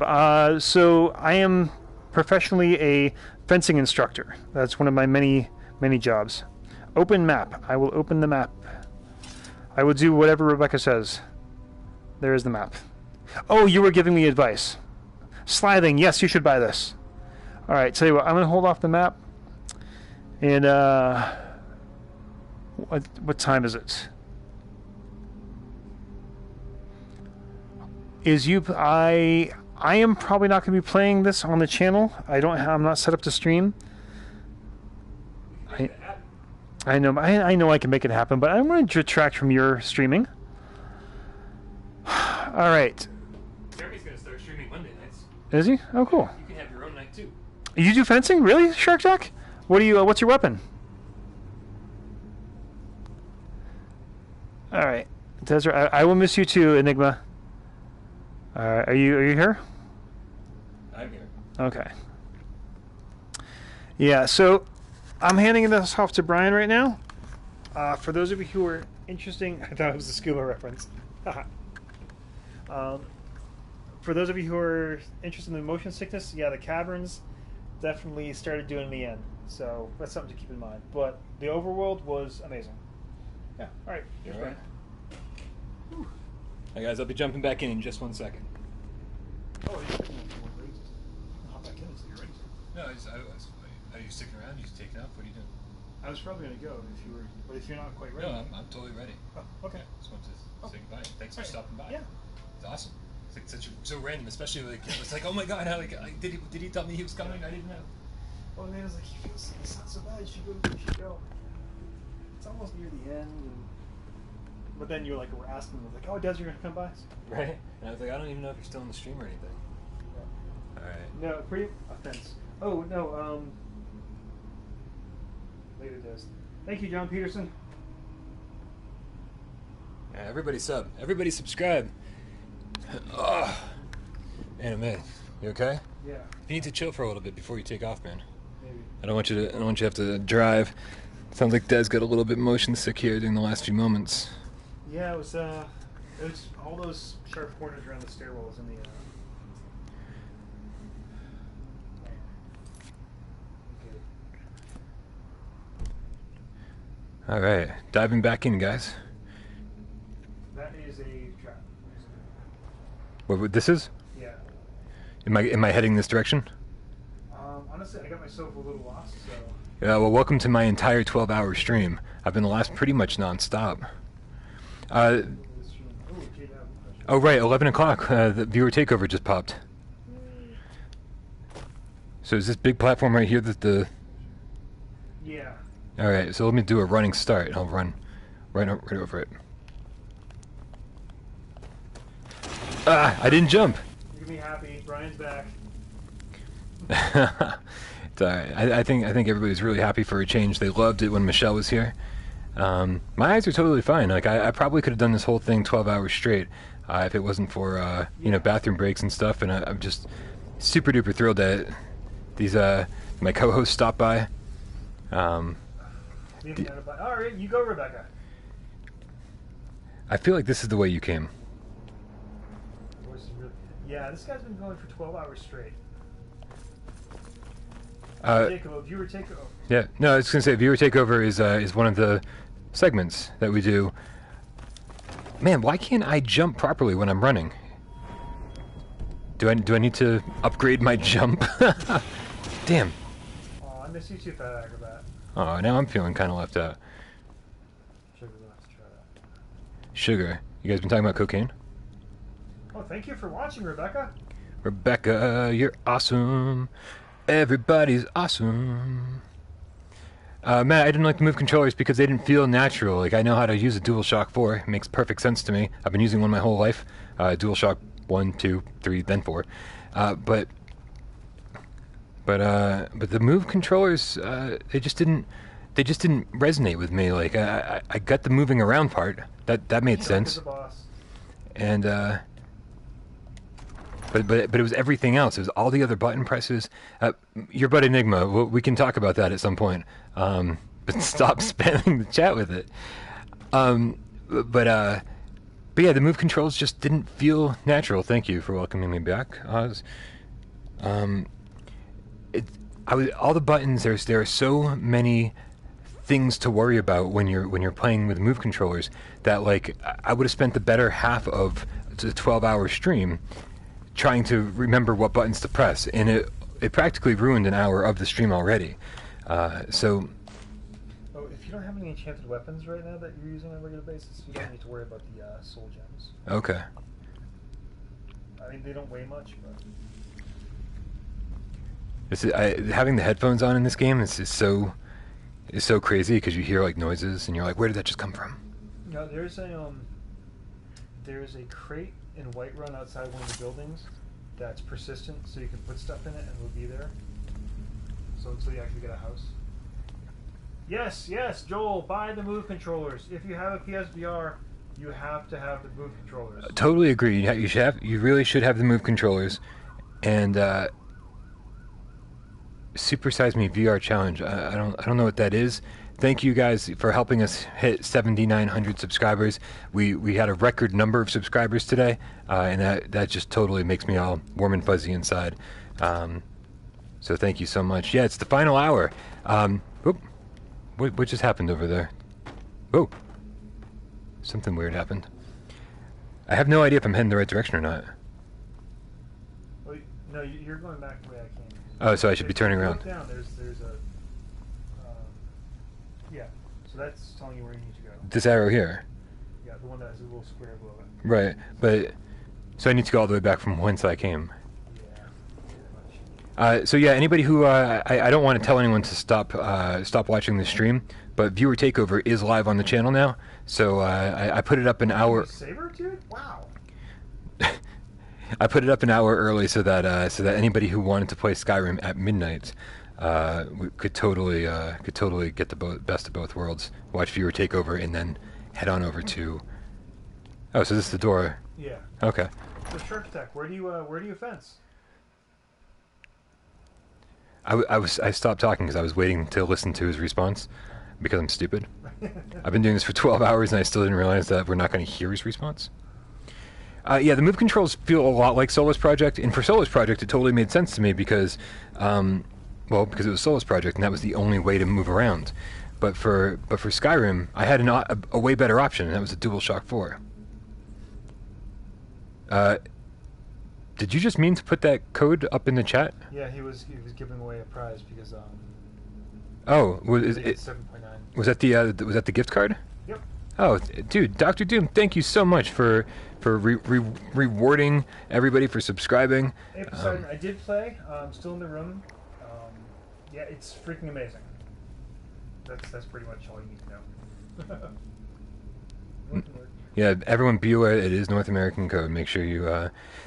so I am professionally a fencing instructor. That's one of my many, many jobs. Open map. I will open the map. I will do whatever Rebecca says. There is the map. Oh, you were giving me advice. Slithing, yes, you should buy this. Alright, tell you what, I'm going to hold off the map. And, what time is it? I am probably not going to be playing this on the channel. I'm not set up to stream. I know I can make it happen, but I'm going to detract from your streaming. All right. Jeremy's going to start streaming Monday nights. Is he? Oh, cool. You can have your own night too. You do fencing, really, Shark Jack? What's your weapon? All right, Desert. I will miss you too, Enigma. Are you here? I'm here. Okay. Yeah, so I'm handing this off to Brian right now. For those of you who are interested, I thought it was a scuba reference. For those of you who are interested in motion sickness, yeah, the caverns definitely started doing me in. So that's something to keep in mind. But the overworld was amazing. Yeah, all right. Here's Brian. Hi guys, I'll be jumping back in just 1 second. Oh, you're sticking around. Hop back in until you're ready. No, are you sticking around? You just taking off? What are you doing? I was probably going to go if you were, but if you're not quite ready. No, I'm totally ready. Oh, okay. Just want to say goodbye. Thanks for stopping by. Yeah. It's awesome. It's like so random, especially like it's like, oh my god, did he tell me he was coming? I didn't know. Oh man, it's like it's not so bad. You should go. It's almost near the end. But then you're like, we're asking, like, oh, Des, you're gonna come by, right? And I was like, I don't even know if you're still in the stream or anything. Yeah. All right. No, pretty offense. Oh no, later, Des. Thank you, John Peterson. Yeah, everybody sub. Everybody subscribe. Oh. Anime, you okay? Yeah. You need to chill for a little bit before you take off, man. Maybe. I don't want you to have to drive. Sounds like Des got a little bit motion sick here during the last few moments. Yeah, it was all those sharp corners around the stairwells in the. All right, diving back in, guys. That is a trap. What this is? Yeah. Am I heading this direction? I'm honestly, I got myself a little lost, so... Yeah, well, welcome to my entire 12-hour stream. I've been the last pretty much non-stop. Oh, right, 11 o'clock. The viewer takeover just popped. So is this big platform right here that the... Yeah. Alright, so let me do a running start. I'll run right over it. Ah, I didn't jump! You're gonna be happy. Brian's back. It's alright. I think everybody's really happy for a change. They loved it when Michelle was here. My eyes are totally fine. Like I probably could have done this whole thing 12 hours straight if it wasn't for you know, bathroom breaks and stuff. And I'm just super duper thrilled that these my co-hosts stopped by. All right, you go, Rebecca. I feel like this is the way you came. Yeah, this guy's been going for 12 hours straight. Viewer takeover. Yeah, no, I was gonna say viewer takeover is one of the segments that we do. Man, why can't I jump properly when I'm running? Do I need to upgrade my jump? Damn. Oh, I miss you too, Fat Acrobat. Oh, now I'm feeling kind of left out. Sugar, we'll have to try that. Sugar, you guys been talking about cocaine? Oh, thank you for watching, Rebecca. Rebecca, you're awesome. Everybody's awesome. Matt, I didn't like the move controllers because they didn't feel natural. Like, I know how to use a DualShock 4. It makes perfect sense to me. I've been using one my whole life. DualShock 1, 2, 3, then 4. But the move controllers, they just didn't resonate with me. Like, I got the moving around part. That made sense. And But it was everything else. It was all the other button presses. Your butt Enigma, we can talk about that at some point. But stop spamming the chat with it. But yeah, the move controls just didn't feel natural. Thank you for welcoming me back, Oz. All the buttons. There are so many things to worry about when you're playing with move controllers that, like, I would have spent the better half of the 12-hour stream trying to remember what buttons to press, and it practically ruined an hour of the stream already. So. Oh, if you don't have any enchanted weapons right now that you're using on a regular basis, you don't need to worry about the soul gems. Okay. I mean, they don't weigh much, but. Having the headphones on in this game is so crazy because you hear like noises and you're like, where did that just come from? No, there's a crate in Whiterun outside one of the buildings that's persistent, so you can put stuff in it and it'll be there. So until you actually get a house. Yes, Joel, buy the move controllers. If you have a PSVR, you have to have the move controllers. Totally agree. You really should have the move controllers. And Super Size Me VR Challenge. I don't know what that is. Thank you guys for helping us hit 7,900 subscribers. We had a record number of subscribers today, and that just totally makes me all warm and fuzzy inside. So thank you so much. Yeah, it's the final hour. What just happened over there? Oh, something weird happened. I have no idea if I'm heading the right direction or not. Well, no, you're going back the way I came. Oh, so I should be turning around. Look down. There's a yeah. So that's telling you where you need to go. This arrow here. Yeah, the one that has a little square below it. Right, but so I need to go all the way back from whence I came. So yeah, anybody who I don't want to tell anyone to stop watching the stream, but viewer takeover is live on the channel now. So I put it up an hour. Saber, dude? Wow. I put it up an hour early so that anybody who wanted to play Skyrim at midnight could totally get the best of both worlds. Watch viewer takeover and then head on over to. Oh, so this is the door. Yeah. Okay. So Shark Attack, where do you fence? I stopped talking because I was waiting to listen to his response because I'm stupid. I've been doing this for 12 hours and I still didn't realize that we're not going to hear his response. Yeah, the move controls feel a lot like Solus Project, and for Solus Project it totally made sense to me because, because it was Solus Project and that was the only way to move around. But for Skyrim, I had a way better option, and that was a DualShock 4. Did you just mean to put that code up in the chat? Yeah, he was giving away a prize because Oh, was it, it? 7.9. Was that the gift card? Yep. Oh, dude, Dr. Doom, thank you so much for rewarding everybody for subscribing. Hey, Poseidon, I did play. I'm still in the room. Yeah, it's freaking amazing. That's pretty much all you need to know. Yeah, everyone be aware it is North American code. Make sure you.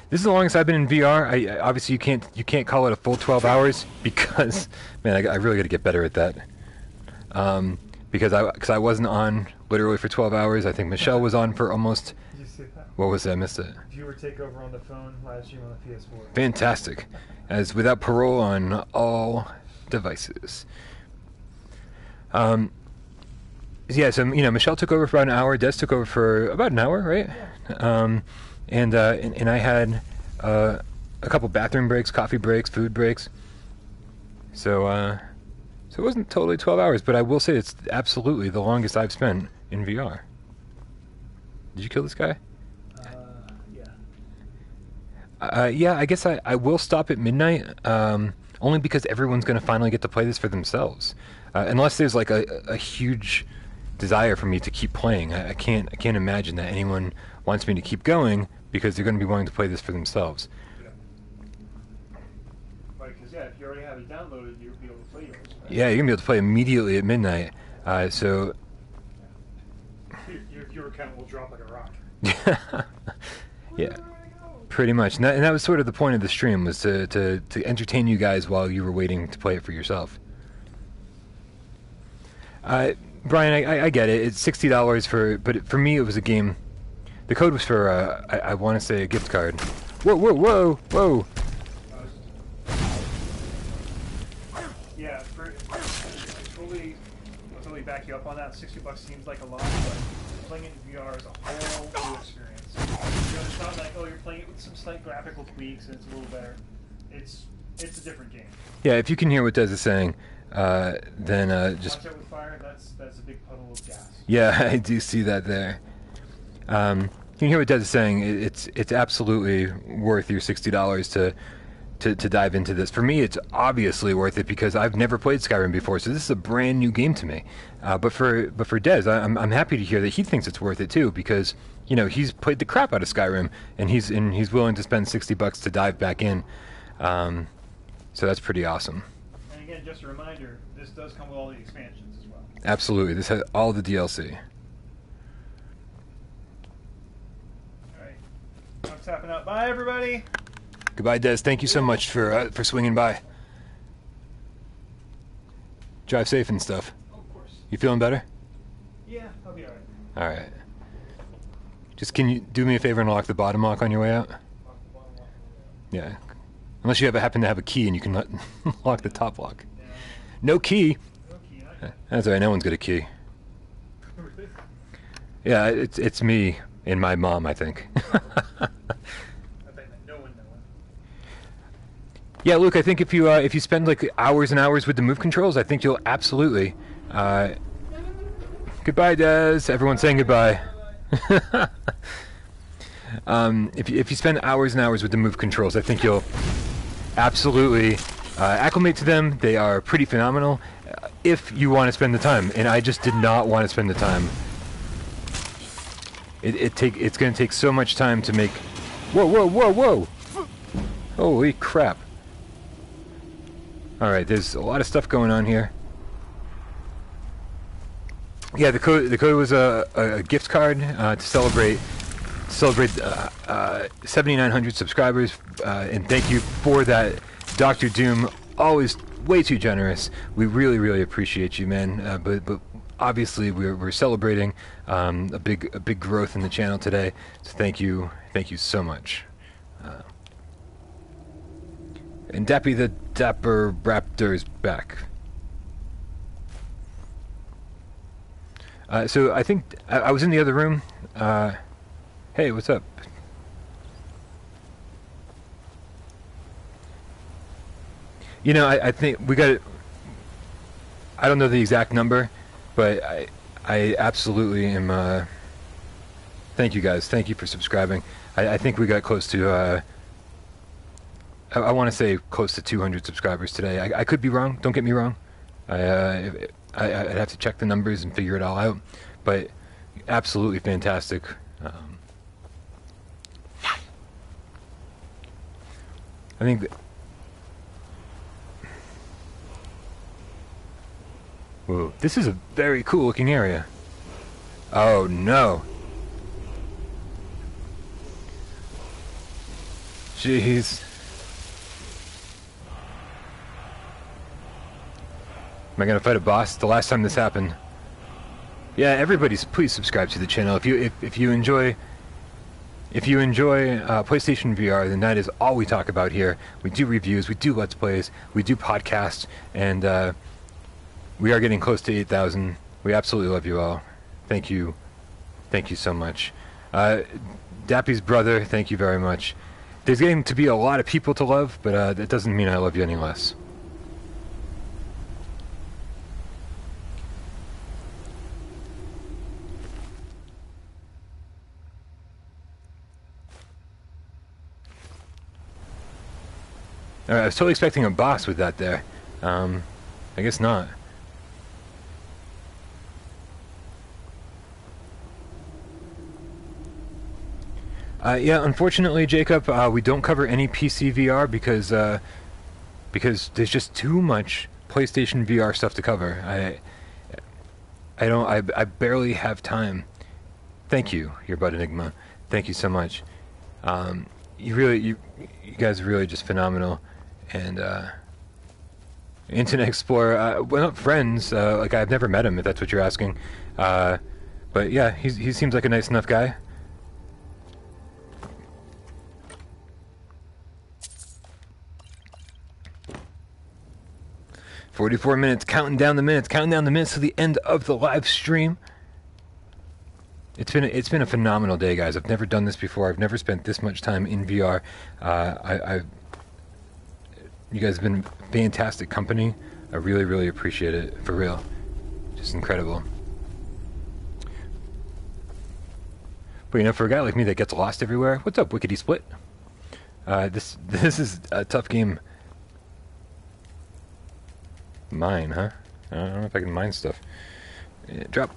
This is the longest I've been in VR. I obviously you can't call it a full 12 hours because man, I really got to get better at that. Because I wasn't on literally for 12 hours. I think Michelle was on for almost. Did you see that? What was that? I missed it. Viewer takeover on the phone, live stream on the PS4. Fantastic, as without parole on all devices. Yeah, so Michelle took over for about an hour. Des took over for about an hour, right? Yeah. And I had a couple bathroom breaks, coffee breaks, food breaks. So it wasn't totally 12 hours, but I will say it's absolutely the longest I've spent in VR. Did you kill this guy? Yeah. Yeah, I guess I will stop at midnight, only because everyone's going to finally get to play this for themselves. Unless there's like a huge desire for me to keep playing. I can't imagine that anyone wants me to keep going because they're going to be wanting to play this for themselves. Yeah. Right, because if you already have it downloaded, you'll be able to play yours. Right? Yeah, you're going to be able to play immediately at midnight. So your account will drop like a rock. Yeah, pretty much. And that was sort of the point of the stream, was to entertain you guys while you were waiting to play it for yourself. Brian, I get it. It's $60 but for me it was a game. The code was for I want to say a gift card. Whoa! Yeah, I'll totally back you up on that. $60 seems like a lot, but playing it in VR is a whole new experience. It's not like, you're playing it with some slight graphical tweaks and it's a little better. It's a different game. Yeah, if you can hear what Des is saying, then just. Watch out with fire. That's a big puddle of gas. Yeah, I do see that there. You can hear what Des is saying. It's absolutely worth your $60 to dive into this. For me, it's obviously worth it because I've never played Skyrim before, so this is a brand new game to me. But for Des, I'm happy to hear that he thinks it's worth it too because he's played the crap out of Skyrim and he's willing to spend $60 to dive back in. So that's pretty awesome. And again, just a reminder, this does come with all the expansions as well. Absolutely, this has all the DLC. Alright, I'm tapping out. Bye, everybody! Goodbye, Des. Thank you so much for swinging by. Drive safe and stuff. Oh, of course. You feeling better? Yeah, I'll be alright. Alright. Just can you do me a favor and lock the bottom lock on your way out? Lock the bottom lock. Yeah. Unless you happen to have a key and you can lock the top lock. No key. No key. That's alright. No one's got a key. Yeah, it's me and my mom, I think. Yeah, Luke, I think if you spend like hours and hours with the move controls, I think you'll absolutely. Goodbye, Des. Everyone's saying goodbye. If you spend hours and hours with the move controls, I think you'll absolutely acclimate to them. They are pretty phenomenal if you want to spend the time, and I just did not want to spend the time. It's going to take so much time to make. Whoa! Holy crap! All right, there's a lot of stuff going on here. Yeah, the code was a gift card to celebrate 7,900 subscribers, and thank you for that, Dr. Doom. Always way too generous. We really appreciate you, man. But obviously we're celebrating a big growth in the channel today. So thank you so much. And Dappy the Dapper Raptor's back. So I think I was in the other room. Hey, what's up? I think we got. I don't know the exact number, but I absolutely am. Thank you guys. Thank you for subscribing. I think we got close to I want to say close to 200 subscribers today. I could be wrong. Don't get me wrong. I'd have to check the numbers and figure it all out. But absolutely fantastic. I think that, whoa, this is a very cool looking area. Oh no. Jeez. Am I gonna fight a boss? The last time this happened. Yeah, everybody, please subscribe to the channel. If you enjoy PlayStation VR, then that is all we talk about here. We do reviews, we do Let's Plays, we do podcasts, and we are getting close to 8,000. We absolutely love you all. Thank you so much. Dappy's brother, thank you very much. There's getting to be a lot of people to love, but that doesn't mean I love you any less. Alright, I was totally expecting a boss with that there. I guess not. Yeah, unfortunately, Jacob, we don't cover any PC VR because there's just too much PlayStation VR stuff to cover. I barely have time. Thank you, your bud Enigma. Thank you so much. You guys are really just phenomenal. And Internet Explorer, we're not friends. Like, I've never met him, if that's what you're asking. But yeah, he seems like a nice enough guy. "44 minutes, counting down the minutes to the end of the live stream." It's been a phenomenal day, guys. I've never done this before. I've never spent this much time in VR. You guys have been fantastic company. I really, really appreciate it, for real. Just incredible. But you know, for a guy like me that gets lost everywhere, what's up, Wickety Split? This is a tough game. Mine, huh? I don't know if I can mine stuff. Yeah, drop.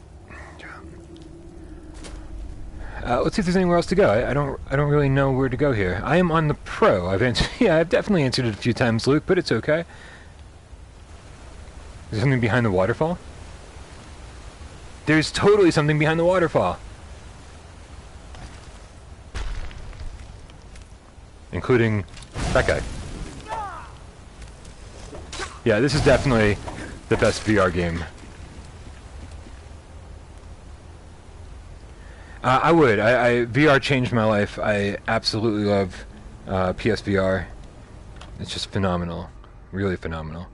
Let's see if there's anywhere else to go. I don't really know where to go here. I am on the Pro. I've definitely answered it a few times, Luke, but it's okay. Is there something behind the waterfall? There's totally something behind the waterfall. Including that guy. Yeah, this is definitely the best VR game. I would. VR changed my life. I absolutely love PSVR. It's just phenomenal. Really phenomenal.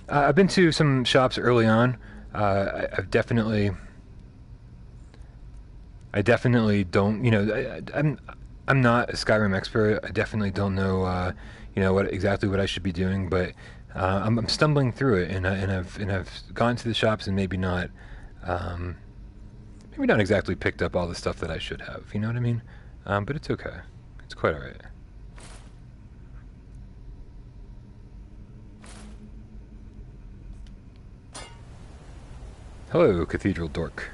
I've been to some shops early on. I definitely don't, you know, I'm not a Skyrim expert. I definitely don't know, you know, exactly what I should be doing, but I'm stumbling through it, and I've gone to the shops and maybe not exactly picked up all the stuff that I should have. You know what I mean? But it's okay. It's quite all right. Hello, Cathedral Dork.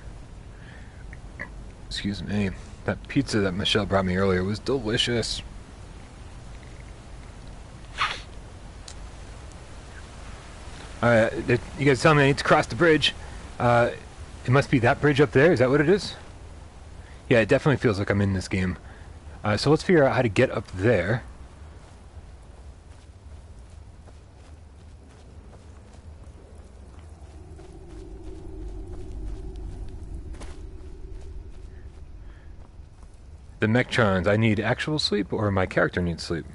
Excuse me. That pizza that Michelle brought me earlier was delicious. Alright, you guys tell me I need to cross the bridge. It must be that bridge up there, is that what it is? Yeah, it definitely feels like I'm in this game. So let's figure out how to get up there. The Mechtrons, I need actual sleep, or my character needs sleep?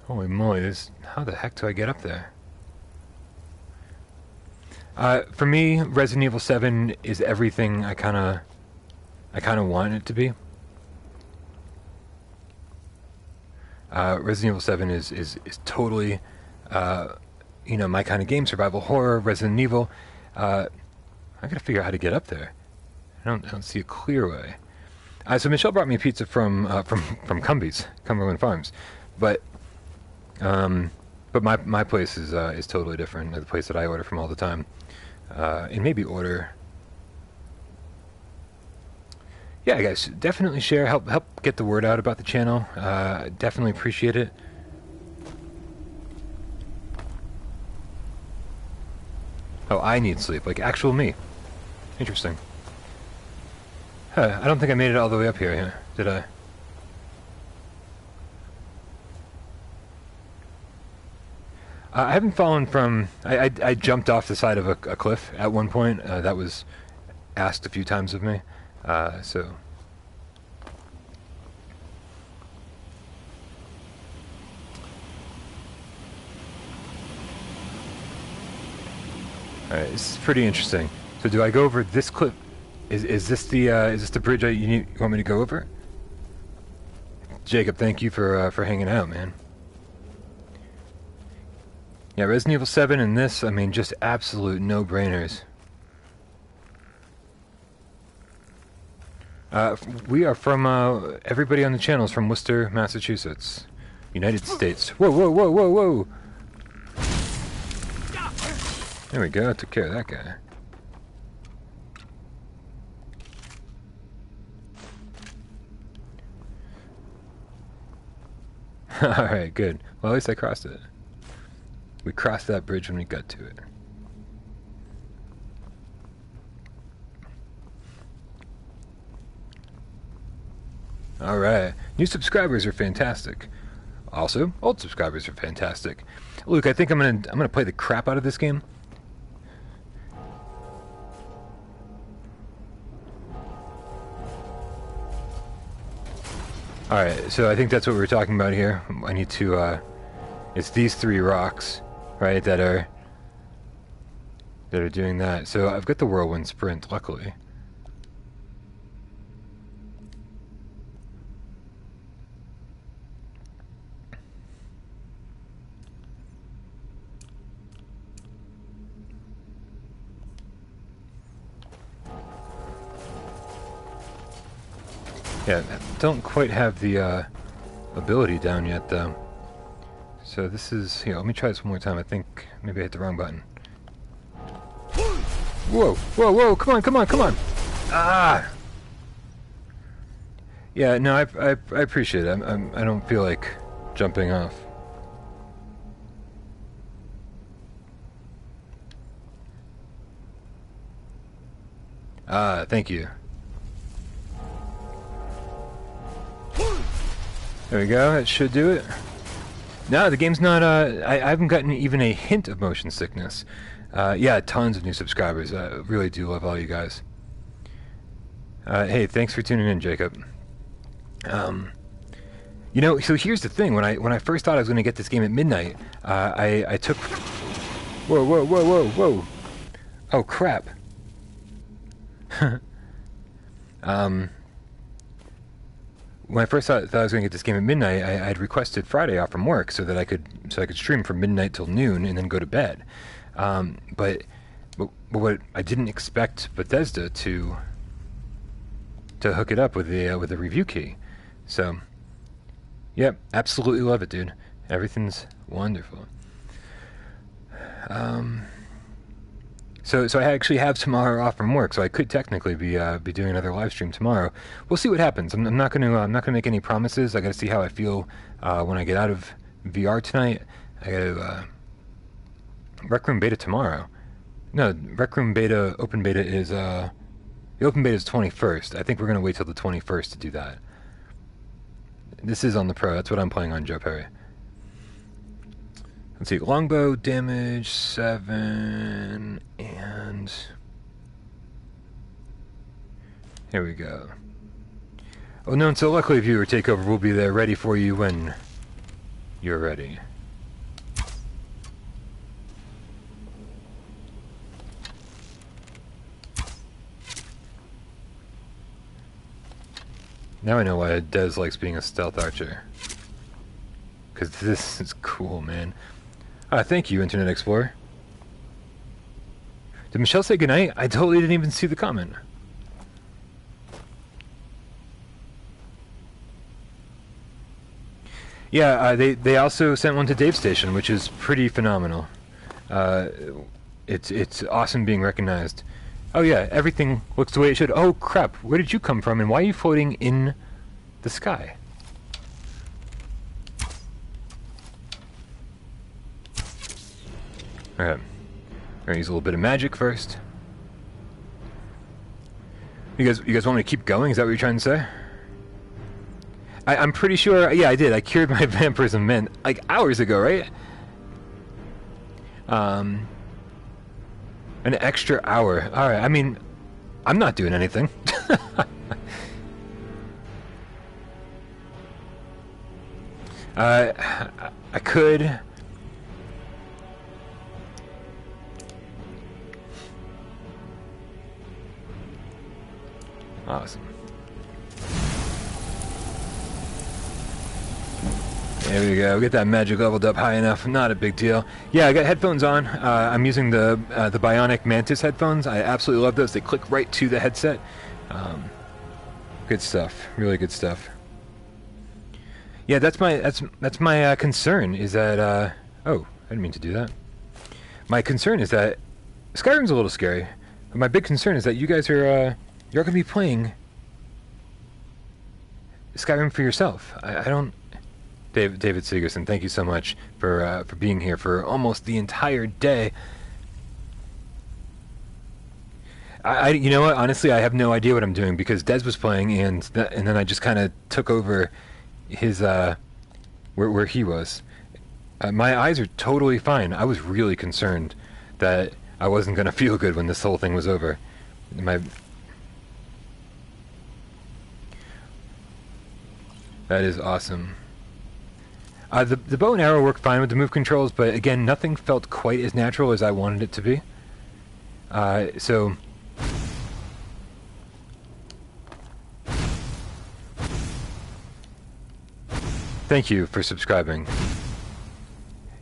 Holy moly, how the heck do I get up there? For me, Resident Evil 7 is everything I kinda want it to be. Resident Evil 7 is totally you know, my kind of game, survival horror, Resident Evil. I gotta figure out how to get up there. I don't see a clear way. So Michelle brought me pizza from Cumbies, Cumberland Farms, but my place is totally different. The place that I order from all the time, and maybe order. Yeah, guys, definitely share, help get the word out about the channel. Definitely appreciate it. Oh, I need sleep, like actual me. Interesting. Huh, I don't think I made it all the way up here, did I? I haven't fallen from... I jumped off the side of a cliff at one point. That was asked a few times of me. So... Alright, this is pretty interesting. So do I go over this cliff? Is this the bridge you want me to go over? Jacob, thank you for hanging out, man. Yeah, Resident Evil 7 and this, I mean, just absolute no-brainers. We are from, everybody on the channel is from Worcester, Massachusetts. United States. Whoa, whoa, whoa, whoa, whoa! There we go, I took care of that guy. Alright, good. Well, at least I crossed it. We crossed that bridge when we got to it. Alright. New subscribers are fantastic. Also, old subscribers are fantastic. Luke, I think I'm gonna play the crap out of this game. Alright, so I think that's what we're talking about here. I need to, it's these three rocks, right, that are doing that. So I've got the Whirlwind Sprint, luckily. Yeah, don't quite have the ability down yet, though. So this is... Here, let me try this one more time. I think maybe I hit the wrong button. Whoa! Whoa, whoa! Come on, come on, come on! Ah! Yeah, no, I appreciate it. I don't feel like jumping off. Ah, thank you. There we go, that should do it. No, the game's not, I haven't gotten even a hint of motion sickness. Yeah, tons of new subscribers. I really do love all you guys. Hey, thanks for tuning in, Jacob. You know, so here's the thing. When I first thought I was going to get this game at midnight, I took... Whoa, whoa, whoa, whoa, whoa. Oh, crap. When I first thought I was going to get this game at midnight, I had requested Friday off from work so that I could stream from midnight till noon and then go to bed. But what I didn't expect Bethesda to hook it up with a review key. So, yep, absolutely love it, dude. Everything's wonderful. So I actually have tomorrow off from work, so I could technically be doing another live stream tomorrow. We'll see what happens. I'm not gonna make any promises. I gotta see how I feel when I get out of VR tonight. I gotta Rec Room beta tomorrow. No, Rec Room beta, open beta is the open beta is 21st. I think we're gonna wait till the 21st to do that. This is on the Pro. That's what I'm playing on, Joe Perry. Let's see, longbow damage 7, and here we go. Oh no, so luckily viewer takeover will be there ready for you when you're ready. Now I know why Des likes being a stealth archer. Because this is cool, man. Thank you, Internet Explorer. Did Michelle say goodnight? I totally didn't even see the comment. Yeah, they also sent one to Dave's station, which is pretty phenomenal. It's awesome being recognized. Oh yeah, everything looks the way it should. Oh crap, where did you come from and why are you floating in the sky? Alright. We're gonna use a little bit of magic first. You guys want me to keep going? Is that what you're trying to say? I'm pretty sure, yeah, I did. I cured my vampirism like hours ago, right? An extra hour. Alright, I mean, I'm not doing anything. I could... Awesome. There we go. Get that magic leveled up high enough. Not a big deal. Yeah, I got headphones on. I'm using the Bionic Mantis headphones. I absolutely love those. They click right to the headset. Good stuff. Really good stuff. Yeah, that's my concern. Is that oh, I didn't mean to do that. My concern is that Skyrim's a little scary. But my big concern is that you guys are you're going to be playing Skyrim for yourself. I don't. David Segerson, thank you so much for being here for almost the entire day. You know what? Honestly, I have no idea what I'm doing because Des was playing, and then I just kind of took over his where he was. My eyes are totally fine. I was really concerned that I wasn't going to feel good when this whole thing was over. That is awesome. The bow and arrow worked fine with the move controls, but again, nothing felt quite as natural as I wanted it to be. So... Thank you for subscribing.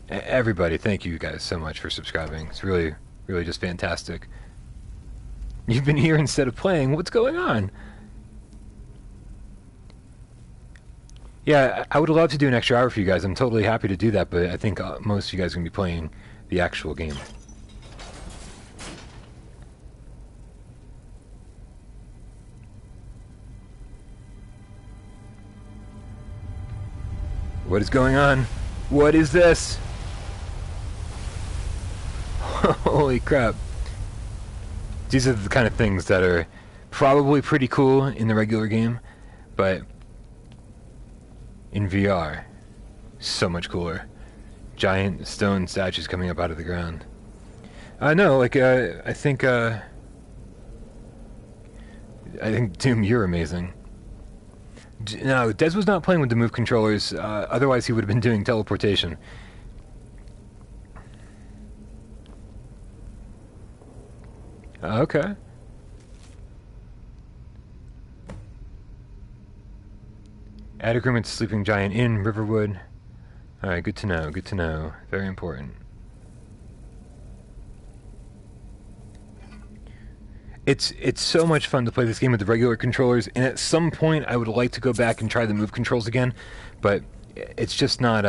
Everybody, thank you guys so much for subscribing. It's really, really just fantastic. You've been here instead of playing. What's going on? Yeah, I would love to do an extra hour for you guys. I'm totally happy to do that, but I think most of you guys are going to be playing the actual game. What is going on? What is this? Holy crap. These are the kind of things that are probably pretty cool in the regular game, but in VR, so much cooler. Giant stone statues coming up out of the ground. No, like, I think Doom, you're amazing. No, Des was not playing with the move controllers, otherwise he would have been doing teleportation. Okay. Add agreement to Sleeping Giant in Riverwood. Alright, good to know, good to know. Very important. It's so much fun to play this game with the regular controllers, and at some point I would like to go back and try the move controls again, but it's just not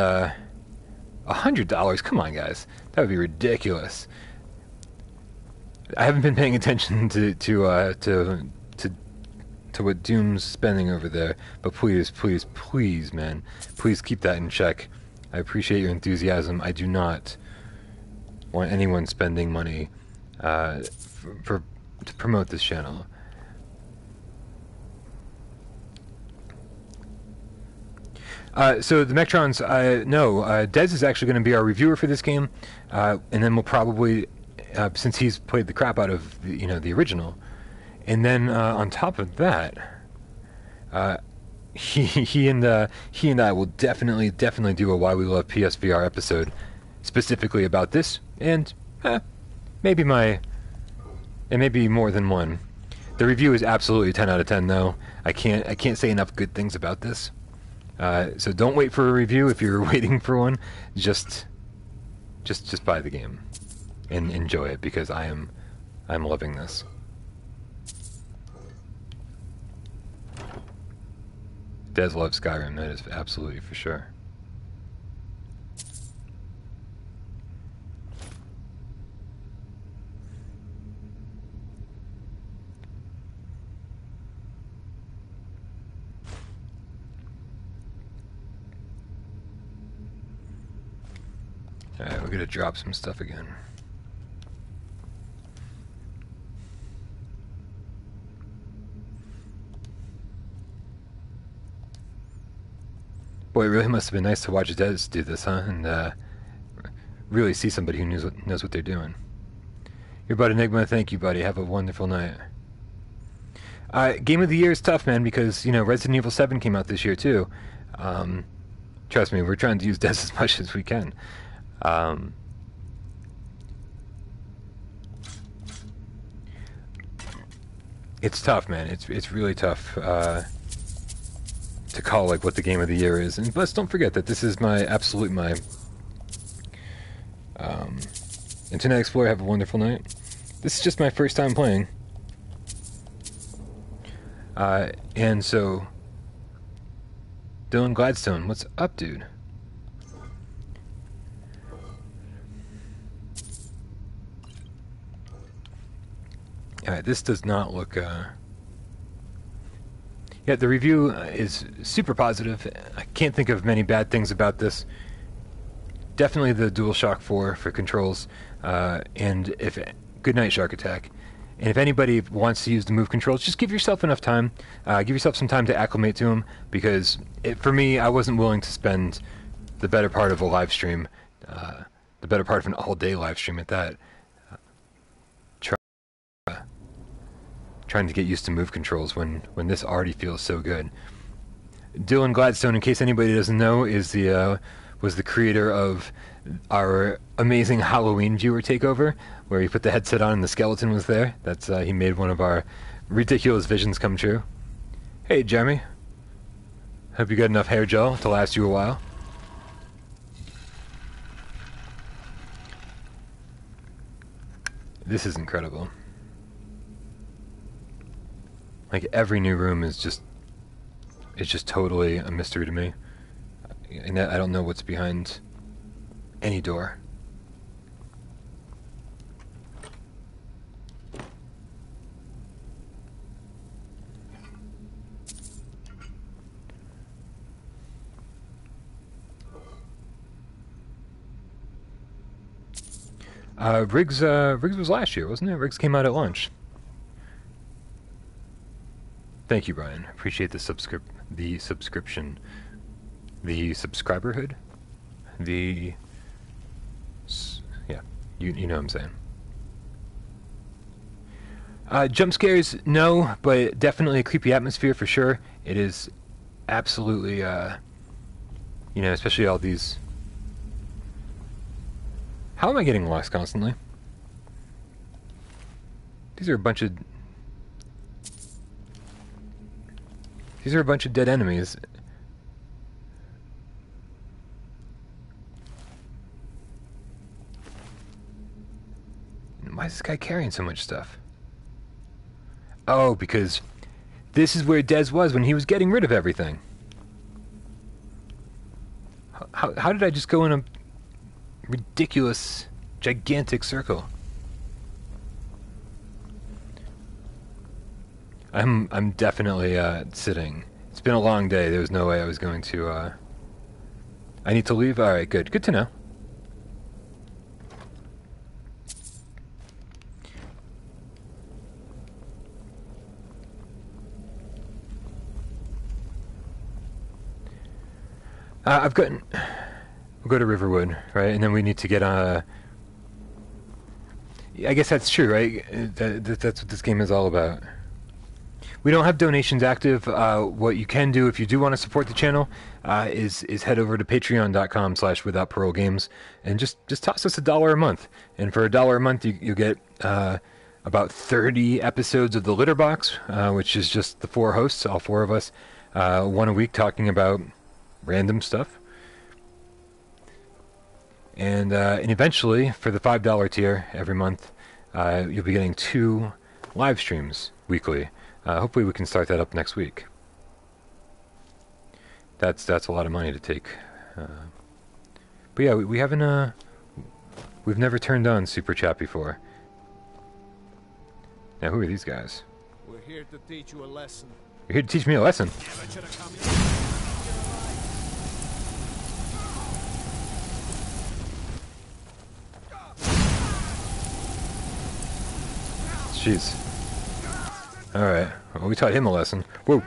$100. Come on, guys, that would be ridiculous. I haven't been paying attention to what Doom's spending over there, but please, please, please, man, please keep that in check. I appreciate your enthusiasm. I do not want anyone spending money to promote this channel. So the Mechtrons, no, Des is actually going to be our reviewer for this game, and then we'll probably, since he's played the crap out of the original, and then on top of that, he and I will definitely do a Why We Love PSVR episode specifically about this, and maybe more than one. The review is absolutely 10 out of 10, though. I can't say enough good things about this. So don't wait for a review if you're waiting for one. Just just buy the game and enjoy it, because I'm loving this. Des loves Skyrim, that is absolutely for sure. Alright, we're gonna drop some stuff again. Boy, it really must have been nice to watch Des do this, huh? And really see somebody who knows what they're doing. You're about Enigma. Thank you, buddy. Have a wonderful night. Game of the year is tough, man, because, you know, Resident Evil 7 came out this year, too. Trust me, we're trying to use Des as much as we can. It's tough, man. It's really tough to call like what the game of the year is. And plus, don't forget that this is my Internet Explorer. Have a wonderful night. This is just my first time playing, and so Dylan Gladstone, what's up, dude? Alright, this does not look, yeah, the review is super positive. I can't think of many bad things about this. Definitely the DualShock 4 for controls, and good night, Shark Attack. And if anybody wants to use the move controls, just give yourself enough time. Give yourself some time to acclimate to them, because for me, I wasn't willing to spend the better part of a live stream, the better part of an all-day live stream at that, trying to get used to move controls when this already feels so good. Dylan Gladstone, in case anybody doesn't know, is was the creator of our amazing Halloween viewer takeover, where he put the headset on and the skeleton was there. That's he made one of our ridiculous visions come true. Hey, Jeremy. Hope you got enough hair gel to last you a while. This is incredible. Like, every new room is just totally a mystery to me. And I don't know what's behind any door. Riggs was last year, wasn't it? Riggs came out at launch. Thank you, Brian. Appreciate the subscription, the subscriberhood, yeah, you know what I'm saying. Jump scares, no, but definitely a creepy atmosphere for sure. It is absolutely, you know, especially all these. How am I getting lost constantly? These are a bunch of dead enemies. Why is this guy carrying so much stuff? Oh, because this is where Des was when he was getting rid of everything. How did I just go in a ridiculous, gigantic circle? I'm definitely sitting. It's been a long day. There was no way I was going to. I need to leave. All right, good. Good to know. I've gotten. We'll go to Riverwood, right, and then we need to get I guess that's true, right? That's what this game is all about. We don't have donations active. What you can do if you do want to support the channel is head over to patreon.com/withoutparolegames and just toss us $1 a month. And for $1 a month, you get about 30 episodes of the Litter Box, which is just the 4 hosts, all 4 of us, one a week talking about random stuff. And eventually, for the $5 tier every month, you'll be getting 2 live streams weekly. Hopefully we can start that up next week. That's a lot of money to take. But yeah, we haven't, we've never turned on Super Chat before. Now, who are these guys? We're here to teach you a lesson. You're here to teach me a lesson? Jeez. Alright. Well, we taught him a lesson. Whoa.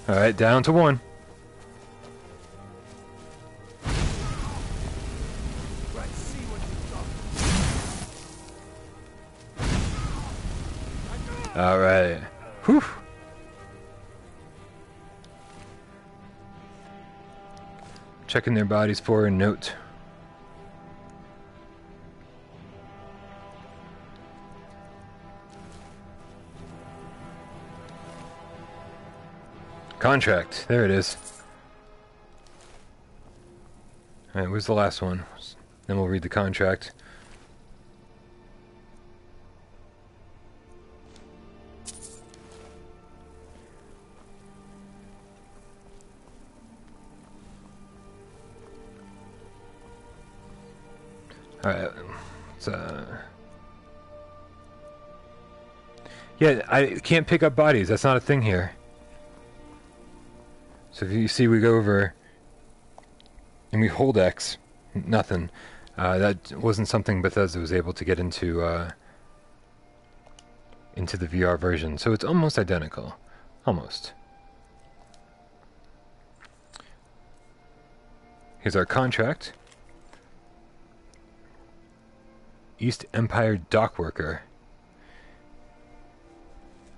Alright, down to 1. Alright. Whew. Checking their bodies for a note. Contract. There it is. Alright, where's the last one? Then we'll read the contract. Alright, let's, yeah, I can't pick up bodies. That's not a thing here. So if you see, we go over and we hold X, nothing. That wasn't something Bethesda was able to get into the VR version. So it's almost identical. Almost. Here's our contract. East Empire Dockworker.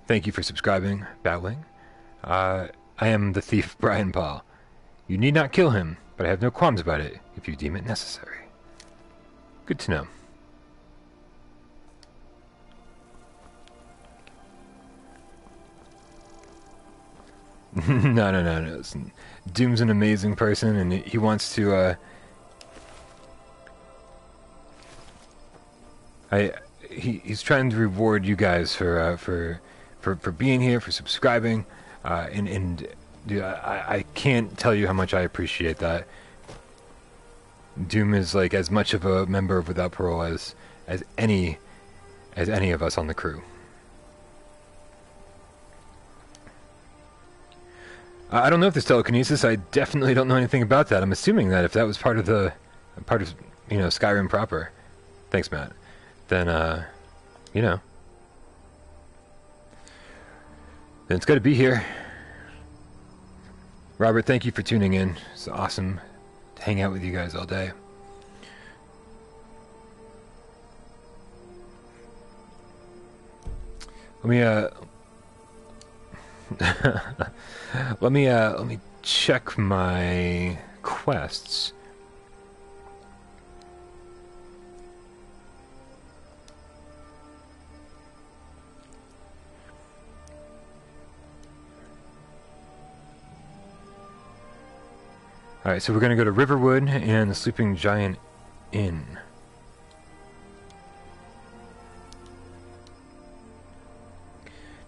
Thank you for subscribing, Batwing. I am the thief Brian Paul. You need not kill him, but I have no qualms about it if you deem it necessary. Good to know. No. Listen, Doom's an amazing person, and he wants to, he's trying to reward you guys for being here, for subscribing, and dude, I can't tell you how much I appreciate that. Doom is like as much of a member of Without Parole as any of us on the crew. I don't know if there's telekinesis. I definitely don't know anything about that. I'm assuming that if that was part of Skyrim proper. Thanks, Matt. Then then it's got to be here. Robert, thank you for tuning in. It's awesome to hang out with you guys all day. Let me check my quests. Alright, so we're going to go to Riverwood and the Sleeping Giant Inn.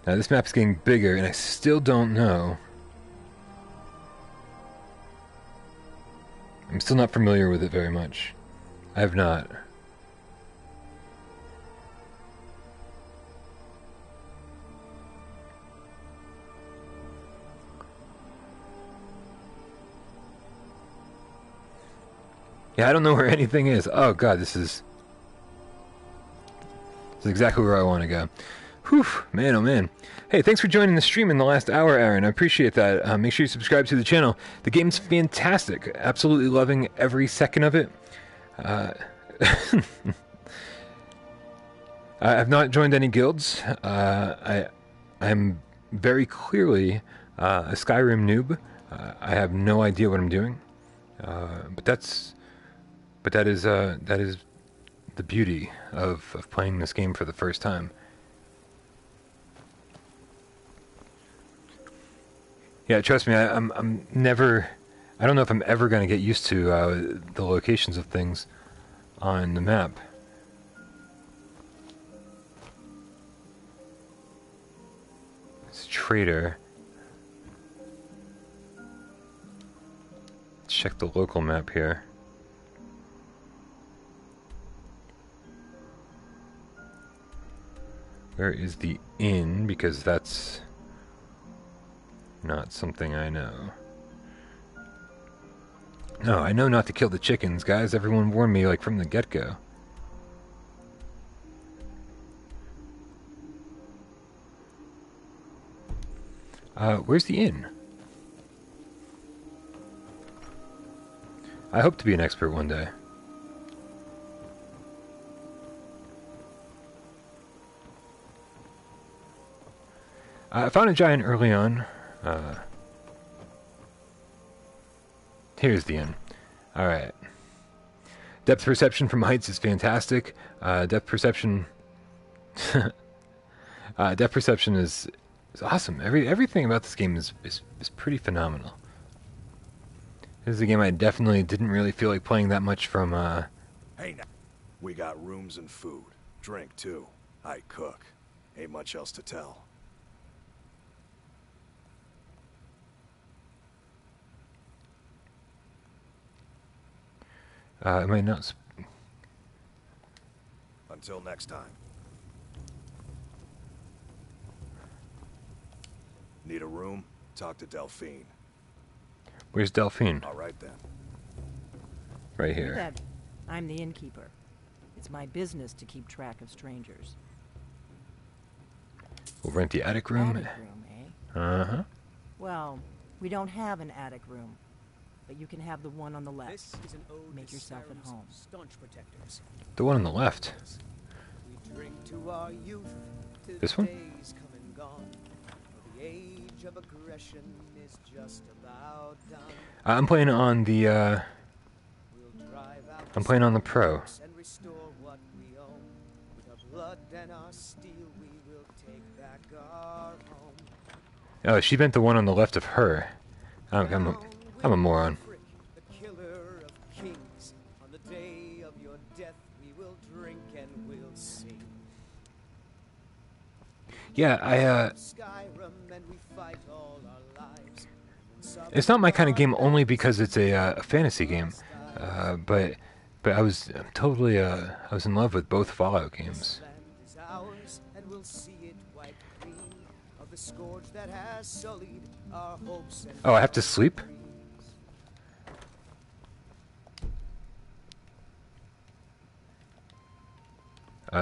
Now this map's getting bigger and I still don't know. I'm still not familiar with it very much. I have not. Yeah, I don't know where anything is. Oh god, this is exactly where I want to go. Whew, man, oh man. Hey, thanks for joining the stream in the last hour, Aaron. I appreciate that. Make sure you subscribe to the channel. The game's fantastic. Absolutely loving every second of it. I've not joined any guilds. I'm very clearly a Skyrim noob. I have no idea what I'm doing. But that is the beauty of playing this game for the first time. Yeah, trust me, I'm never I don't know if I'm ever going to get used to the locations of things on the map. It's a trader. Let's check the local map here. Where is the inn? Because that's not something I know. No, I know not to kill the chickens, guys. Everyone warned me, like, from the get-go. Where's the inn? I hope to be an expert one day. I found a giant early on. Here's the inn. Alright. Depth perception from heights is fantastic. Depth perception... depth perception is awesome. Everything about this game is pretty phenomenal. This is a game I definitely didn't really feel like playing that much from... Hey, now. We got rooms and food. Drink, too. I cook. Ain't much else to tell. Am I not... Until next time. Need a room? Talk to Delphine. Where's Delphine? All right, then. Right here. That I'm the innkeeper. It's my business to keep track of strangers. We'll rent the attic room. Attic room, eh? Uh-huh. Well, we don't have an attic room, but you can have the one on the left. This is an ode Make to yourself at Skyrim's home. staunch protectors. The one on the left. We drink to our youth, to This the one? days come and gone. For the age of aggression is just about done. I'm playing on the, We'll drive out I'm playing on the Pro. and restore what we own. With our blood and our steel, we will take back our home. Oh, she meant the one on the left of her. I'm a moron. The killer of kings. On the day of your death, we will drink and we'll sing. Yeah, Skyrim and we fight all our lives. it's not my kind of game only because it's a fantasy game. But I was totally, I was in love with both Fallout games. Is ours, and we'll see it wiped clean of the scourge that has sullied our hopes and Oh, I have to sleep?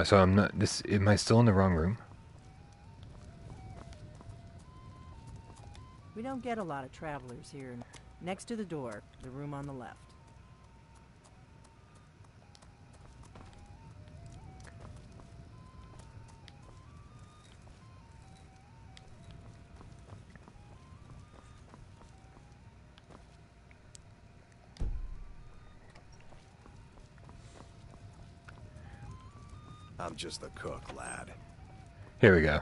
So I'm not, am I still in the wrong room? We don't get a lot of travelers here. Next to the door, the room on the left. I'm just the cook, lad. Here we go.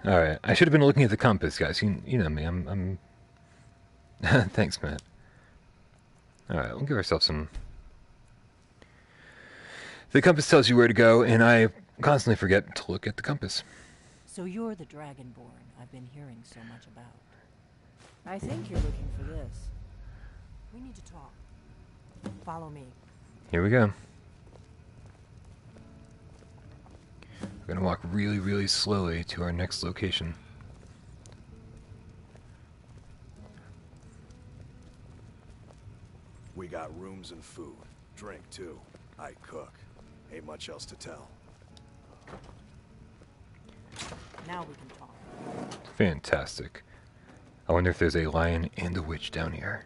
Alright, I should have been looking at the compass, guys. You know me, I'm... Thanks, Matt. Alright, we'll give ourselves some... The compass tells you where to go, and I constantly forget to look at the compass. So you're the Dragonborn I've been hearing so much about. I think you're looking for this. We need to talk. Follow me. Here we go. We're gonna walk really, really slowly to our next location. We got rooms and food. Drink, too. I cook. Ain't much else to tell. Now we can talk. Fantastic. I wonder if there's a lion and a witch down here.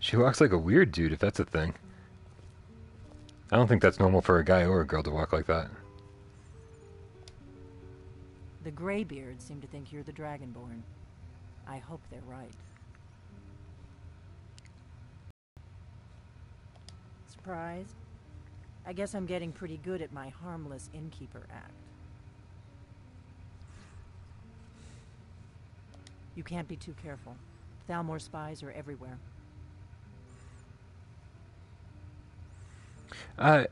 She walks like a weird dude, if that's a thing. I don't think that's normal for a guy or a girl to walk like that. The Greybeards seem to think you're the Dragonborn. I hope they're right. Surprised? I guess I'm getting pretty good at my harmless innkeeper act. You can't be too careful. Thalmor spies are everywhere. The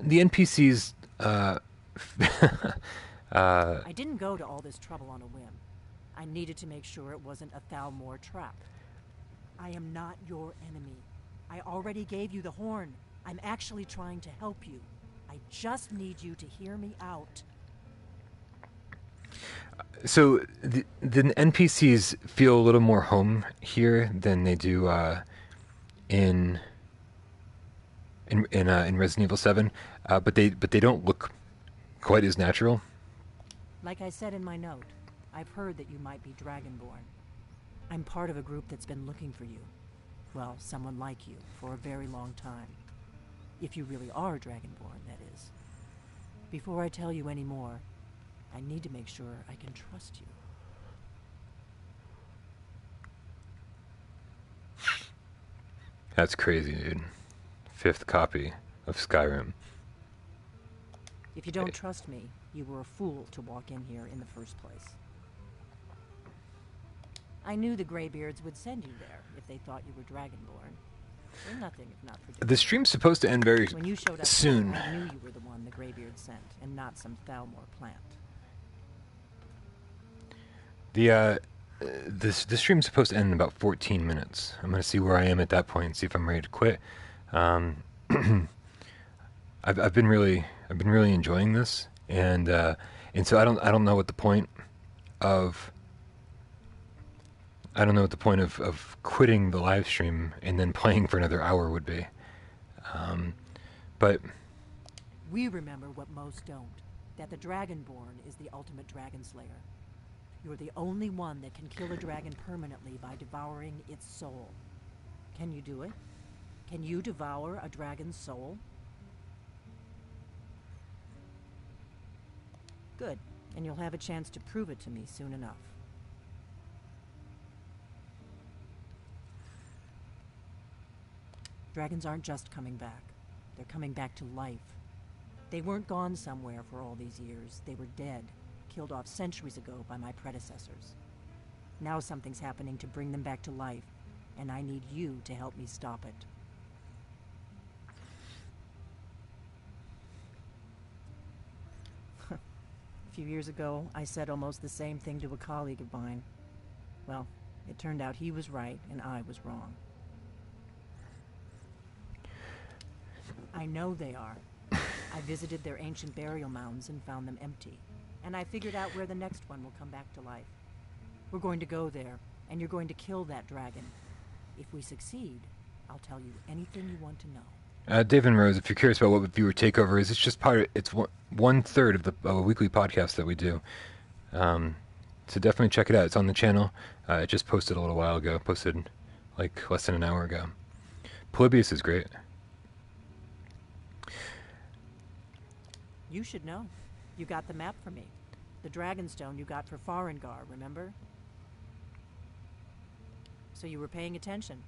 NPCs, I didn't go to all this trouble on a whim. I needed to make sure it wasn't a Thalmor trap. I am not your enemy. I already gave you the horn. I'm actually trying to help you. I just need you to hear me out. So the NPCs feel a little more home here than they do in Resident Evil 7, but they don't look quite as natural. Like I said in my note, I've heard that you might be Dragonborn. I'm part of a group that's been looking for you. Well, someone like you for a very long time. If you really are Dragonborn, that is. Before I tell you any more, I need to make sure I can trust you. That's crazy, dude. 5th copy of Skyrim. If you don't trust me, you were a fool to walk in here in the first place. I knew the Greybeards would send you there if they thought you were Dragonborn. They're nothing if not predictable. The stream's supposed to end very when you showed up soon. I knew you were the one the Greybeards sent, and not some Thalmor plant. The stream's supposed to end in about 14 minutes. I'm gonna see where I am at that point and see if I'm ready to quit. I've been really enjoying this, and so I don't know what the point of quitting the live stream and then playing for another hour would be. But we remember what most don't, that the Dragonborn is the ultimate dragon slayer. You're the only one that can kill a dragon permanently by devouring its soul. Can you do it? Can you devour a dragon's soul? Good, and you'll have a chance to prove it to me soon enough. Dragons aren't just coming back. They're coming back to life. They weren't gone somewhere for all these years. They were dead, killed off centuries ago by my predecessors. Now something's happening to bring them back to life, and I need you to help me stop it. A few years ago, I said almost the same thing to a colleague of mine. Well, it turned out he was right and I was wrong. I know they are. I visited their ancient burial mounds and found them empty. And I figured out where the next one will come back to life. We're going to go there, and you're going to kill that dragon. If we succeed, I'll tell you anything you want to know. David Rose, if you're curious about what viewer takeover is, it's just it's 1/3 of the weekly podcast that we do. So definitely check it out. It's on the channel. It just posted a little while ago. Posted like less than an hour ago. Polybius is great. You should know. You got the map for me. The Dragonstone you got for Farengar, remember? So you were paying attention.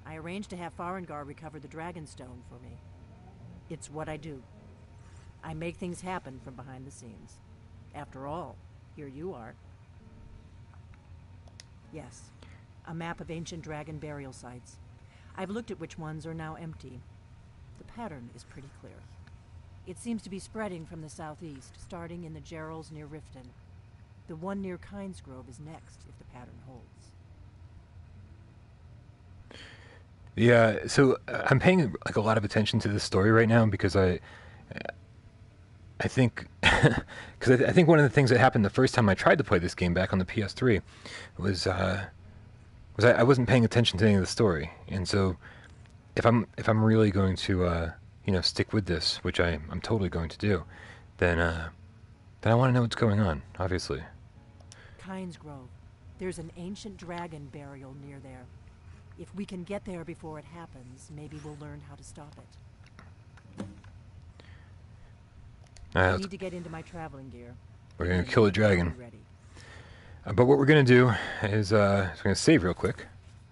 I arranged to have Farengar recover the Dragonstone for me. It's what I do. I make things happen from behind the scenes. After all, here you are. Yes, a map of ancient dragon burial sites. I've looked at which ones are now empty. The pattern is pretty clear. It seems to be spreading from the southeast, starting in the Gerals near Riften. The one near Kinesgrove is next, if the pattern holds. Yeah, so I'm paying like a lot of attention to this story right now because I think because I think one of the things that happened the first time I tried to play this game back on the PS3 was I wasn't paying attention to any of the story, and so if I'm really going to stick with this, which I'm totally going to do, then I want to know what's going on, obviously. Kinesgrove. There's an ancient dragon burial near there. If we can get there before it happens, maybe we'll learn how to stop it. I need to get into my traveling gear. We're going to kill a dragon. But what we're going to do is we're going to save real quick,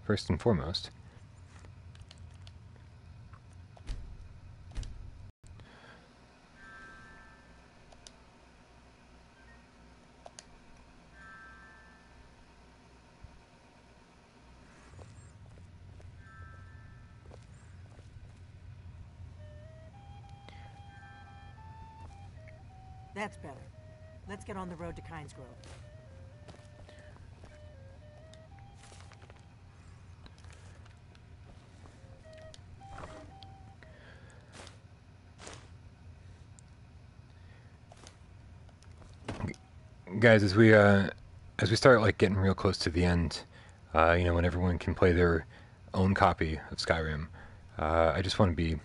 first and foremost. That's better. Let's get on the road to Kynes Grove. Guys, as we start like getting real close to the end, you know, when everyone can play their own copy of Skyrim, I just want to be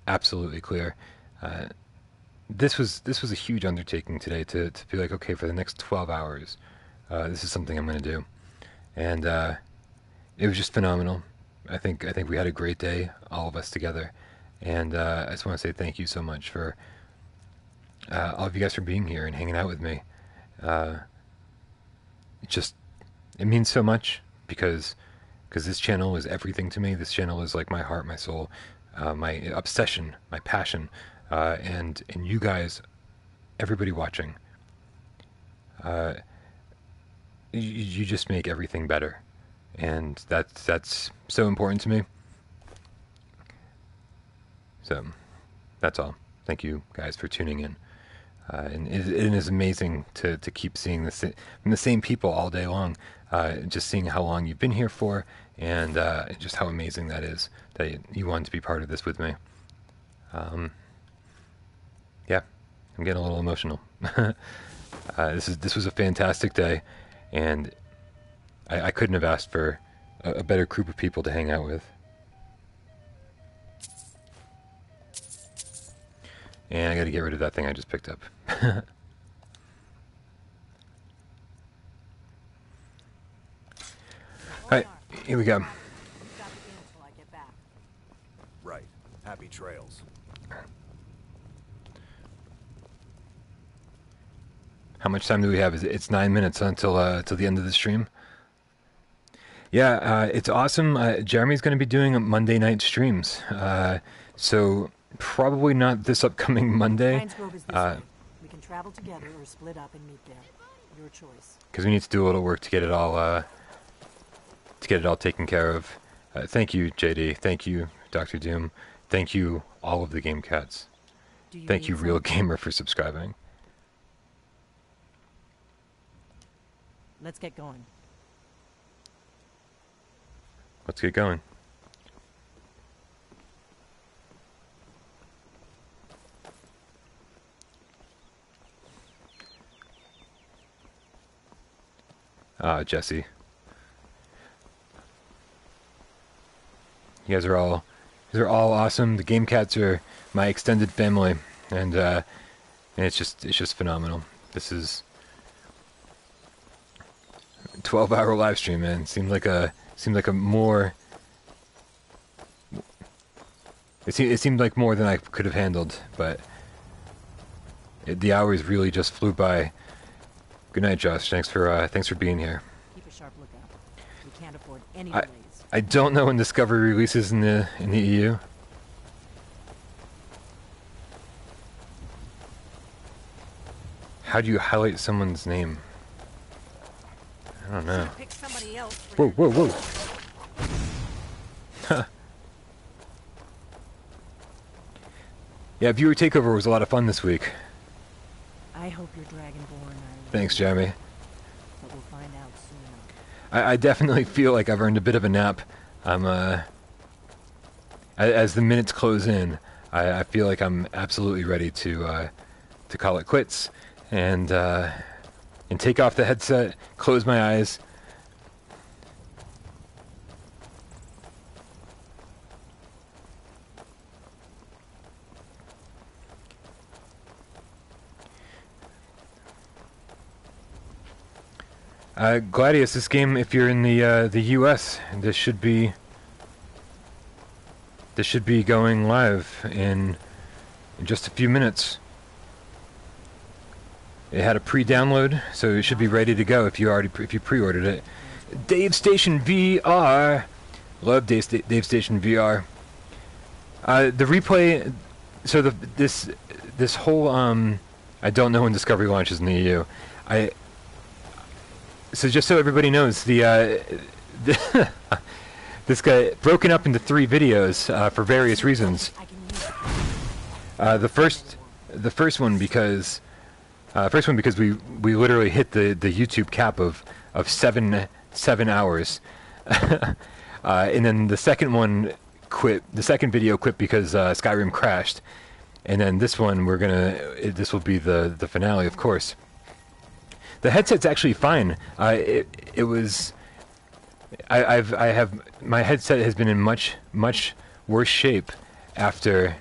absolutely clear. This was a huge undertaking today to be like, okay, for the next 12 hours, this is something I'm going to do, and it was just phenomenal. I think we had a great day, all of us together, and I just want to say thank you so much for all of you guys for being here and hanging out with me. It means so much because this channel is everything to me. This channel is like my heart, my soul, my obsession, my passion, and you guys, everybody watching, you just make everything better, and that's so important to me. So that's all. Thank you guys for tuning in. And it is amazing to keep seeing the same people all day long, just seeing how long you've been here for, and just how amazing that is that you wanted to be part of this with me. Yeah, I'm getting a little emotional. This was a fantastic day, and I couldn't have asked for a better group of people to hang out with. And I got to get rid of that thing I just picked up. Alright, here we go. Right. Happy trails. How much time do we have? It's 9 minutes until the end of the stream. Yeah, it's awesome. Jeremy's going to be doing Monday night streams. So probably not this upcoming Monday. Kynes Grove is this way. We can travel together or split up and meet there. Your choice. Because we need to do a little work to get it all taken care of. Thank you, JD. Thank you, Dr. Doom. Thank you, all of the Game Cats. Thank you, Real Gamer, for subscribing. Let's get going. Let's get going. Jesse. You guys are all awesome. The Game Cats are my extended family, and it's just phenomenal. This is a 12-hour live stream, man. Seemed like a more. It seemed like more than I could have handled, but the hours really just flew by. Good night, Josh. Thanks for being here. Keep a sharp lookout. We can't afford any delays. I don't know when Discovery releases in the EU. How do you highlight someone's name? I don't know. Pick somebody else. Whoa. Yeah, Viewer Takeover was a lot of fun this week. I hope you're Dragonborn. Thanks, Jeremy. But we'll find out soon. I definitely feel like I've earned a bit of a nap. As the minutes close in, I feel like I'm absolutely ready to call it quits and take off the headset, close my eyes. Gladius, this game, if you're in the U.S., this should be going live in just a few minutes. It had a pre-download, so it should be ready to go if you pre-ordered it. Dave Station VR, love Dave Station VR. The replay, so this whole I don't know when Discovery launches in the EU. So just so everybody knows, this guy broken up into 3 videos for various reasons. The first one because First one because we literally hit the YouTube cap of 7 hours, and then the second one quit. The second video quit because Skyrim crashed, and then this one this will be the finale, of course. The headset's actually fine. It was. My headset has been in much worse shape after.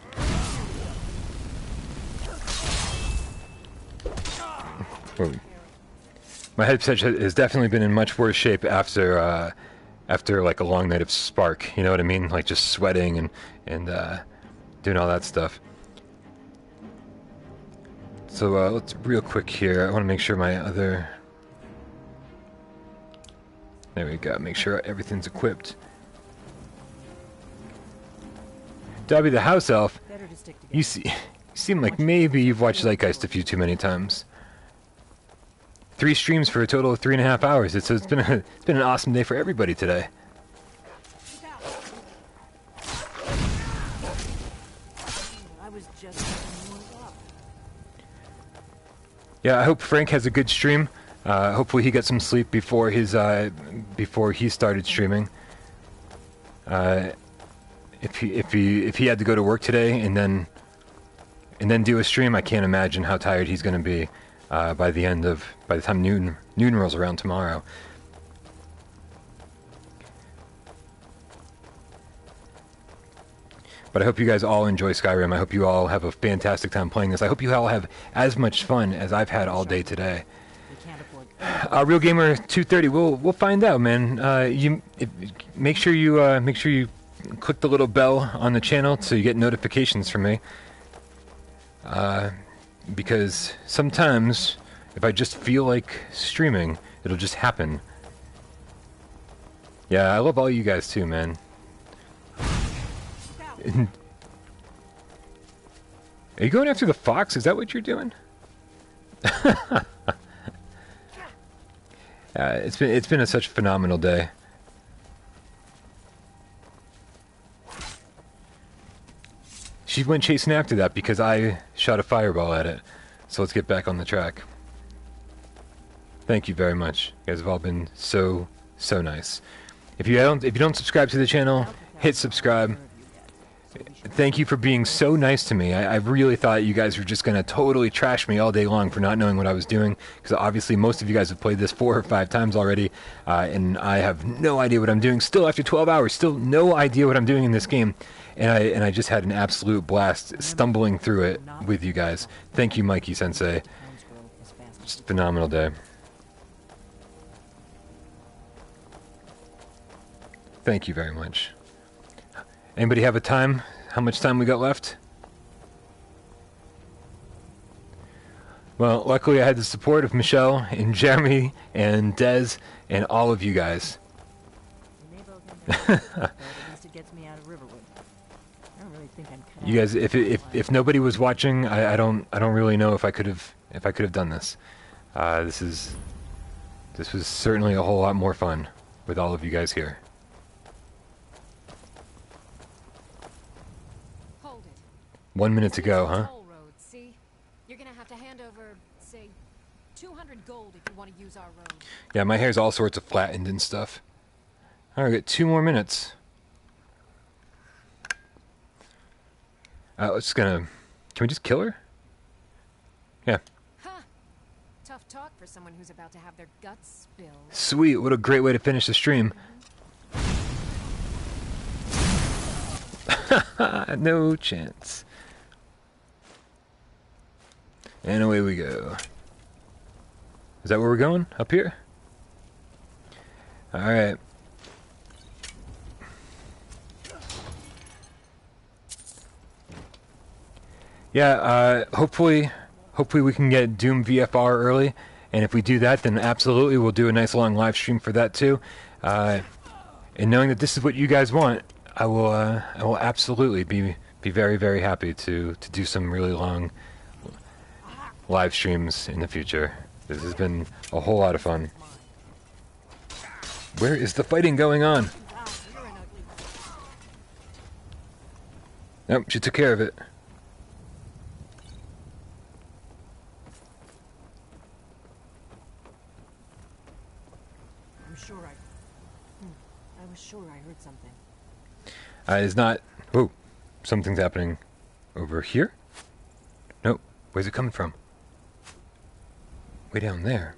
My headset has definitely been in much worse shape after like a long night of Spark. You know what I mean? Like just sweating and doing all that stuff. So let's real quick here. I want to make sure my other. There we go. Make sure everything's equipped. Dobby the house elf. You seem like maybe you've watched Zeitgeist a few too many times. 3 streams for a total of 3.5 hours. It's been an awesome day for everybody today. Yeah, I hope Frank has a good stream. Hopefully he got some sleep before he started streaming. If he had to go to work today and then do a stream, I can't imagine how tired he's going to be by the time noon rolls around tomorrow. But I hope you guys all enjoy Skyrim. I hope you all have a fantastic time playing this. I hope you all have as much fun as I've had all day today. Real Gamer 230. We'll find out, man. Make sure you click the little bell on the channel so you get notifications from me. Because sometimes if I just feel like streaming, it'll just happen. Yeah, I love all you guys too, man. Are you going after the fox? Is that what you're doing? It's been such a phenomenal day. She went chasing after that because I shot a fireball at it. So let's get back on the track. Thank you very much. You guys have all been so nice. If you don't subscribe to the channel, hit subscribe. Thank you for being so nice to me. I really thought you guys were just going to totally trash me all day long for not knowing what I was doing, because obviously most of you guys have played this 4 or 5 times already, and I have no idea what I'm doing. Still, after 12 hours, still no idea what I'm doing in this game, and I just had an absolute blast stumbling through it with you guys. Thank you, Mikey Sensei. Just a phenomenal day. Thank you very much. Anybody have a time? How much time we got left? Well, luckily I had the support of Michelle and Jeremy and Dez and all of you guys. You guys, if nobody was watching, I don't really know if I could have done this. This was certainly a whole lot more fun with all of you guys here. 1 minute to go, huh? See? You're gonna have to hand over, say, 200 gold if you want to use our road. Yeah, my hair's all sorts of flattened and stuff. Alright, we got 2 more minutes. Can we just kill her? Yeah. Huh. Tough talk for someone who's about to have their guts spilled. Sweet, what a great way to finish the stream. No chance. And away we go. Is that where we're going? Up here? Alright. Yeah, hopefully we can get Doom VFR early, and if we do that, then absolutely we'll do a nice long live stream for that too. And knowing that this is what you guys want, I will absolutely be very, very happy to do some really long live streams in the future. This has been a whole lot of fun. Where is the fighting going on? Nope, she took care of it. I'm sure I was sure I heard something. It's not... Whoa. Something's happening over here? Nope. Where's it coming from? Way down there.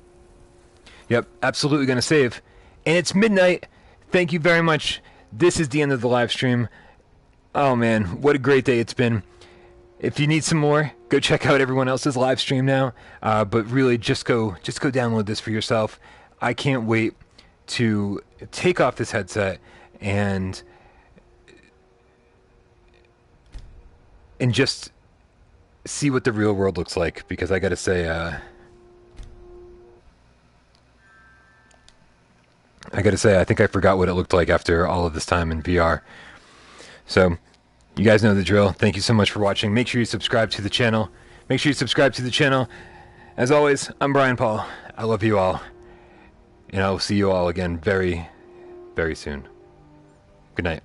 Yep, absolutely going to save. And it's midnight. Thank you very much. This is the end of the live stream. Oh man, what a great day it's been. If you need some more, go check out everyone else's live stream now. But really, just go download this for yourself. I can't wait to take off this headset and just see what the real world looks like. Because I got to say, I think I forgot what it looked like after all of this time in VR. So, you guys know the drill. Thank you so much for watching. Make sure you subscribe to the channel. As always, I'm Brian Paul. I love you all. And I will see you all again very, very soon. Good night.